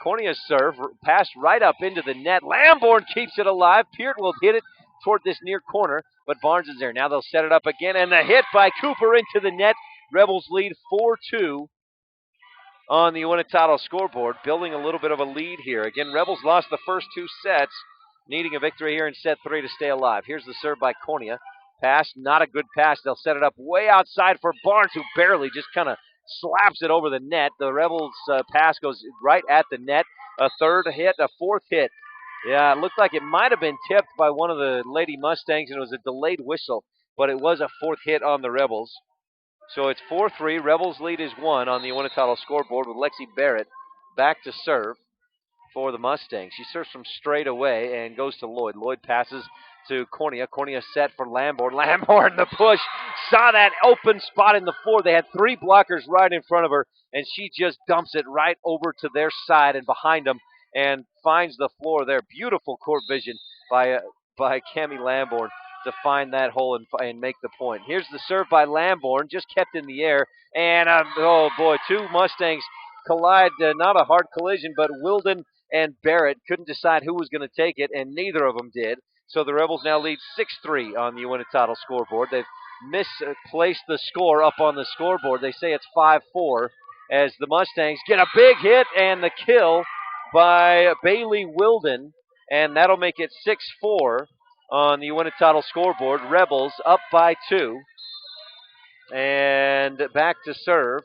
Cornea's serve passed right up into the net. Lamborn keeps it alive. Peart will hit it toward this near corner, but Barnes is there. Now they'll set it up again, and the hit by Cooper into the net. Rebels lead 4-2 on the Winnetitle scoreboard, building a little bit of a lead here. Again, Rebels lost the first 2 sets, needing a victory here in set 3 to stay alive. Here's the serve by Cornea. Pass, not a good pass. They'll set it up way outside for Barnes, who barely just kind of slaps it over the net. The Rebels' pass goes right at the net. A third hit, a fourth hit. Yeah, it looked like it might have been tipped by one of the Lady Mustangs, and it was a delayed whistle, but it was a fourth hit on the Rebels. So it's 4-3. Rebels lead is 1 on the Winnetitle scoreboard with Lexi Barrett back to serve for the Mustangs. She serves from straight away and goes to Lloyd. Lloyd passes to Cornea. Cornea set for Lamborn. Lamborn, the push, saw that open spot in the floor. They had 3 blockers right in front of her, and she just dumps it right over to their side and behind them and finds the floor there. Beautiful court vision by Cammie Lamborn to find that hole and make the point. Here's the serve by Lamborn, just kept in the air, and oh boy, 2 Mustangs collide. Not a hard collision, but Wilden and Barrett couldn't decide who was going to take it, and neither of them did. So the Rebels now lead 6-3 on the Winnetitle scoreboard. They've misplaced the score up on the scoreboard. They say it's 5-4 as the Mustangs get a big hit and the kill by Bailey Wilden, and that'll make it 6-4 on the Winnetitle scoreboard. Rebels up by 2, and back to serve.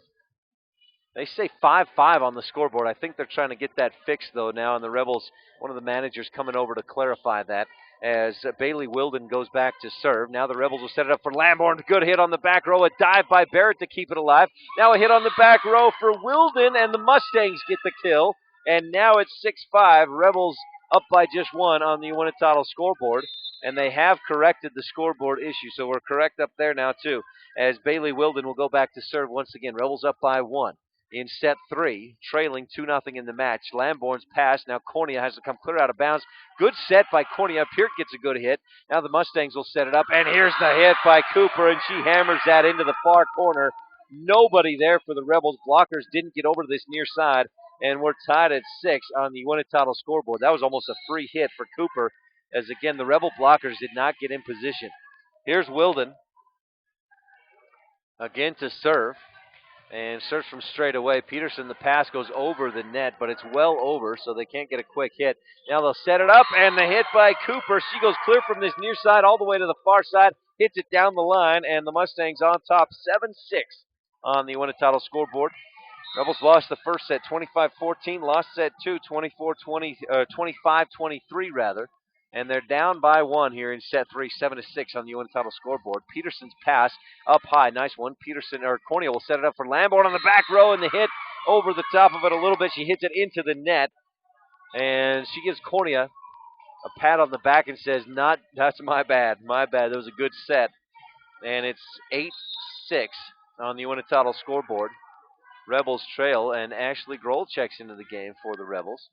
They say 5-5 on the scoreboard. I think they're trying to get that fixed, though, now, and the Rebels, one of the managers coming over to clarify that as Bailey Wilden goes back to serve. Now the Rebels will set it up for Lamborn. Good hit on the back row. A dive by Barrett to keep it alive. Now a hit on the back row for Wilden, and the Mustangs get the kill. And now it's 6-5. Rebels up by just 1 on the Winnetitle scoreboard. And they have corrected the scoreboard issue, so we're correct up there now, too, as Bailey Wilden will go back to serve once again. Rebels up by 1. In set 3, trailing 2-0 in the match. Lamborn's pass. Now Cornea has to come clear out of bounds. Good set by Cornea. Peart gets a good hit. Now the Mustangs will set it up. And here's the hit by Cooper, and she hammers that into the far corner. Nobody there for the Rebels. Blockers didn't get over to this near side, and we're tied at 6 on the Winnetitle scoreboard. That was almost a free hit for Cooper, as again, the Rebel blockers did not get in position. Here's Wilden again to serve. And serves from straight away. Peterson, the pass goes over the net, but it's well over, so they can't get a quick hit. Now they'll set it up, and the hit by Cooper. She goes clear from this near side all the way to the far side, hits it down the line, and the Mustangs on top 7-6 on the Winnetada scoreboard. Rebels lost the first set 25-14, lost set 2 25-23 rather. And they're down by 1 here in set 3, 7-6 on the Winnetada scoreboard. Peterson's pass up high, nice one. Cornea will set it up for Lamborn on the back row, and the hit over the top of it a little bit. She hits it into the net, and she gives Cornea a pat on the back and says, "That's my bad. That was a good set." And it's 8-6 on the Winnetada scoreboard. Rebels trail, and Ashley Grohl checks into the game for the Rebels.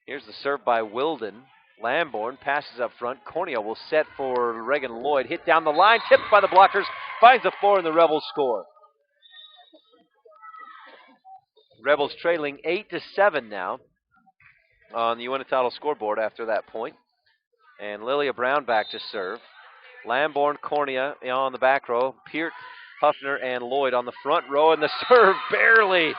Here's the serve by Wilden. Lamborn passes up front. Cornea will set for Reagan Lloyd. Hit down the line, tipped by the blockers, finds the 4, and the Rebels score. Rebels trailing 8-7 now on the Winnetada scoreboard after that point. And Lilia Brown back to serve. Lamborn, Cornea on the back row. Peart, Huffner, and Lloyd on the front row, and the serve barely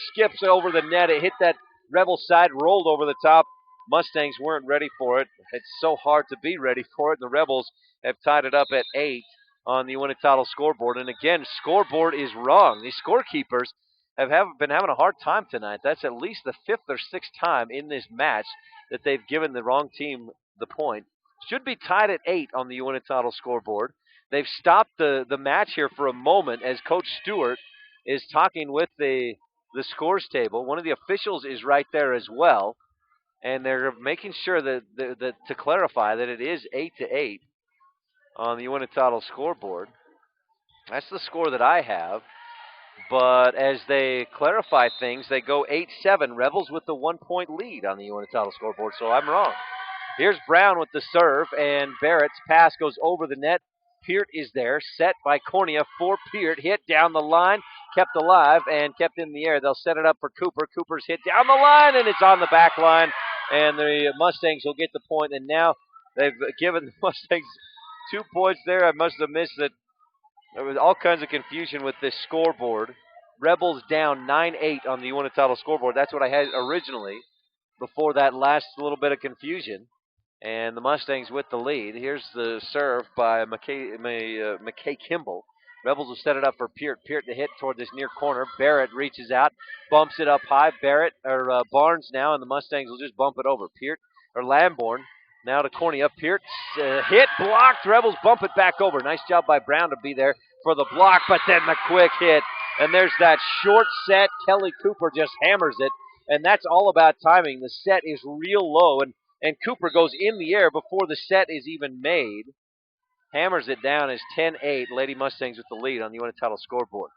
skips over the net. It hit that Rebel side, rolled over the top. Mustangs weren't ready for it. It's so hard to be ready for it. The Rebels have tied it up at 8 on the Winnetada scoreboard. And again, scoreboard is wrong. These scorekeepers have been having a hard time tonight. That's at least the 5th or 6th time in this match that they've given the wrong team the point. Should be tied at 8 on the Winnetada scoreboard. They've stopped the match here for a moment as Coach Stewart is talking with the scores table. One of the officials is right there as well. And they're making sure that to clarify that it is 8-8 on the Winnetada scoreboard. That's the score that I have. But as they clarify things, they go 8-7. Rebels with the 1-point lead on the Winnetada scoreboard, so I'm wrong. Here's Brown with the serve, and Barrett's pass goes over the net. Peart is there, set by Cornea for Peart. Hit down the line, kept alive, and kept in the air. They'll set it up for Cooper. Cooper's hit down the line, and it's on the back line. And the Mustangs will get the point. And now they've given the Mustangs 2 points there. I must have missed that. There was all kinds of confusion with this scoreboard. Rebels down 9-8 on the Winnetada scoreboard. That's what I had originally before that last little bit of confusion. And the Mustangs with the lead. Here's the serve by McKay Kimball. Rebels will set it up for Peart. Peart to hit toward this near corner. Barrett reaches out, bumps it up high. Barnes now, and the Mustangs will just bump it over. Lamborn now to Cornea. Peart hit, blocked. Rebels bump it back over. Nice job by Brown to be there for the block, but then the quick hit. And there's that short set. Kelly Cooper just hammers it, and that's all about timing. The set is real low, and Cooper goes in the air before the set is even made. Hammers it down as 10-8. Lady Mustangs with the lead on the Winnetada scoreboard.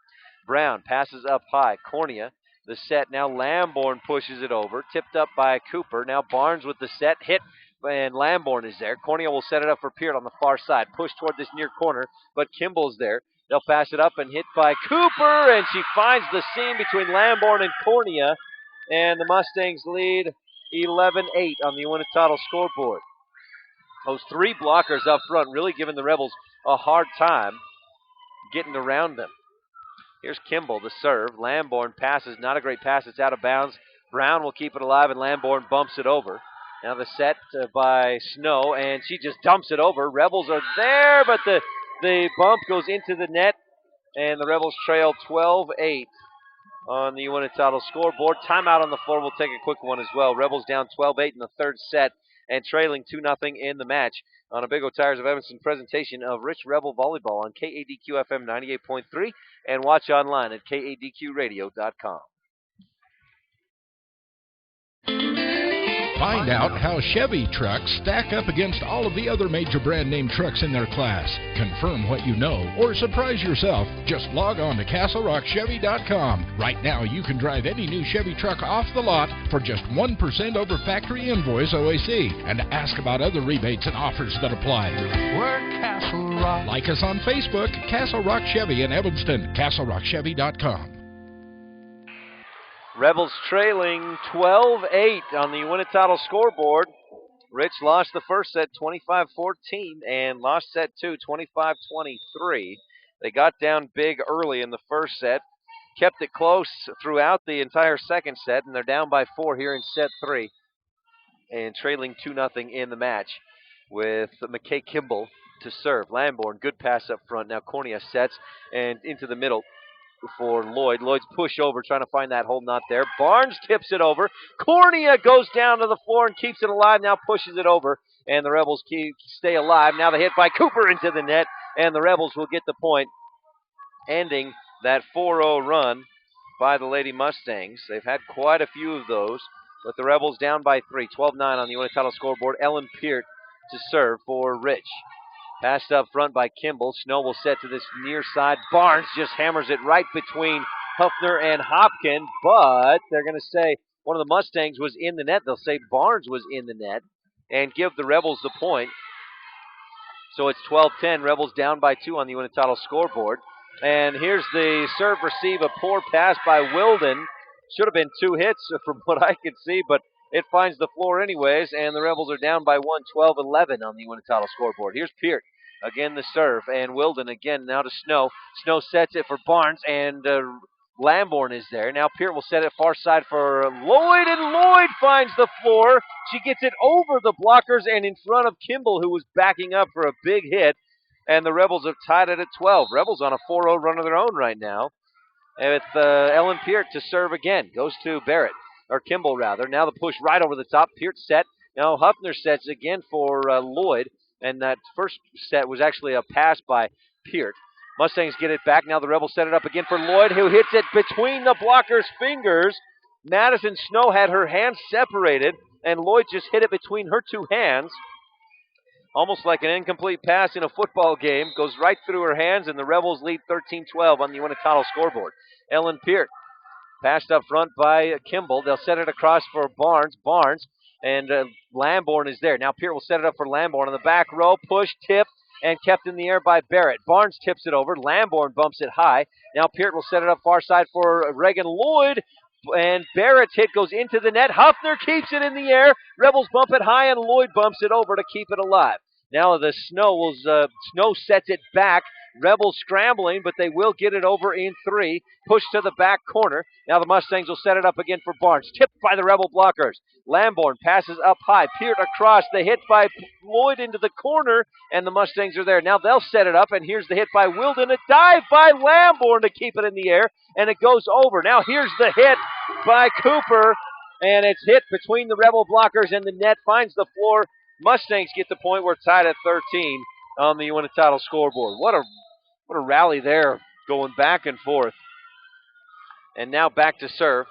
Brown passes up high. Cornea, the set. Now Lamborn pushes it over. Tipped up by Cooper. Now Barnes with the set. Hit, and Lamborn is there. Cornea will set it up for Peart on the far side. Push toward this near corner, but Kimball's there. They'll pass it up and hit by Cooper, and she finds the seam between Lamborn and Cornea. And the Mustangs lead 11-8 on the Winnetada scoreboard. Those 3 blockers up front really giving the Rebels a hard time getting around them. Here's Kimball, the serve. Lamborn passes, not a great pass. It's out of bounds. Brown will keep it alive, and Lamborn bumps it over. Now the set by Snow, and she just dumps it over. Rebels are there, but the bump goes into the net, and the Rebels trail 12-8 on the Winnetada scoreboard. Timeout on the floor. We'll take a quick one as well. Rebels down 12-8 in the third set, and trailing 2-0 in the match on a Big O Tires of Evanston presentation of Rich Rebel Volleyball on KADQ FM 98.3 and watch online at KADQradio.com. Find out how Chevy trucks stack up against all of the other major brand name trucks in their class. Confirm what you know or surprise yourself. Just log on to CastleRockChevy.com. Right now you can drive any new Chevy truck off the lot for just 1% over factory invoice OAC, and ask about other rebates and offers that apply. We're Castle Rock. Like us on Facebook, Castle Rock Chevy in Evanston, CastleRockChevy.com. Rebels trailing 12-8 on the Winnetada scoreboard. Rich lost the first set 25-14 and lost set 2 25-23. They got down big early in the first set. kept it close throughout the entire second set, and they're down by 4 here in set 3 and trailing 2-0 in the match with McKay Kimball to serve. Lamborn, good pass up front. Now Cornea sets and into the middle for Lloyd. Lloyd's push over, trying to find that hole, not there. Barnes tips it over. Cornea goes down to the floor and keeps it alive, now pushes it over, and the Rebels stay alive. Now the hit by Cooper into the net, and the Rebels will get the point, ending that 4-0 run by the Lady Mustangs. They've had quite a few of those, but the Rebels down by 3, 12-9 on the Unitado scoreboard. Ellen Peart to serve for Rich. Passed up front by Kimball. Snow will set to this near side. Barnes just hammers it right between Huffner and Hopkin, but they're going to say one of the Mustangs was in the net. They'll say Barnes was in the net and give the Rebels the point. So it's 12-10. Rebels down by 2 on the Unitado scoreboard. And here's the serve receive, a poor pass by Wilden. Should have been 2 hits from what I could see, but it finds the floor anyways, and the Rebels are down by 1, 12-11 on the Unitado scoreboard. Here's Peart. Again the serve, and Wilden again now to Snow. Snow sets it for Barnes, and Lamborn is there. Now Peart will set it far side for Lloyd, and Lloyd finds the floor. She gets it over the blockers and in front of Kimball, who was backing up for a big hit, and the Rebels have tied it at 12. Rebels on a 4-0 run of their own right now. With Ellen Peart to serve again. Goes to Barrett, or Kimball rather. Now the push right over the top. Peart set. Now Huffner sets again for Lloyd. And that first set was actually a pass by Peart. Mustangs get it back. Now the Rebels set it up again for Lloyd, who hits it between the blocker's fingers. Madison Snow had her hands separated, and Lloyd just hit it between her 2 hands. Almost like an incomplete pass in a football game. Goes right through her hands, and the Rebels lead 13-12 on the Unitado scoreboard. Ellen Peart passed up front by Kimball. They'll set it across for Barnes. And Lamborn is there. Now Peart will set it up for Lamborn on the back row. Push, tip, and kept in the air by Barrett. Barnes tips it over. Lamborn bumps it high. Now Peart will set it up far side for Reagan Lloyd. And Barrett's hit goes into the net. Huffner keeps it in the air. Rebels bump it high, and Lloyd bumps it over to keep it alive. Now the Snow sets it back. Rebels scrambling, but they will get it over in 3. Push to the back corner. Now the Mustangs will set it up again for Barnes. Tipped by the Rebel blockers. Lamborn passes up high. Peart across. The hit by Lloyd into the corner, and the Mustangs are there. Now they'll set it up, and here's the hit by Wilden. A dive by Lamborn to keep it in the air, and it goes over. Now here's the hit by Cooper, and it's hit between the Rebel blockers and the net. Finds the floor. Mustangs get the point. We're tied at 13 on the Unitado scoreboard. What a rally there, going back and forth. And now back to serve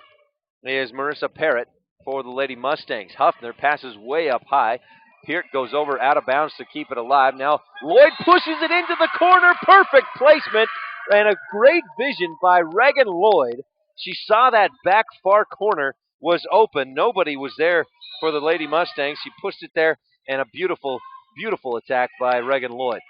is Marissa Parrott for the Lady Mustangs. Huffner passes way up high. Peart goes over out of bounds to keep it alive. Now Lloyd pushes it into the corner. Perfect placement and a great vision by Reagan Lloyd. She saw that back far corner was open. Nobody was there for the Lady Mustangs. She pushed it there, and a beautiful, beautiful attack by Reagan Lloyd.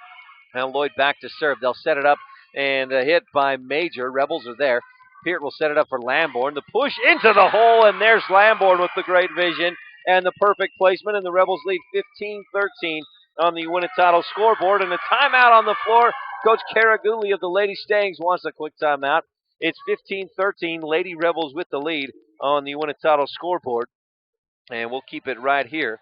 Now Lloyd back to serve. They'll set it up, and a hit by Major. Rebels are there. Peart will set it up for Lamborn. The push into the hole, and there's Lamborn with the great vision and the perfect placement, and the Rebels lead 15-13 on the Unitado scoreboard. And a timeout on the floor. Coach Caraguli of the Lady Stangs wants a quick timeout. It's 15-13, Lady Rebels with the lead on the Unitado scoreboard. And we'll keep it right here.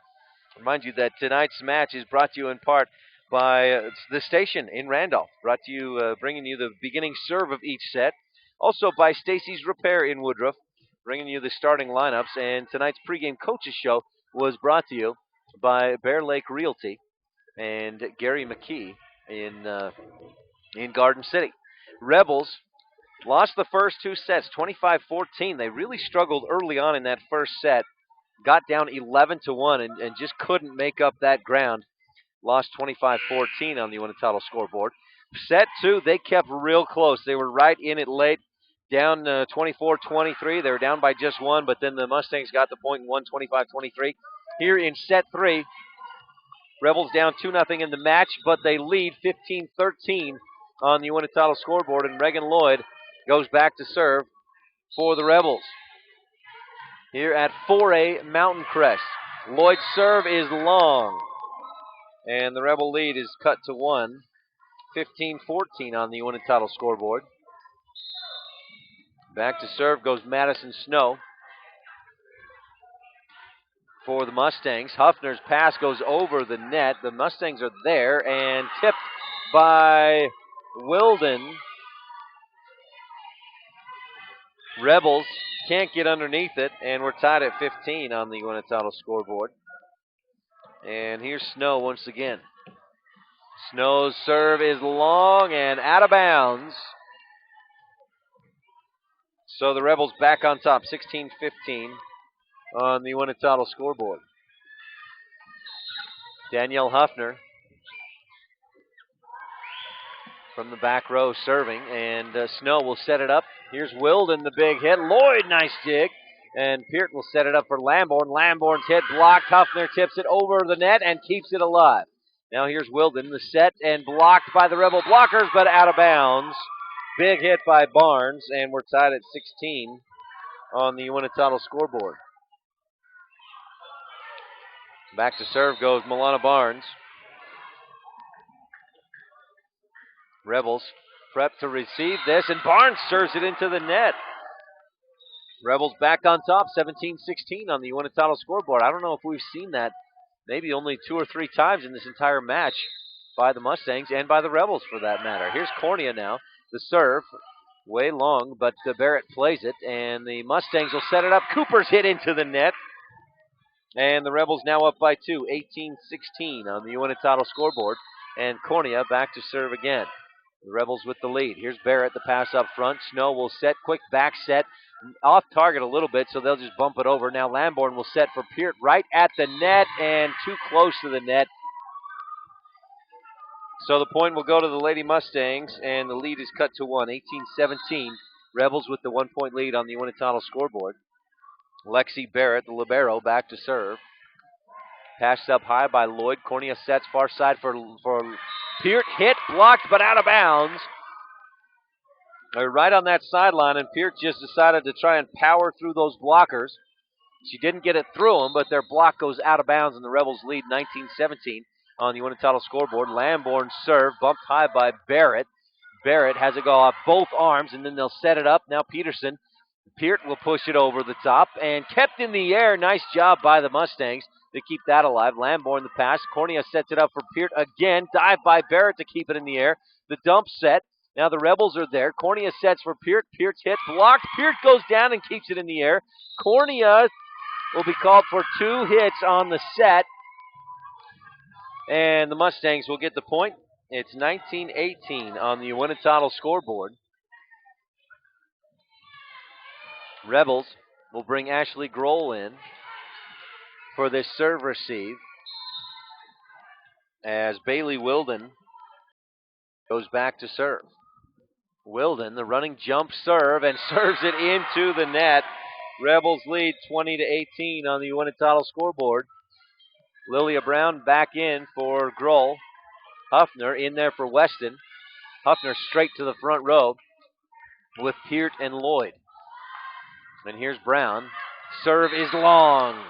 Remind you that tonight's match is brought to you in part by the station in Randolph, brought to you, bringing you the beginning serve of each set. Also by Stacy's Repair in Woodruff, bringing you the starting lineups. And tonight's pregame coaches show was brought to you by Bear Lake Realty and Gary McKee in Garden City. Rebels lost the first 2 sets, 25-14. They really struggled early on in that first set. Got down 11-1 and just couldn't make up that ground. Lost 25-14 on the Unitado scoreboard. Set 2, they kept real close. They were right in it late, down 24-23. They were down by just 1, but then the Mustangs got the point and won 25-23. Here in set 3, Rebels down 2-0 in the match, but they lead 15-13 on the Unitado scoreboard, and Reagan Lloyd goes back to serve for the Rebels. Here at 4A Mountain Crest. Lloyd's serve is long, and the Rebel lead is cut to 1. 15-14 on the Unitado scoreboard. Back to serve goes Madison Snow for the Mustangs. Huffner's pass goes over the net. The Mustangs are there and tipped by Wilden. Rebels can't get underneath it, and we're tied at 15 on the Uinetalo scoreboard. And here's Snow once again. Snow's serve is long and out of bounds. So the Rebels back on top, 16-15 on the Uinetalo scoreboard. Danielle Huffner from the back row serving, and Snow will set it up. Here's Wilden, the big hit. Lloyd, nice dig. And Peart will set it up for Lamborn. Lamborn's hit blocked. Huffner tips it over the net and keeps it alive. Now here's Wilden, the set, and blocked by the Rebel blockers, but out of bounds. Big hit by Barnes, and we're tied at 16 on the Uinetalo scoreboard. Back to serve goes Milana Barnes. Rebels prep to receive this, and Barnes serves it into the net. Rebels back on top, 17-16 on the Uinetalo scoreboard. I don't know if we've seen that maybe only 2 or 3 times in this entire match by the Mustangs and by the Rebels for that matter. Here's Cornea now, the serve, way long, but Barrett plays it, and the Mustangs will set it up. Cooper's hit into the net, and the Rebels now up by 2, 18-16 on the Uinetalo scoreboard, and Cornea back to serve again. The Rebels with the lead. Here's Barrett, the pass up front. Snow will set, quick back set, off target a little bit, so they'll just bump it over. Now Lamborn will set for Peart right at the net and too close to the net. So the point will go to the Lady Mustangs, and the lead is cut to 1, 18-17. Rebels with the 1-point lead on the Uinetalo scoreboard. Lexi Barrett, the libero, back to serve. Passed up high by Lloyd. Cornea sets far side for Peart. Hit, blocked, but out of bounds. They're right on that sideline, and Peart just decided to try and power through those blockers. She didn't get it through them, but their block goes out of bounds, and the Rebels lead 19-17 on the Uinetalo scoreboard. Lamborn serve, bumped high by Barrett. Barrett has it go off both arms, and then they'll set it up. Now Peterson. Peart will push it over the top, and kept in the air. Nice job by the Mustangs to keep that alive. Lamborn the pass. Cornea sets it up for Peart again. Dive by Barrett to keep it in the air. The dump set. Now the Rebels are there. Cornea sets for Peart. Peart's hit blocked. Peart goes down and keeps it in the air. Cornea will be called for 2 hits on the set. And the Mustangs will get the point. It's 19-18 on the Uinetalo scoreboard. Rebels will bring Ashley Grohl in for this serve receive as Bailey Wilden goes back to serve. Wilden, the running jump serve, and serves it into the net. Rebels lead 20-18 on the Uinetalo scoreboard. Lilia Brown back in for Grohl. Huffner in there for Weston. Huffner straight to the front row with Peart and Lloyd. And here's Brown. Serve is long.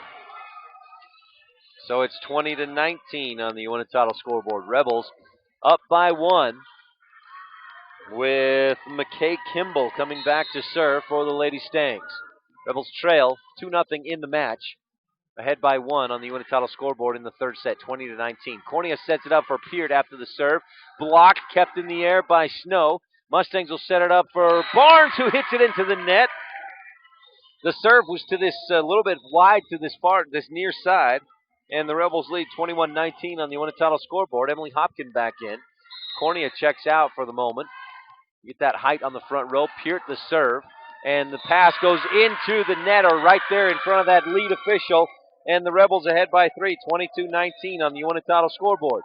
So it's 20-19 on the Uinetalo scoreboard. Rebels up by 1 with McKay Kimball coming back to serve for the Lady Stangs. Rebels trail 2-0 in the match. Ahead by 1 on the Uinetalo scoreboard in the third set, 20-19. Cornea sets it up for Peart after the serve. Blocked, kept in the air by Snow. Mustangs will set it up for Barnes, who hits it into the net. The serve was to this little bit wide to this near side, and the Rebels lead 21-19 on the Uinetalo scoreboard. Emily Hopkin back in. Cornea checks out for the moment. Get that height on the front row. Peart the serve, and the pass goes into the net, or right there in front of that lead official, and the Rebels ahead by 3, 22-19 on the Uinetalo scoreboard.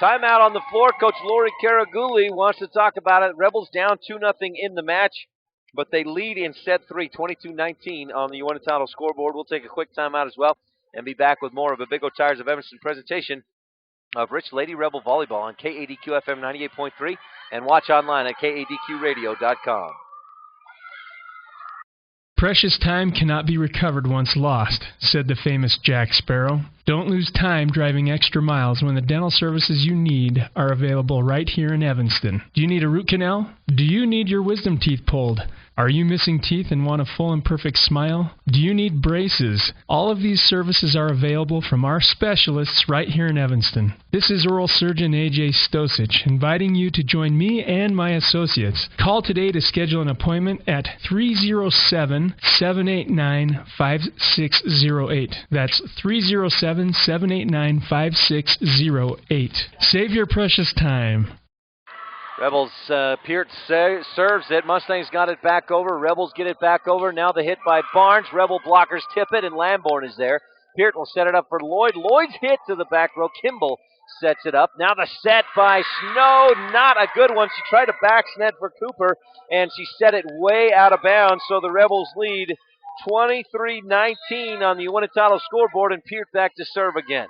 Timeout on the floor. Coach Lori Karaguli wants to talk about it. Rebels down 2-0 in the match, but they lead in set 3, 22-19 on the Uinetalo scoreboard. We'll take a quick timeout as well and be back with more of a Big O Tires of Evanston presentation of Rich Lady Rebel Volleyball on KADQ FM 98.3 and watch online at KADQradio.com. Precious time cannot be recovered once lost, said the famous Jack Sparrow. Don't lose time driving extra miles when the dental services you need are available right here in Evanston. Do you need a root canal? Do you need your wisdom teeth pulled? Are you missing teeth and want a full and perfect smile? Do you need braces? All of these services are available from our specialists right here in Evanston. This is oral surgeon A.J. Stosich inviting you to join me and my associates. Call today to schedule an appointment at 307-789-5608. That's 307-789-5608. Save your precious time. Rebels, Peart serves it. Mustangs got it back over. Rebels get it back over. Now the hit by Barnes. Rebel blockers tip it, and Lamborn is there. Peart will set it up for Lloyd. Lloyd's hit to the back row. Kimball sets it up. Now the set by Snow. Not a good one. She tried to back net for Cooper, and she set it way out of bounds. So the Rebels lead 23-19 on the Uinetalo scoreboard, and Peart back to serve again.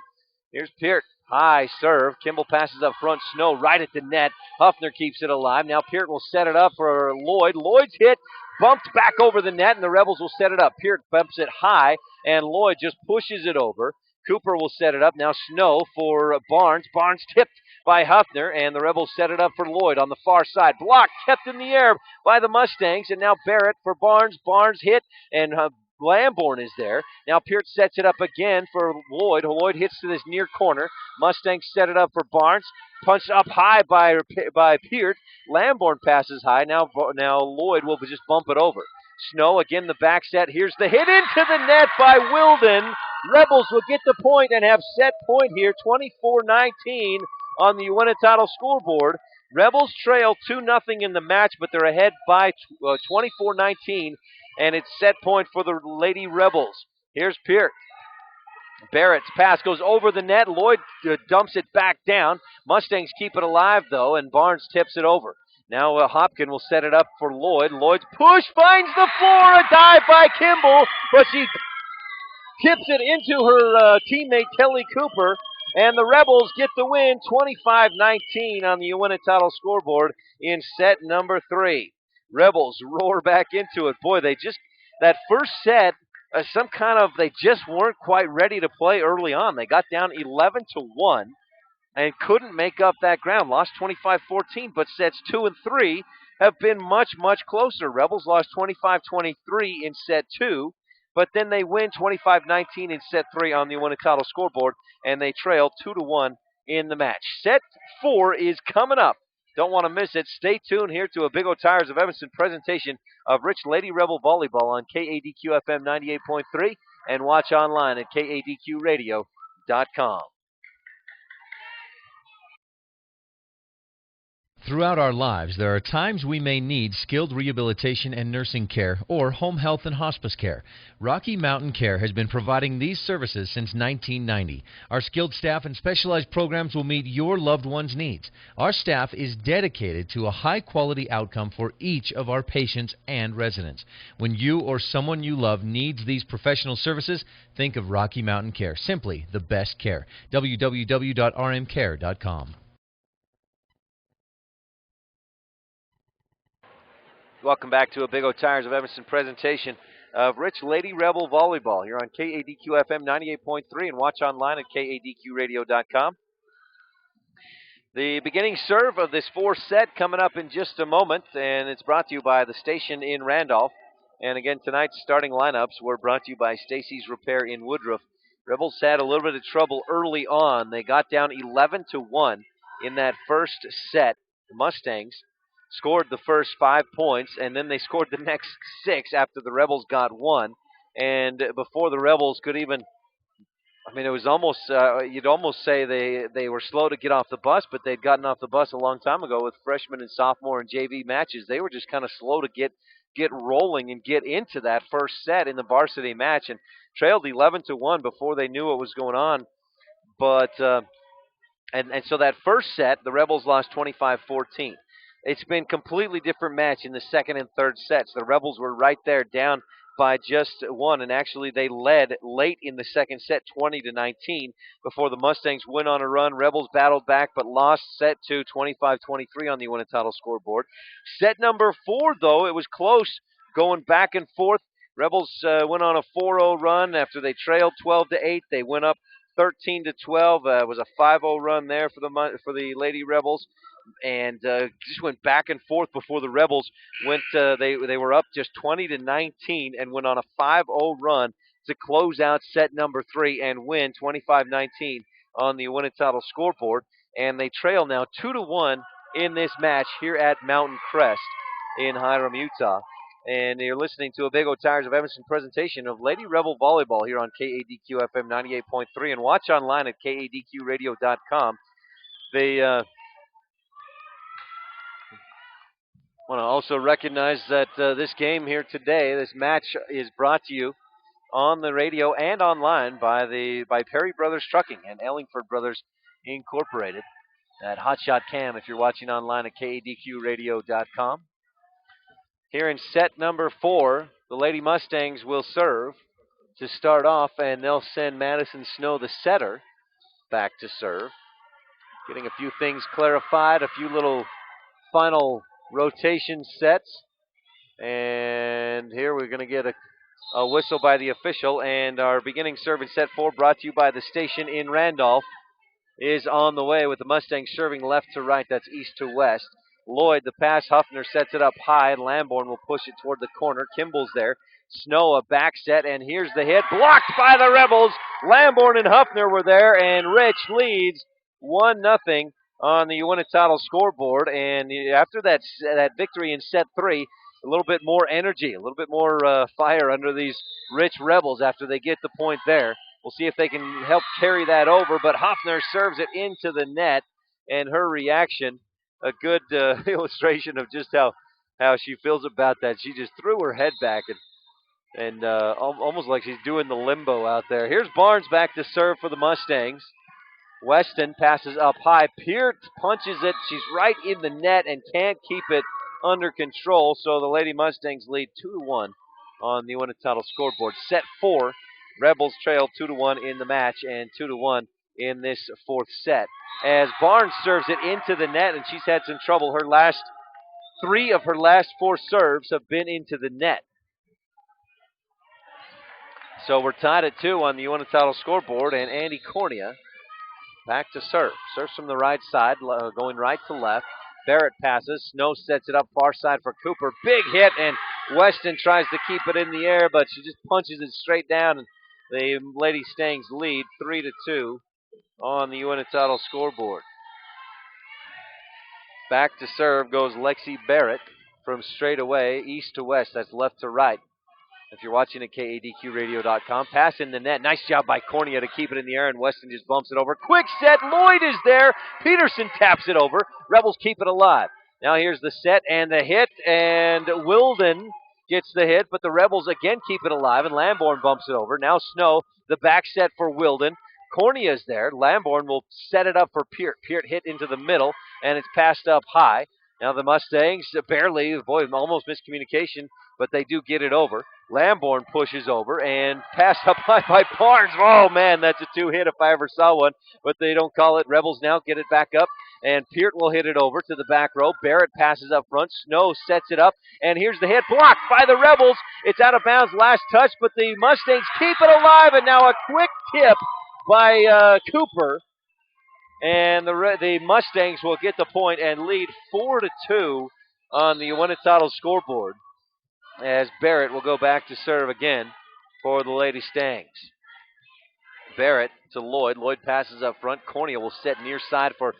Here's Peart. High serve. Kimball passes up front. Snow right at the net. Huffner keeps it alive. Now Peart will set it up for Lloyd. Lloyd's hit bumped back over the net, and the Rebels will set it up. Peart bumps it high, and Lloyd just pushes it over. Cooper will set it up. Now Snow for Barnes. Barnes tipped by Huffner, and the Rebels set it up for Lloyd on the far side. Blocked, kept in the air by the Mustangs, and now Barrett for Barnes. Barnes hit, and Lamborn is there. Now Peart sets it up again for Lloyd. Lloyd hits to this near corner. Mustangs set it up for Barnes. Punched up high by Peart. Lamborn passes high. Now Lloyd will just bump it over. Snow again the back set. Here's the hit into the net by Wilden. Rebels will get the point and have set point here. 24-19 on the Uinetalo scoreboard. Rebels trail 2-0 in the match, but they're ahead by 24-19. And it's set point for the Lady Rebels. Here's Peart. Barrett's pass goes over the net. Lloyd dumps it back down. Mustangs keep it alive, though, and Barnes tips it over. Now Hopkin will set it up for Lloyd. Lloyd's push finds the floor. A dive by Kimball, but she tips it into her teammate Kelly Cooper. And the Rebels get the win, 25-19 on the Uinetalo scoreboard in set number 3. Rebels roar back into it. Boy, that first set, they just weren't quite ready to play early on. They got down 11-1 and couldn't make up that ground. Lost 25-14, but sets 2 and 3 have been much, much closer. Rebels lost 25-23 in set 2, but then they win 25-19 in set 3 on the Uinetalo scoreboard, and they trail 2-1 in the match. Set 4 is coming up. Don't want to miss it. Stay tuned here to a Big O Tires of Evanston presentation of Rich Lady Rebel Volleyball on KADQ-FM 98.3 and watch online at KADQradio.com. Throughout our lives, there are times we may need skilled rehabilitation and nursing care or home health and hospice care. Rocky Mountain Care has been providing these services since 1990. Our skilled staff and specialized programs will meet your loved one's needs. Our staff is dedicated to a high-quality outcome for each of our patients and residents. When you or someone you love needs these professional services, think of Rocky Mountain Care. Simply the best care. www.rmcare.com. Welcome back to a Big O Tires of Evanston presentation of Rich Lady Rebel Volleyball here on KADQ-FM 98.3 and watch online at KADQradio.com. The beginning serve of this fourth set coming up in just a moment, and it's brought to you by the station in Randolph. And again, tonight's starting lineups were brought to you by Stacy's Repair in Woodruff. Rebels had a little bit of trouble early on. They got down 11-1 in that first set. The Mustangs scored the first 5 points, and then they scored the next 6 after the Rebels got 1. And before the Rebels could even, it was almost, you'd almost say they were slow to get off the bus, but they'd gotten off the bus a long time ago with freshman and sophomore and JV matches. They were just kind of slow to get rolling and get into that first set in the varsity match, and trailed 11-1 before they knew what was going on. But, and so that first set, the Rebels lost 25-14. It's been completely different match in the second and third sets. The Rebels were right there down by just 1, and actually they led late in the second set 20-19 before the Mustangs went on a run. Rebels battled back but lost set 2 25-23 on the Uinetalo scoreboard. Set number 4, though, it was close going back and forth. Rebels went on a 4-0 run after they trailed 12-8. They went up 13-12. Was a 5-0 run there for the Lady Rebels, and just went back and forth before the Rebels went. They were up just 20-19 and went on a 5-0 run to close out set number 3 and win 25-19 on the Winnetitle scoreboard. And they trail now 2-1 in this match here at Mountain Crest in Hiram, Utah. And you're listening to a Big O Tires of Evanston presentation of Lady Rebel Volleyball here on KADQ FM 98.3 and watch online at kadqradio.com. They want to also recognize that this game here today, this match, is brought to you on the radio and online by Perry Brothers Trucking and Ellingford Brothers Incorporated. That Hotshot Cam if you're watching online at kadqradio.com. Here in set number 4, the Lady Mustangs will serve to start off, and they'll send Madison Snow, the setter, back to serve. Getting a few things clarified, a few little final rotation sets. And here we're going to get a whistle by the official, and our beginning serve in set 4, brought to you by the station in Randolph, is on the way with the Mustangs serving left to right. That's east to west. Lloyd, the pass, Huffner sets it up high, and Lamborn will push it toward the corner. Kimball's there. Snow, a back set, and here's the hit. Blocked by the Rebels. Lamborn and Huffner were there, and Rich leads 1-0 on the Winnetitle scoreboard. And after that victory in set 3, a little bit more energy, a little bit more fire under these Rich Rebels after they get the point there. We'll see if they can help carry that over, but Huffner serves it into the net, and her reaction, a good illustration of just how she feels about that. She just threw her head back and almost like she's doing the limbo out there. Here's Barnes back to serve for the Mustangs. Weston passes up high. Peart punches it. She's right in the net and can't keep it under control, so the Lady Mustangs lead 2-1 on the Winnetitle scoreboard. Set 4, Rebels trail 2-1 in the match and 2-1 in this 4th set. As Barnes serves it into the net, and she's had some trouble. Her last 3 of her last 4 serves have been into the net. So we're tied at 2 on the Winnetitle scoreboard, and Andy Cornea back to serve. Serves from the right side, going right to left. Barrett passes. Snow sets it up far side for Cooper. Big hit, and Weston tries to keep it in the air, but she just punches it straight down, and the Lady Stangs lead 3-2 on the Winnetitle scoreboard. Back to serve goes Lexi Barrett from straight away, east to west. That's left to right. If you're watching at kadqradio.com, pass in the net. Nice job by Cornea to keep it in the air, and Weston just bumps it over. Quick set. Lloyd is there. Peterson taps it over. Rebels keep it alive. Now here's the set and the hit, and Wilden gets the hit, but the Rebels again keep it alive, and Lamborn bumps it over. Now Snow, the back set for Wilden. Cornea's there. Lamborn will set it up for Peart. Peart hit into the middle, and it's passed up high. Now the Mustangs barely, almost miscommunication, but they do get it over. Lamborn pushes over and pass up high by Barnes. Oh, man, that's a 2-hit if I ever saw one, but they don't call it. Rebels now get it back up, and Peart will hit it over to the back row. Barrett passes up front. Snow sets it up, and here's the hit. Blocked by the Rebels. It's out of bounds, last touch, but the Mustangs keep it alive, and now a quick tip by Cooper. And the Mustangs will get the point and lead 4-2 on the Winnetitle scoreboard, as Barrett will go back to serve again for the Lady Stangs. Barrett to Lloyd. Lloyd passes up front. Cornea will set near side for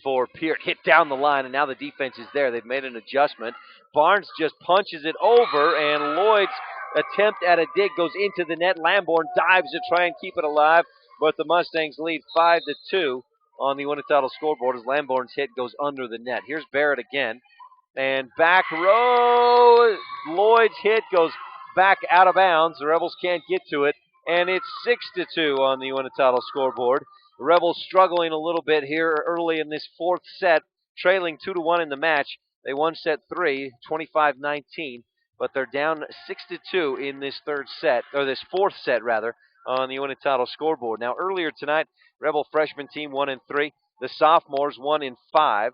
Peart. Hit down the line, and now the defense is there. They've made an adjustment. Barnes just punches it over, and Lloyd's attempt at a dig goes into the net. Lamborn dives to try and keep it alive, but the Mustangs lead 5-2 on the Winnetitle scoreboard as Lamborn's hit goes under the net. Here's Barrett again. And back row, Lloyd's hit goes back out of bounds. The Rebels can't get to it, and it's 6-2 on the Winnetitle scoreboard. The Rebels struggling a little bit here early in this 4th set, trailing 2-1 in the match. They won set 3, 25-19, but they're down 6-2 in this 3rd set, or this 4th set rather, on the Winnetitle scoreboard. Now earlier tonight, Rebel freshman team 1-3. The sophomores 1-5.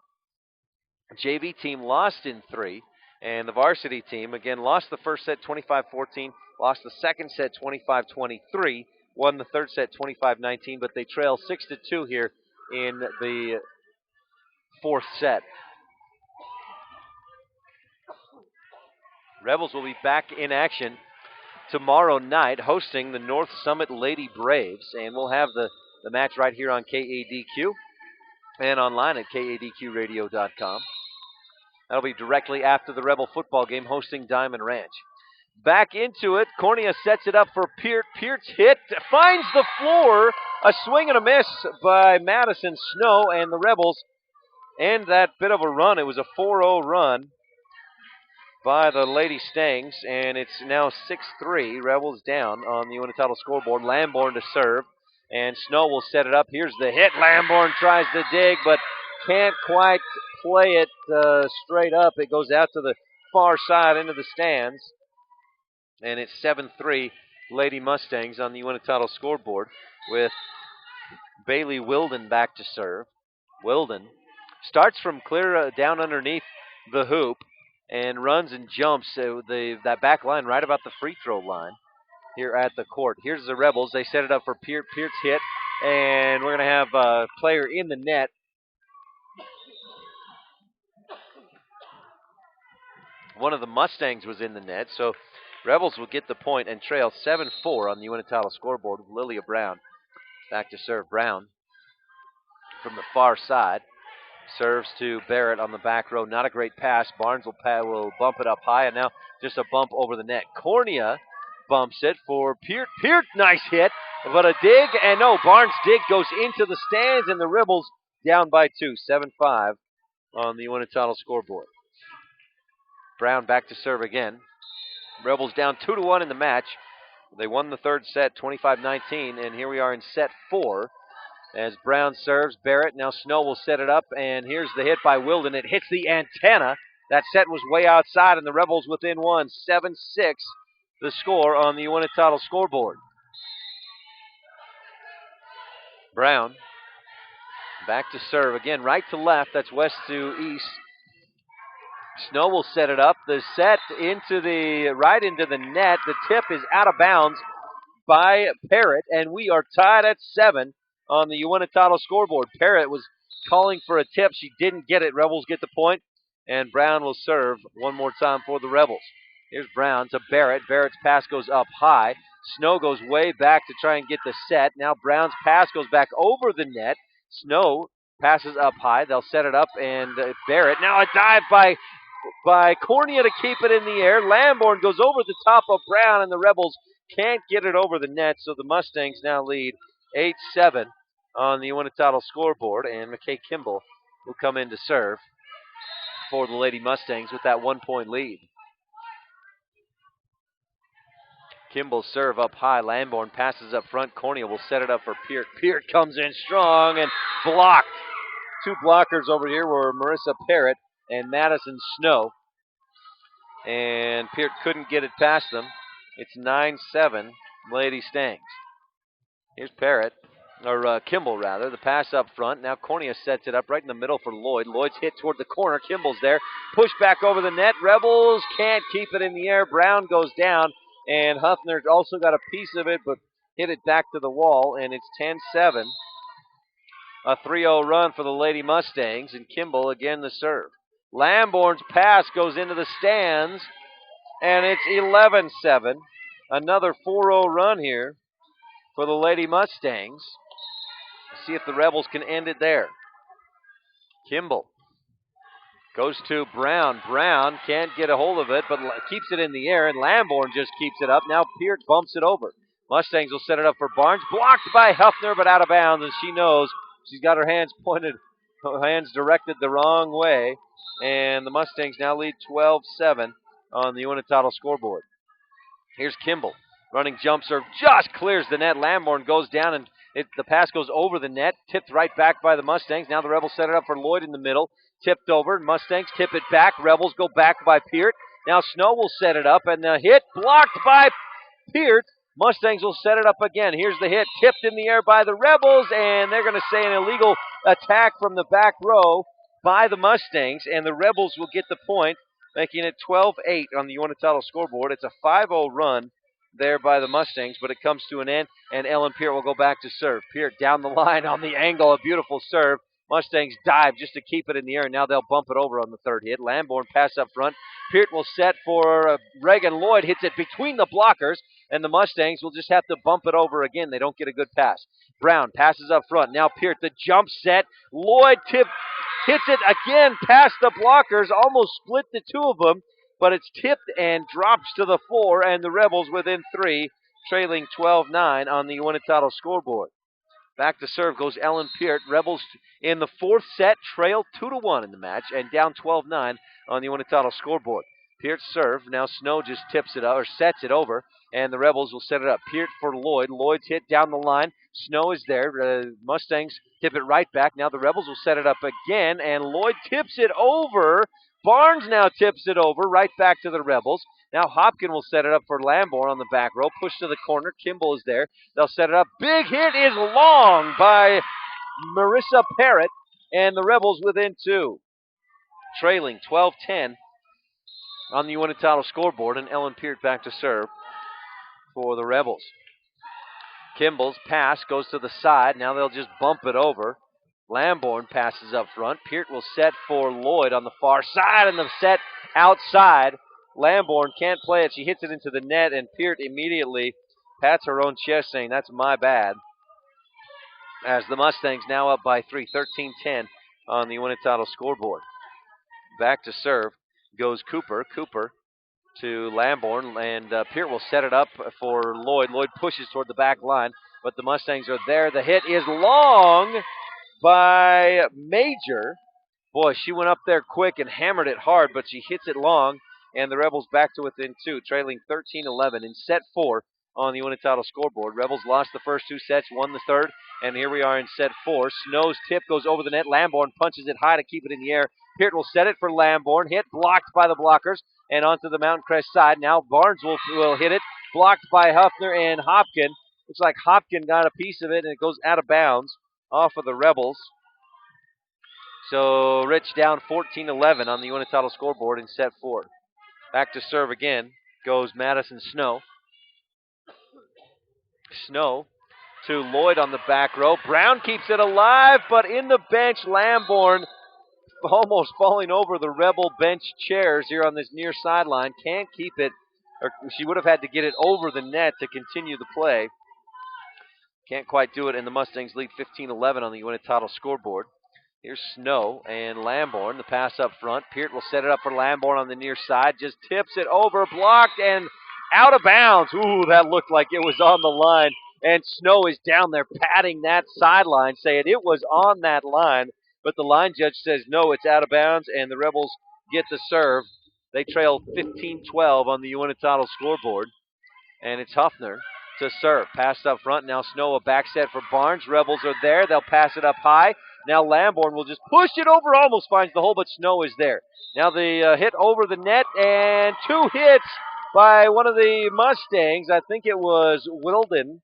JV team lost in 3, and the varsity team, again, lost the first set 25-14, lost the second set 25-23, won the third set 25-19, but they trail 6-2 here in the fourth set. Rebels will be back in action tomorrow night hosting the North Summit Lady Braves, and we'll have the match right here on KADQ and online at kadqradio.com. That'll be directly after the Rebel football game hosting Diamond Ranch. Back into it, Cornea sets it up for Peart. Peart's hit finds the floor, a swing and a miss by Madison Snow, and the Rebels end that bit of a run. It was a 4-0 run by the Lady Stangs, and it's now 6-3. Rebels down on the Unititled scoreboard. Lamborn to serve, and Snow will set it up. Here's the hit. Lamborn tries to dig, but can't quite play it straight up. It goes out to the far side into the stands, and it's 7-3 Lady Mustangs on the Unititled scoreboard with Bailey Wilden back to serve. Wilden starts from clear down underneath the hoop and runs and jumps that back line right about the free throw line here at the court. Here's the Rebels. They set it up for Peart. Peart's hit, and we're going to have a player in the net. One of the Mustangs was in the net, so Rebels will get the point and trail 7-4 on the Unititled scoreboard with Lilia Brown back to serve. Brown from the far side serves to Barrett on the back row. Not a great pass. Barnes will bump it up high, and now just a bump over the net. Cornea bumps it for Peart. Peart, nice hit, but a dig, and no, Barnes' dig goes into the stands, and the Rebels down by 2, 7-5 on the Unititled scoreboard. Brown back to serve again. Rebels down 2-1 in the match. They won the third set 25-19, and here we are in set 4. As Brown serves, Barrett, now Snow will set it up, and here's the hit by Wilden. It hits the antenna. That set was way outside, and the Rebels within one. 7-6, the score on the Unititled scoreboard. Brown back to serve again, right to left. That's west to east. Snow will set it up. The set right into the net. The tip is out of bounds by Parrott, and we are tied at 7 on the Unititled scoreboard. Parrott was calling for a tip. She didn't get it. Rebels get the point, and Brown will serve one more time for the Rebels. Here's Brown to Barrett. Barrett's pass goes up high. Snow goes way back to try and get the set. Now Brown's pass goes back over the net. Snow passes up high. They'll set it up, and Barrett. Now a dive by Cornea to keep it in the air. Lamborn goes over the top of Brown, and the Rebels can't get it over the net, so the Mustangs now lead 8-7 on the Unititled scoreboard, and McKay Kimball will come in to serve for the Lady Mustangs with that 1-point lead. Kimball serve up high. Lamborn passes up front. Cornea will set it up for Peart. Peart comes in strong and blocked. Two blockers over here were Marissa Parrott and Madison Snow, and Peart couldn't get it past them. It's 9-7 Lady Stangs. Here's Kimball rather. The pass up front. Now Cornea sets it up right in the middle for Lloyd. Lloyd's hit toward the corner. Kimball's there. Push back over the net. Rebels can't keep it in the air. Brown goes down, and Huffner also got a piece of it, but hit it back to the wall, and it's 10-7. A 3-0 run for the Lady Mustangs, and Kimball again the serve. Lamborn's pass goes into the stands, and it's 11-7. Another 4-0 run here for the Lady Mustangs. See if the Rebels can end it there. Kimball goes to Brown. Brown can't get a hold of it, but keeps it in the air, and Lamborn just keeps it up. Now Peart bumps it over. Mustangs will set it up for Barnes. Blocked by Huffner, but out of bounds, and she knows she's got her hands directed the wrong way. And the Mustangs now lead 12-7 on the Unititled scoreboard. Here's Kimball. Running jump serve just clears the net. Lamborn goes down, and the pass goes over the net. Tipped right back by the Mustangs. Now the Rebels set it up for Lloyd in the middle. Tipped over. Mustangs tip it back. Rebels go back by Peart. Now Snow will set it up, and the hit blocked by Peart. Mustangs will set it up again. Here's the hit. Tipped in the air by the Rebels, and they're going to say an illegal attack from the back row by the Mustangs, and the Rebels will get the point, making it 12-8 on the Unititled scoreboard. It's a 5-0 run there by the Mustangs, but it comes to an end, and Ellen Peart will go back to serve. Peart down the line on the angle, a beautiful serve. Mustangs dive just to keep it in the air, and now they'll bump it over on the third hit. Lamborn pass up front. Peart will set for Reagan Lloyd, hits it between the blockers, and the Mustangs will just have to bump it over again. They don't get a good pass. Brown passes up front. Now Peart, the jump set. Lloyd hits it again past the blockers, almost split the two of them, but it's tipped and drops to the floor, and the Rebels within 3, trailing 12-9 on the Uinta scoreboard. Back to serve goes Ellen Peart. Rebels in the fourth set trail 2-1 in the match and down 12-9 on the Uinta scoreboard. Peart serve. Now Snow just tips it or sets it over, and the Rebels will set it up. Peart for Lloyd. Lloyd's hit down the line. Snow is there. Mustangs tip it right back. Now the Rebels will set it up again, and Lloyd tips it over. Barnes now tips it over right back to the Rebels. Now Hopkin will set it up for Lamborn on the back row. Push to the corner. Kimball is there. They'll set it up. Big hit is long by Marissa Parrott, and the Rebels within 2. Trailing 12-10 on the Uinta scoreboard, and Ellen Peart back to serve for the Rebels. Kimball's pass goes to the side. Now they'll just bump it over. Lamborn passes up front. Peart will set for Lloyd on the far side, and the set outside. Lamborn can't play it. She hits it into the net, and Peart immediately pats her own chest, saying, "That's my bad." As the Mustangs now up by 3, 13-10 on the Uinta scoreboard. Back to serve goes Cooper. Cooper to Lamborn, and Peart will set it up for Lloyd. Lloyd pushes toward the back line, but the Mustangs are there. The hit is long by Major. Boy, she went up there quick and hammered it hard, but she hits it long, and the Rebels back to within 2, trailing 13-11 in set 4 on the Uinta scoreboard. Rebels lost the first 2 sets, won the third, and here we are in set 4. Snow's tip goes over the net. Lamborn punches it high to keep it in the air. Peart will set it for Lamborn. Hit blocked by the blockers and onto the Mountain Crest side. Now Barnes will hit it. Blocked by Huffner and Hopkin. Looks like Hopkin got a piece of it, and it goes out of bounds off of the Rebels. So Rich down 14-11 on the Uinta scoreboard in set 4. Back to serve again goes Madison Snow. Snow to Lloyd on the back row. Brown keeps it alive, but in the bench, Lamborn almost falling over the Rebel bench chairs here on this near sideline. Can't keep it, or she would have had to get it over the net to continue the play. Can't quite do it, and the Mustangs lead 15-11 on the Uinta scoreboard. Here's Snow and Lamborn. The pass up front. Peart will set it up for Lamborn on the near side. Just tips it over, blocked, and out of bounds. Ooh, that looked like it was on the line. And Snow is down there patting that sideline, saying it was on that line. But the line judge says, no, it's out of bounds, and the Rebels get the serve. They trail 15-12 on the Uinta scoreboard. And it's Huffner to serve. Passed up front. Now Snow a back set for Barnes. Rebels are there. They'll pass it up high. Now Lamborn will just push it over. Almost finds the hole, but Snow is there. Now the hit over the net, and 2 hits by one of the Mustangs. I think it was Wilden.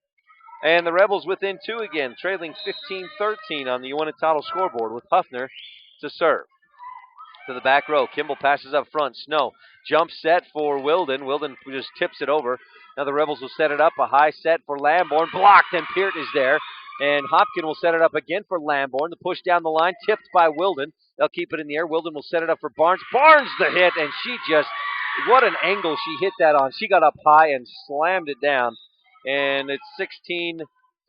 And the Rebels within 2 again, trailing 15-13 on the Uinta scoreboard with Huffner to serve. To the back row, Kimball passes up front. Snow jump set for Wilden. Wilden just tips it over. Now the Rebels will set it up. A high set for Lamborn. Blocked, and Peart is there. And Hopkin will set it up again for Lamborn. The push down the line, tipped by Wilden. They'll keep it in the air. Wilden will set it up for Barnes. Barnes the hit, and she just, what an angle she hit that on. She got up high and slammed it down. And it's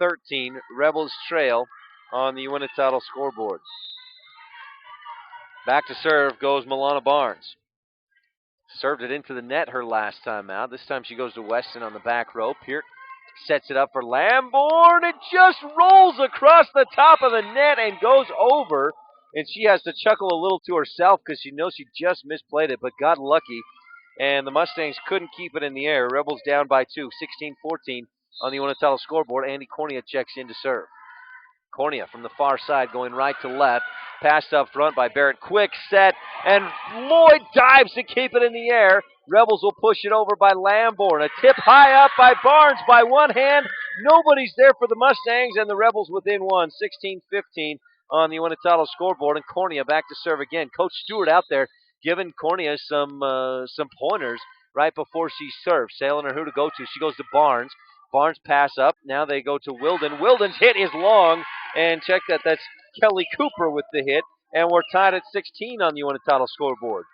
16-13. Rebels trail on the Uinta scoreboard. Back to serve goes Milana Barnes. Served it into the net her last time out. This time she goes to Weston on the back row. Peart sets it up for Lamborn. It just rolls across the top of the net and goes over. And she has to chuckle a little to herself because she knows she just misplayed it, but got lucky. And the Mustangs couldn't keep it in the air. Rebels down by 2, 16-14 on the Uinta scoreboard. Andy Cornea checks in to serve. Cornea from the far side going right to left. Passed up front by Barrett. Quick set, and Lloyd dives to keep it in the air. Rebels will push it over by Lamborn. A tip high up by Barnes by one hand. Nobody's there for the Mustangs, and the Rebels within 1, 16-15 on the Uinta scoreboard. And Cornea back to serve again. Coach Stewart out there giving Cornea some pointers right before she serves. Sailing her who to go to. She goes to Barnes. Barnes pass up. Now they go to Wilden. Wilden's hit is long. And check that. That's Kelly Cooper with the hit. And we're tied at 16 on the Uinta scoreboard.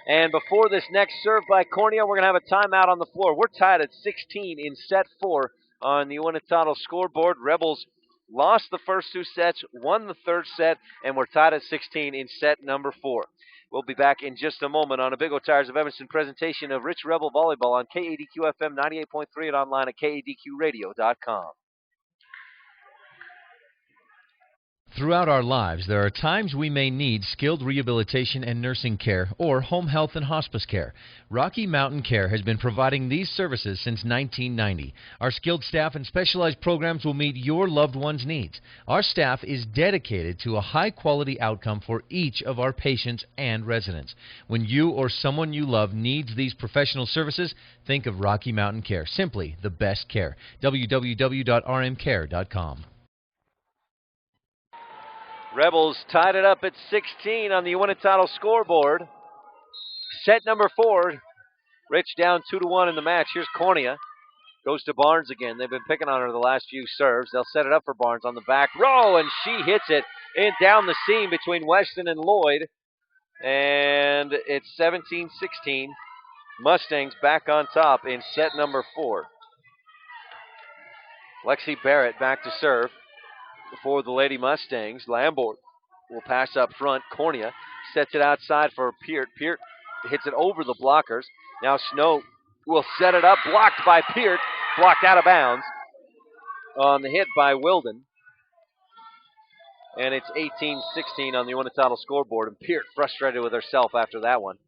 And before this next serve by Cornea, we're going to have a timeout on the floor. We're tied at 16 in set 4 on the Uinta scoreboard. Rebels lost the first 2 sets, won the third set, and we're tied at 16 in set number 4. We'll be back in just a moment on a Big O Tires of Evanston presentation of Rich Rebel Volleyball on KADQ FM 98.3 and online at KADQradio.com. Throughout our lives, there are times we may need skilled rehabilitation and nursing care or home health and hospice care. Rocky Mountain Care has been providing these services since 1990. Our skilled staff and specialized programs will meet your loved one's needs. Our staff is dedicated to a high-quality outcome for each of our patients and residents. When you or someone you love needs these professional services, think of Rocky Mountain Care. Simply the best care. www.rmcare.com. Rebels tied it up at 16 on the Uinta scoreboard. Set number 4. Rich down 2-1 in the match. Here's Cornea. Goes to Barnes again. They've been picking on her the last few serves. They'll set it up for Barnes on the back row, and she hits it in down the seam between Weston and Lloyd. And it's 17-16. Mustangs back on top in set number 4. Lexi Barrett back to serve for the Lady Mustangs. Lamborn will pass up front. Cornea sets it outside for Peart. Peart hits it over the blockers. Now Snow will set it up. Blocked by Peart. Blocked out of bounds on the hit by Wilden. And it's 18-16 on the Uinta scoreboard. And Peart frustrated with herself after that one.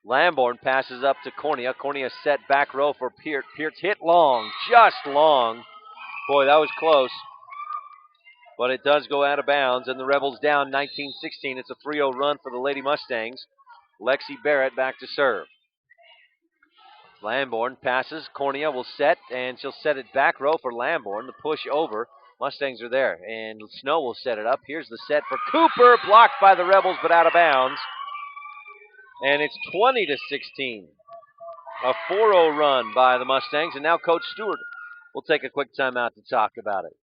Lamborn passes up to Cornea. Cornea set back row for Peart. Peart's hit long. Just long. Boy, that was close. But it does go out of bounds, and the Rebels down 19-16. It's a 3-0 run for the Lady Mustangs. Lexi Barrett back to serve. Lamborn passes. Cornea will set, and she'll set it back row for Lamborn. The push over. Mustangs are there, and Snow will set it up. Here's the set for Cooper. Blocked by the Rebels, but out of bounds. And it's 20-16. A 4-0 run by the Mustangs, and now Coach Stewart will take a quick timeout to talk about it.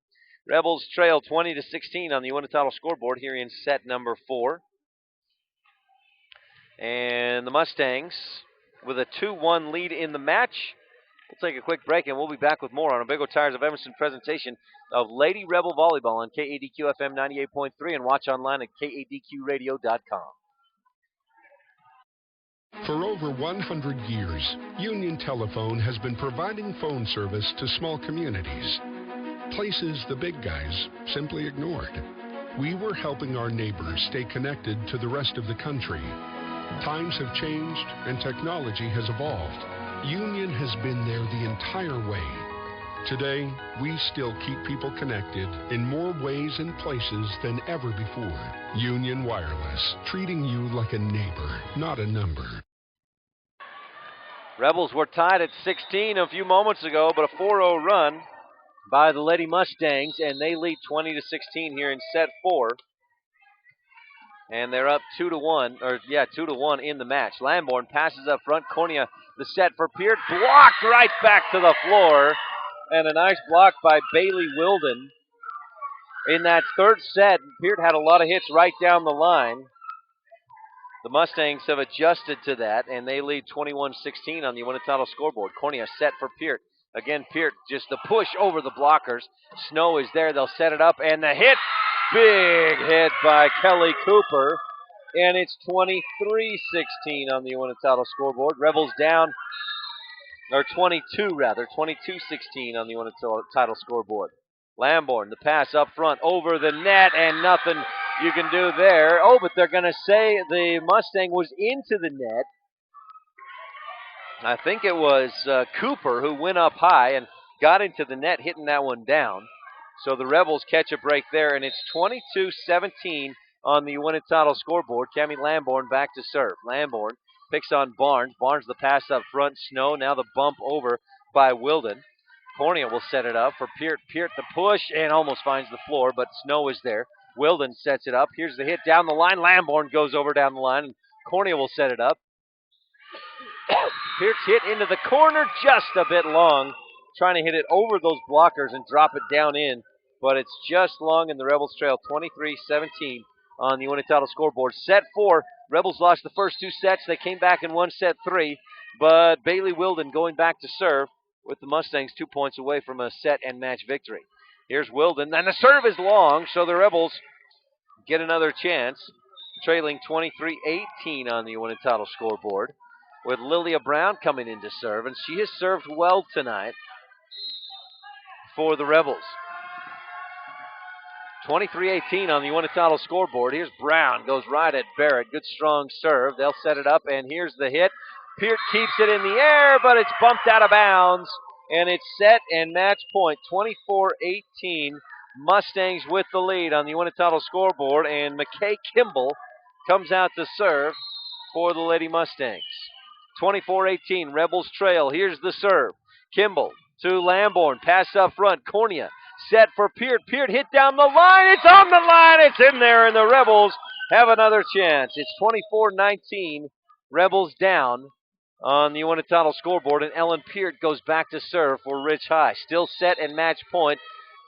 Rebels trail 20-16 on the Uinta scoreboard here in set number 4. And the Mustangs with a 2-1 lead in the match. We'll take a quick break, and we'll be back with more on a Big O Tires of Evanston presentation of Lady Rebel Volleyball on KADQ FM 98.3 and watch online at KADQradio.com. For over 100 years, Union Telephone has been providing phone service to small communities. Places the big guys simply ignored. We were helping our neighbors stay connected to the rest of the country. Times have changed and technology has evolved. Union has been there the entire way. Today, we still keep people connected in more ways and places than ever before. Union Wireless, treating you like a neighbor, not a number. Rebels were tied at 16 a few moments ago, but a 4-0 run by the Lady Mustangs, and they lead 20-16 here in set 4. And they're up 2-1 in the match. Lamborn passes up front. Cornea the set for Peart. Blocked right back to the floor. And a nice block by Bailey Wilden. In that third set, Peart had a lot of hits right down the line. The Mustangs have adjusted to that, and they lead 21-16 on the Uinta scoreboard. Cornea set for Peart. Again, Peart just the push over the blockers. Snow is there. They'll set it up, and the hit. Big hit by Kelly Cooper. And it's 23-16 on the Uinta scoreboard. Rebels down, or 22 rather, 22-16 on the Uinta scoreboard. Lamborn, the pass up front, over the net, and nothing you can do there. Oh, but they're going to say the Mustang was into the net. I think it was Cooper who went up high and got into the net, hitting that one down. So the Rebels catch a break there, and it's 22-17 on the Uinta scoreboard. Cammie Lamborn back to serve. Lamborn picks on Barnes. Barnes the pass up front. Snow now the bump over by Wilden. Cornea will set it up for Peart. Peart the push and almost finds the floor, but Snow is there. Wilden sets it up. Here's the hit down the line. Lamborn goes over down the line, and Cornea will set it up. Pierce hit into the corner, just a bit long. Trying to hit it over those blockers and drop it down in, but it's just long, and the Rebels trail 23-17 on the Uinta scoreboard. Set 4, Rebels lost the first 2 sets. They came back and won set 3, but Bailey Wilden going back to serve with the Mustangs 2 points away from a set and match victory. Here's Wilden, and the serve is long, so the Rebels get another chance, trailing 23-18 on the Uinta scoreboard, with Lilia Brown coming in to serve, and she has served well tonight for the Rebels. 23-18 on the Uinta scoreboard. Here's Brown, goes right at Barrett. Good strong serve. They'll set it up, and here's the hit. Peart keeps it in the air, but it's bumped out of bounds, and it's set and match point. 24-18, Mustangs with the lead on the Uinta scoreboard, and McKay Kimball comes out to serve for the Lady Mustangs. 24-18, Rebels trail. Here's the serve. Kimball to Lamborn, pass up front. Cornea set for Peart. Peart hit down the line. It's on the line. It's in there, and the Rebels have another chance. It's 24-19. Rebels down on the Uinta scoreboard, and Ellen Peart goes back to serve for Rich High. Still set and match point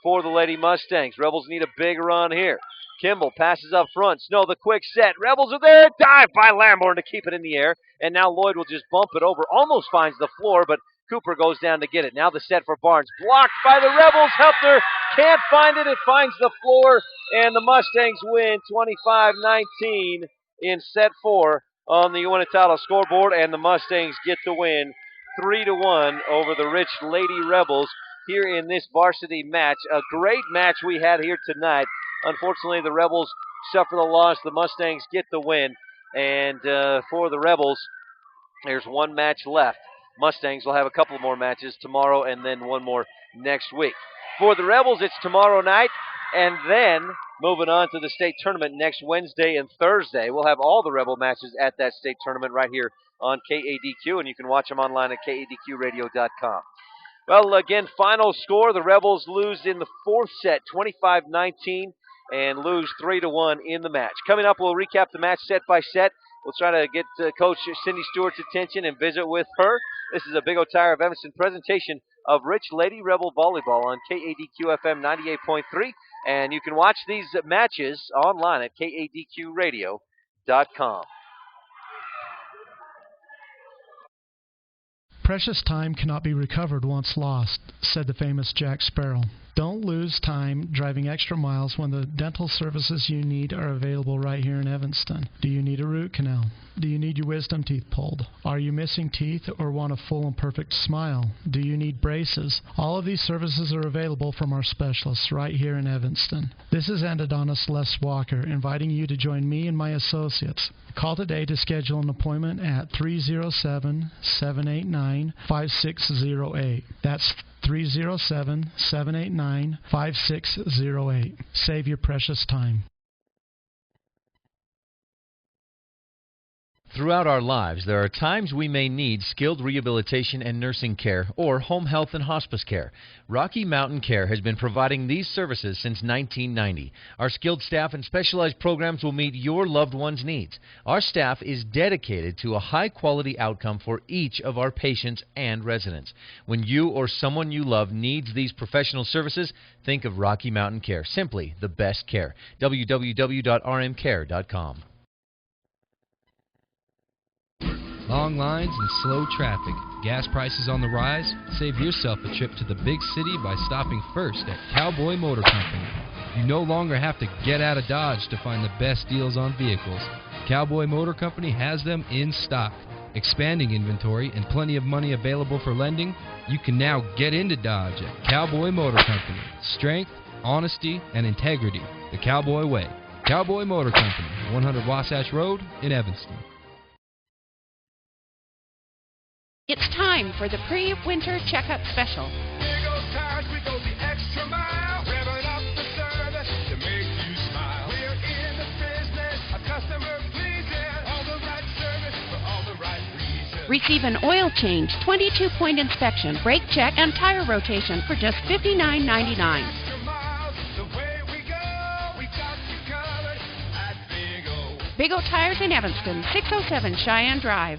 for the Lady Mustangs. Rebels need a big run here. Kimball passes up front. Snow the quick set. Rebels are there. Dive by Lamborn to keep it in the air. And now Lloyd will just bump it over. Almost finds the floor, but Cooper goes down to get it. Now the set for Barnes. Blocked by the Rebels. Helpner can't find it. It finds the floor, and the Mustangs win 25-19 in set 4 on the Uinta scoreboard, and the Mustangs get the win 3-1 over the Rich Lady Rebels here in this varsity match. A great match we had here tonight. Unfortunately, the Rebels suffer the loss. The Mustangs get the win. And for the Rebels, there's one match left. Mustangs will have a couple more matches tomorrow and then one more next week. For the Rebels, it's tomorrow night, and then moving on to the state tournament next Wednesday and Thursday. We'll have all the Rebel matches at that state tournament right here on KADQ, and you can watch them online at kadqradio.com. Well, again, final score, the Rebels lose in the 4th set, 25-19, and lose 3-1 in the match. Coming up, we'll recap the match set by set. We'll try to get Coach Cindy Stewart's attention and visit with her. This is a Big O Tire of Evanston presentation of Rich Lady Rebel Volleyball on KADQ-FM 98.3, and you can watch these matches online at kadqradio.com. Precious time cannot be recovered once lost, said the famous Jack Sparrow. Don't lose time driving extra miles when the dental services you need are available right here in Evanston. Do you need a root canal? Do you need your wisdom teeth pulled? Are you missing teeth or want a full and perfect smile? Do you need braces? All of these services are available from our specialists right here in Evanston. This is endodontist Les Walker inviting you to join me and my associates. Call today to schedule an appointment at 307-789-5608. That's 307-789-5608. Save your precious time. Throughout our lives, there are times we may need skilled rehabilitation and nursing care or home health and hospice care. Rocky Mountain Care has been providing these services since 1990. Our skilled staff and specialized programs will meet your loved one's needs. Our staff is dedicated to a high-quality outcome for each of our patients and residents. When you or someone you love needs these professional services, think of Rocky Mountain Care. Simply the best care. www.rmcare.com. Long lines and slow traffic. Gas prices on the rise? Save yourself a trip to the big city by stopping first at Cowboy Motor Company. You no longer have to get out of Dodge to find the best deals on vehicles. Cowboy Motor Company has them in stock. Expanding inventory and plenty of money available for lending, you can now get into Dodge at Cowboy Motor Company. Strength, honesty, and integrity. The Cowboy way. Cowboy Motor Company, 100 Wasatch Road in Evanston. It's time for the pre-winter checkup special. Big O Tires, we go the extra mile, revving up the service to make you smile. We're in the business of customer pleasing, all the right service for all the right reasons. Receive an oil change, 22-point inspection, brake check, and tire rotation for just $59.99. Extra miles, the way we go, we got you Big O Tires in Evanston, 607 Cheyenne Drive.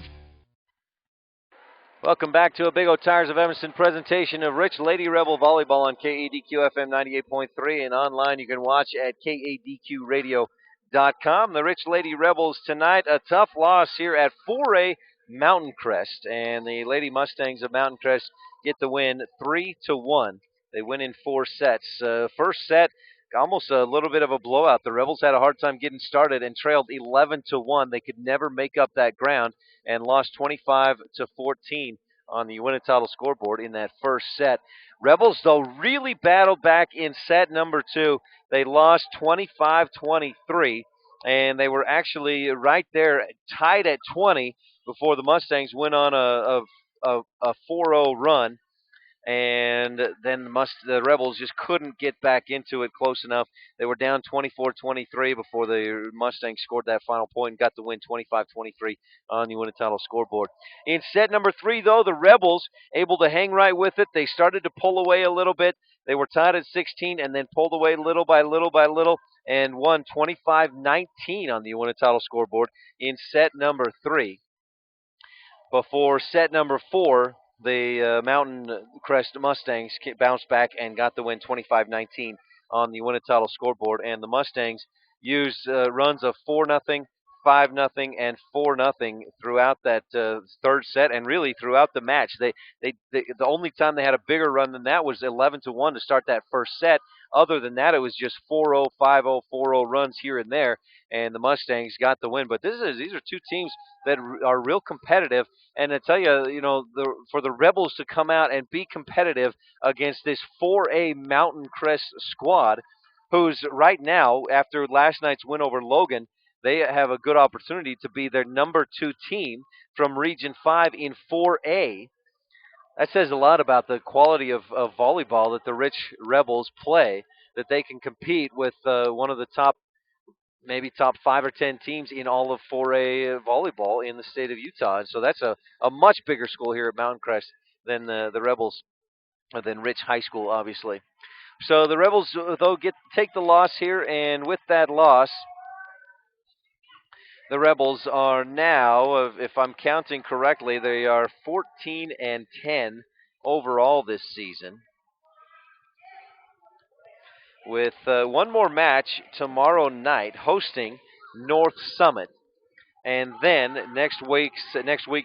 Welcome back to a Big O Tires of Evanston presentation of Rich Lady Rebel Volleyball on KADQ FM 98.3, and online you can watch at KADQRadio.com. The Rich Lady Rebels tonight, a tough loss here at 4A Mountain Crest, and the Lady Mustangs of Mountain Crest get the win 3-1. They win in 4 sets. First set, almost a little bit of a blowout. The Rebels had a hard time getting started and trailed 11-1. They could never make up that ground and lost 25-14 on the winning title scoreboard in that first set. Rebels, though, really battled back in set number 2. They lost 25-23, and they were actually right there tied at 20 before the Mustangs went on a 4-0 run. And then the Rebels just couldn't get back into it close enough. They were down 24-23 before the Mustangs scored that final point and got the win 25-23 on the winning title scoreboard. In set number 3, though, the Rebels able to hang right with it. They started to pull away a little bit. They were tied at 16 and then pulled away little by little and won 25-19 on the winning title scoreboard in set number 3. Before set number 4, the Mountain Crest Mustangs bounced back and got the win 25-19 on the winning title scoreboard. And the Mustangs used runs of 4-0, 5-0, and 4-0 throughout that third set, and really throughout the match. The only time they had a bigger run than that was 11-1 to start that first set. Other than that, it was just 4-0, 5-0, 4-0 runs here and there, and the Mustangs got the win. But these are two teams that are real competitive. And I tell you, for the Rebels to come out and be competitive against this 4A Mountain Crest squad, who's right now, after last night's win over Logan, they have a good opportunity to be their number 2 team from Region 5 in 4A. That says a lot about the quality of volleyball that the Rich Rebels play, that they can compete with one of the top 5 or 10 teams in all of 4A volleyball in the state of Utah. And so that's a much bigger school here at Mountain Crest than the Rebels, than Rich High School, obviously. So the Rebels, though, take the loss here, and with that loss, the Rebels are now, if I'm counting correctly, they are 14-10 overall this season, with one more match tomorrow night hosting North Summit, and then next week's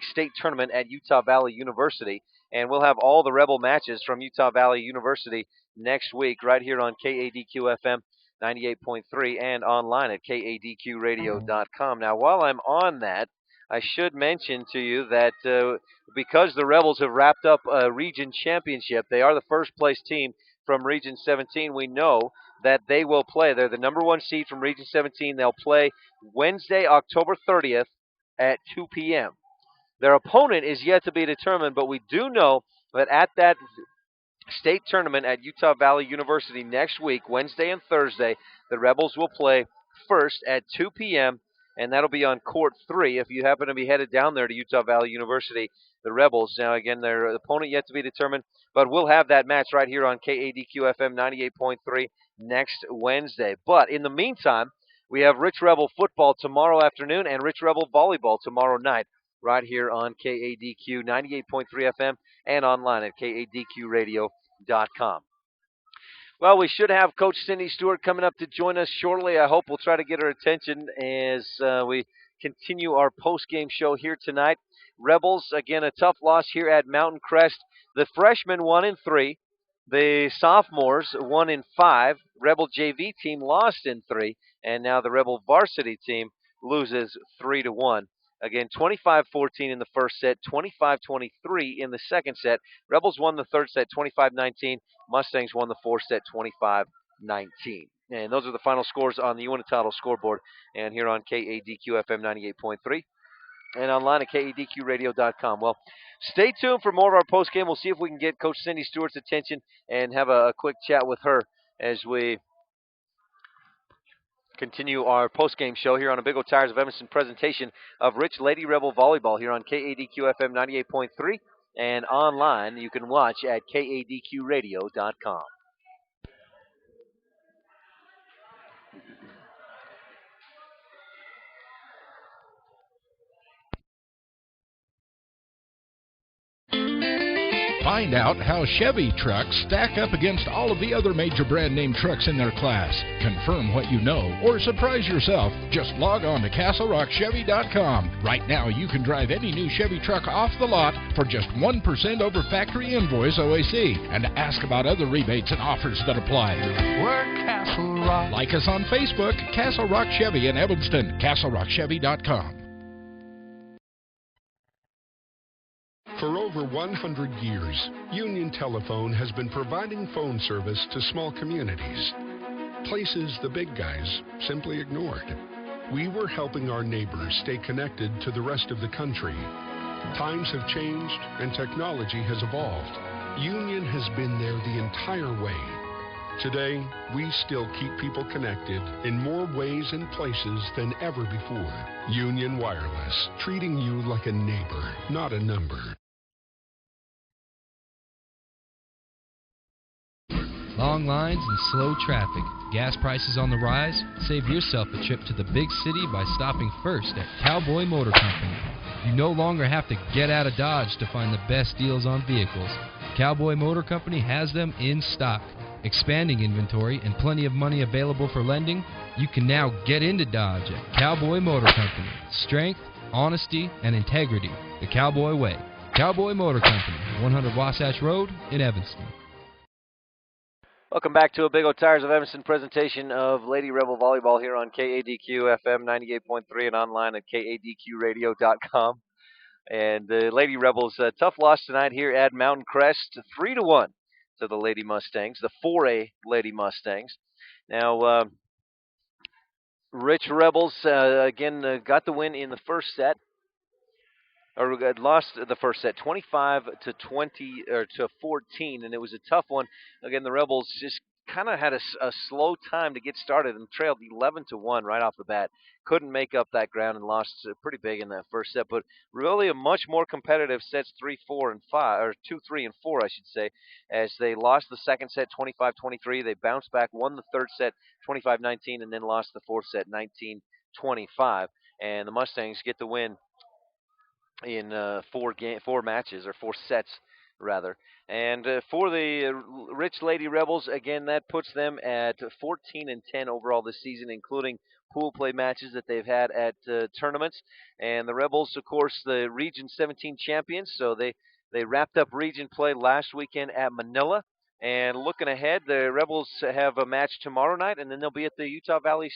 state tournament at Utah Valley University. And we'll have all the Rebel matches from Utah Valley University next week right here on KADQ FM 98.3 and online at KADQRadio.com. Now, while I'm on that, I should mention to you that because the Rebels have wrapped up a region championship, they are the first place team from Region 17. We know that they will play. They're the number 1 seed from Region 17. They'll play Wednesday, October 30th at 2 p.m. Their opponent is yet to be determined, but we do know that at that state tournament at Utah Valley University next week, Wednesday and Thursday, the Rebels will play first at 2 p.m., and that'll be on Court 3 if you happen to be headed down there to Utah Valley University, the Rebels. Now, again, their opponent yet to be determined, but we'll have that match right here on KADQ FM 98.3 next Wednesday. But in the meantime, we have Rich Rebel football tomorrow afternoon and Rich Rebel volleyball tomorrow night right here on KADQ 98.3 FM and online at KADQRadio.com. Well, we should have Coach Cindy Stewart coming up to join us shortly. I hope we'll try to get her attention as we continue our post-game show here tonight. Rebels, again, a tough loss here at Mountain Crest. The freshmen 1-3. The sophomores 1-5. Rebel JV team lost in 3. And now the Rebel varsity team loses 3-1. Again, 25-14 in the first set, 25-23 in the second set. Rebels won the third set, 25-19. Mustangs won the fourth set, 25-19. And those are the final scores on the Unititle scoreboard. And here on KADQ FM 98.3 and online at KADQRadio.com. Well, stay tuned for more of our postgame. We'll see if we can get Coach Cindy Stewart's attention and have a quick chat with her as we continue our post-game show here on a Big O Tires of Evanston presentation of Rich Lady Rebel Volleyball here on KADQ FM 98.3 and online. You can watch at KADQRadio.com. Find out how Chevy trucks stack up against all of the other major brand name trucks in their class. Confirm what you know or surprise yourself. Just log on to CastleRockChevy.com. Right now you can drive any new Chevy truck off the lot for just 1% over factory invoice OAC, and ask about other rebates and offers that apply. We're Castle Rock. Like us on Facebook, Castle Rock Chevy in Evanston, CastleRockChevy.com. For over 100 years, Union Telephone has been providing phone service to small communities, places the big guys simply ignored. We were helping our neighbors stay connected to the rest of the country. Times have changed and technology has evolved. Union has been there the entire way. Today, we still keep people connected in more ways and places than ever before. Union Wireless, treating you like a neighbor, not a number. Long lines and slow traffic. Gas prices on the rise? Save yourself a trip to the big city by stopping first at Cowboy Motor Company. You no longer have to get out of Dodge to find the best deals on vehicles. Cowboy Motor Company has them in stock. Expanding inventory and plenty of money available for lending, you can now get into Dodge at Cowboy Motor Company. Strength, honesty, and integrity. The Cowboy way. Cowboy Motor Company, 100 Wasatch Road in Evanston. Welcome back to a Big O Tires of Evanston presentation of Lady Rebel Volleyball here on KADQ FM 98.3 and online at KADQradio.com. And the Lady Rebels, tough loss tonight here at Mountain Crest, 3-1 to the Lady Mustangs, the 4A Lady Mustangs. Now, Rich Rebels, again, got the win in the first set. Or lost the first set, 25-20 or to 14, and it was a tough one. Again, the Rebels just kind of had a slow time to get started and trailed 11-1 right off the bat. Couldn't make up that ground and lost pretty big in that first set, but really a much more competitive sets 3, 4, and 5, or 2, 3, and 4, I should say, as they lost the second set 25-23. They bounced back, won the third set 25-19, and then lost the fourth set 19-25. And the Mustangs get the win in 4 matches, or 4 sets rather. And for the Rich Lady Rebels, again, that puts them at 14-10 overall this season, including pool play matches that they've had at tournaments. And the Rebels, of course, the Region 17 champions, so they wrapped up region play last weekend at Manila. And looking ahead, the Rebels have a match tomorrow night, and then they'll be at the Utah Valley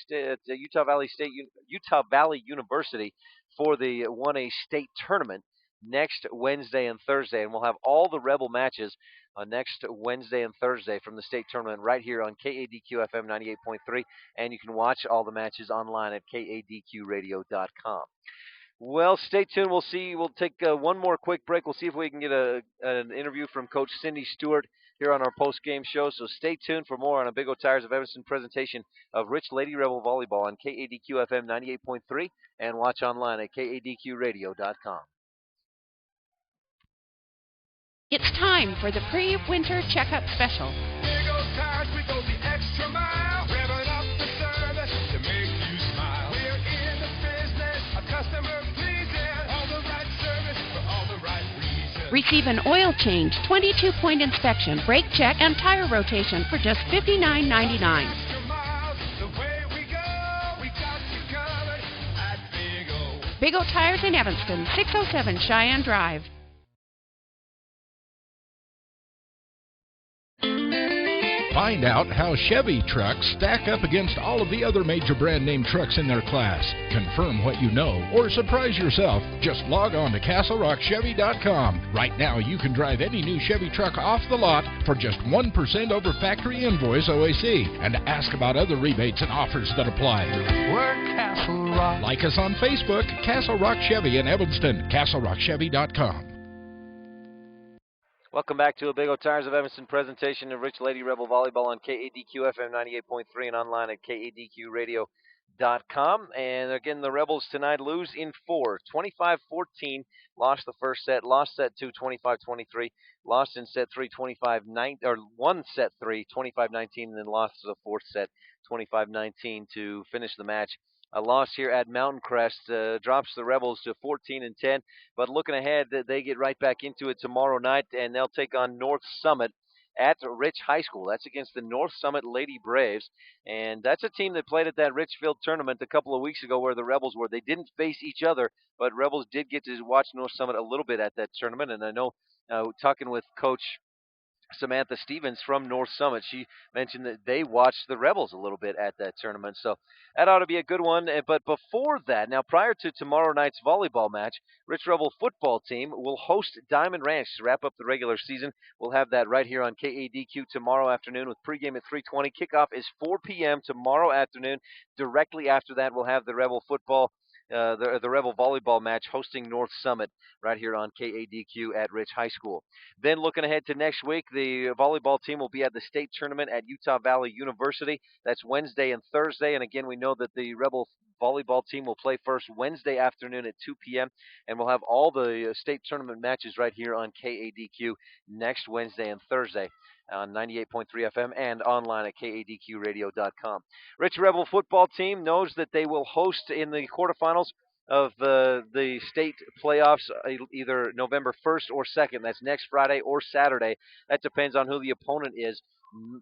University for the 1A state tournament next Wednesday and Thursday. And we'll have all the Rebel matches next Wednesday and Thursday from the state tournament right here on KADQ FM 98.3. And you can watch all the matches online at KADQradio.com. Well, stay tuned. We'll see. We'll take one more quick break. We'll see if we can get an interview from Coach Cindy Stewart here on our post-game show. So stay tuned for more on a Big O Tires of Evanston presentation of Rich Lady Rebel Volleyball on KADQ FM 98.3 and watch online at KADQradio.com. It's time for the pre-winter checkup special. Big O Tires, we go the extra mile. Revving up the service to make you smile. We're in the business of customer pleasing. All the right service for all the right reasons. Receive an oil change, 22-point inspection, brake check, and tire rotation for just $59.99. Extra miles, the way we go, we got you covered at Big O. Big O Tires in Evanston, 607 Cheyenne Drive. Find out how Chevy trucks stack up against all of the other major brand name trucks in their class. Confirm what you know or surprise yourself. Just log on to CastleRockChevy.com. Right now you can drive any new Chevy truck off the lot for just 1% over factory invoice OAC, and ask about other rebates and offers that apply. We're Castle Rock. Like us on Facebook, Castle Rock Chevy in Evanston, CastleRockChevy.com. Welcome back to a Big O Tires of Evanston presentation of Rich Lady Rebel Volleyball on KADQ FM 98.3 and online at KADQradio.com. And again, the Rebels tonight lose in 4, 25-14, lost the first set, lost set 2, 25-23, lost in set 3, 25-19, or won set 3, 25-19, and then lost the fourth set, 25-19 to finish the match A loss here at Mountain Crest drops the Rebels to 14-10. But looking ahead, they get right back into it tomorrow night, and they'll take on North Summit at Rich High School. That's against the North Summit Lady Braves, and that's a team that played at that Richfield tournament a couple of weeks ago where the Rebels were. They didn't face each other, but Rebels did get to watch North Summit a little bit at that tournament, and I know talking with Coach Samantha Stevens from North Summit, she mentioned that they watched the Rebels a little bit at that tournament. So that ought to be a good one. But before that, now prior to tomorrow night's volleyball match, Rich Rebel football team will host Diamond Ranch to wrap up the regular season. We'll have that right here on KADQ tomorrow afternoon with pregame at 3:20. Kickoff is 4 p.m. tomorrow afternoon. Directly after that, we'll have the Rebel football the Rebel volleyball match hosting North Summit right here on KADQ at Rich High School. Then looking ahead to next week, the volleyball team will be at the state tournament at Utah Valley University. That's Wednesday and Thursday. And again, we know that the Rebel volleyball team will play first Wednesday afternoon at 2 p.m. And we'll have all the state tournament matches right here on KADQ next Wednesday and Thursday on 98.3 FM and online at kadqradio.com. Rich Rebel football team knows that they will host in the quarterfinals of the state playoffs either November 1st or 2nd. That's next Friday or Saturday. That depends on who the opponent is.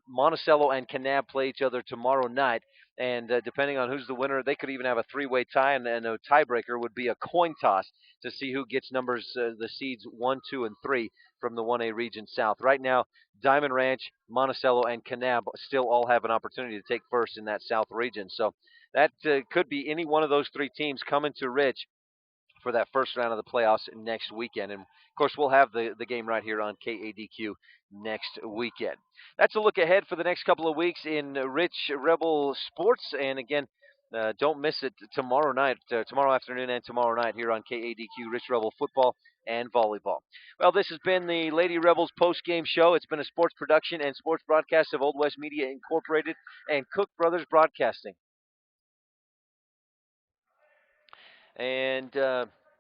Monticello and Kanab play each other tomorrow night, and depending on who's the winner, they could even have a three-way tie, and a tiebreaker would be a coin toss to see who gets the seeds 1, 2, and 3 from the 1A region south. Right now, Diamond Ranch, Monticello, and Kanab still all have an opportunity to take first in that south region. So that could be any one of those three teams coming to Rich for that first round of the playoffs next weekend. And, of course, we'll have the game right here on KADQ next weekend. That's a look ahead for the next couple of weeks in Rich Rebel sports. And, again, don't miss it tomorrow afternoon and tomorrow night here on KADQ, Rich Rebel football and volleyball. Well, this has been the Lady Rebels post-game show. It's been a sports production and sports broadcast of Old West Media Incorporated and Cook Brothers Broadcasting. And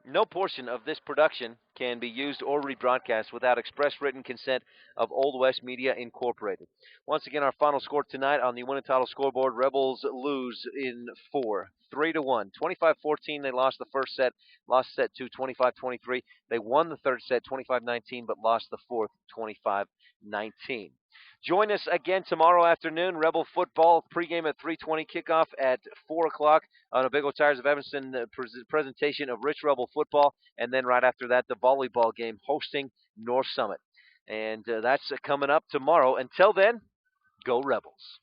no portion of this production can be used or rebroadcast without express written consent of Old West Media Incorporated. Once again, our final score tonight on the winning title scoreboard, Rebels lose in 4, 3-1. 25-14, they lost the first set, lost set 2, 25-23. They won the third set, 25-19, but lost the fourth, 25-19. Join us again tomorrow afternoon. Rebel football pregame at 3:20, kickoff at 4 o'clock on a Big O Tires of Evanston presentation of Rich Rebel football, and then right after that, the volleyball game hosting North Summit. And that's coming up tomorrow. Until then, go Rebels.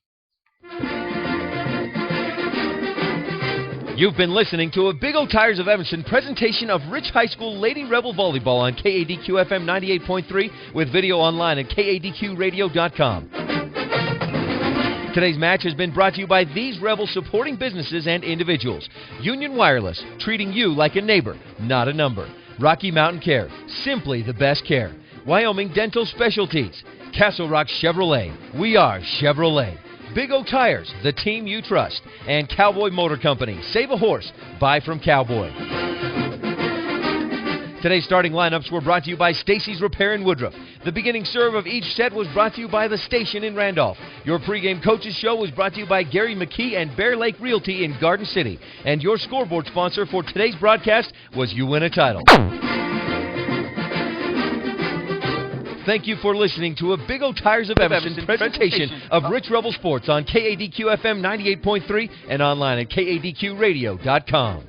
You've been listening to a Big O Tires of Evanston presentation of Rich High School Lady Rebel Volleyball on KADQ FM 98.3 with video online at kadqradio.com. Today's match has been brought to you by these Rebel supporting businesses and individuals. Union Wireless, treating you like a neighbor, not a number. Rocky Mountain Care, simply the best care. Wyoming Dental Specialties. Castle Rock Chevrolet, we are Chevrolet. Big O Tires, the team you trust. And Cowboy Motor Company, save a horse, buy from Cowboy. Today's starting lineups were brought to you by Stacy's Repair in Woodruff. The beginning serve of each set was brought to you by The Station in Randolph. Your pregame coaches show was brought to you by Gary McKee and Bear Lake Realty in Garden City. And your scoreboard sponsor for today's broadcast was You Win a Title. Thank you for listening to a Big O Tires of Evanston presentation of Rich Rebel Sports on KADQ FM 98.3 and online at kadqradio.com.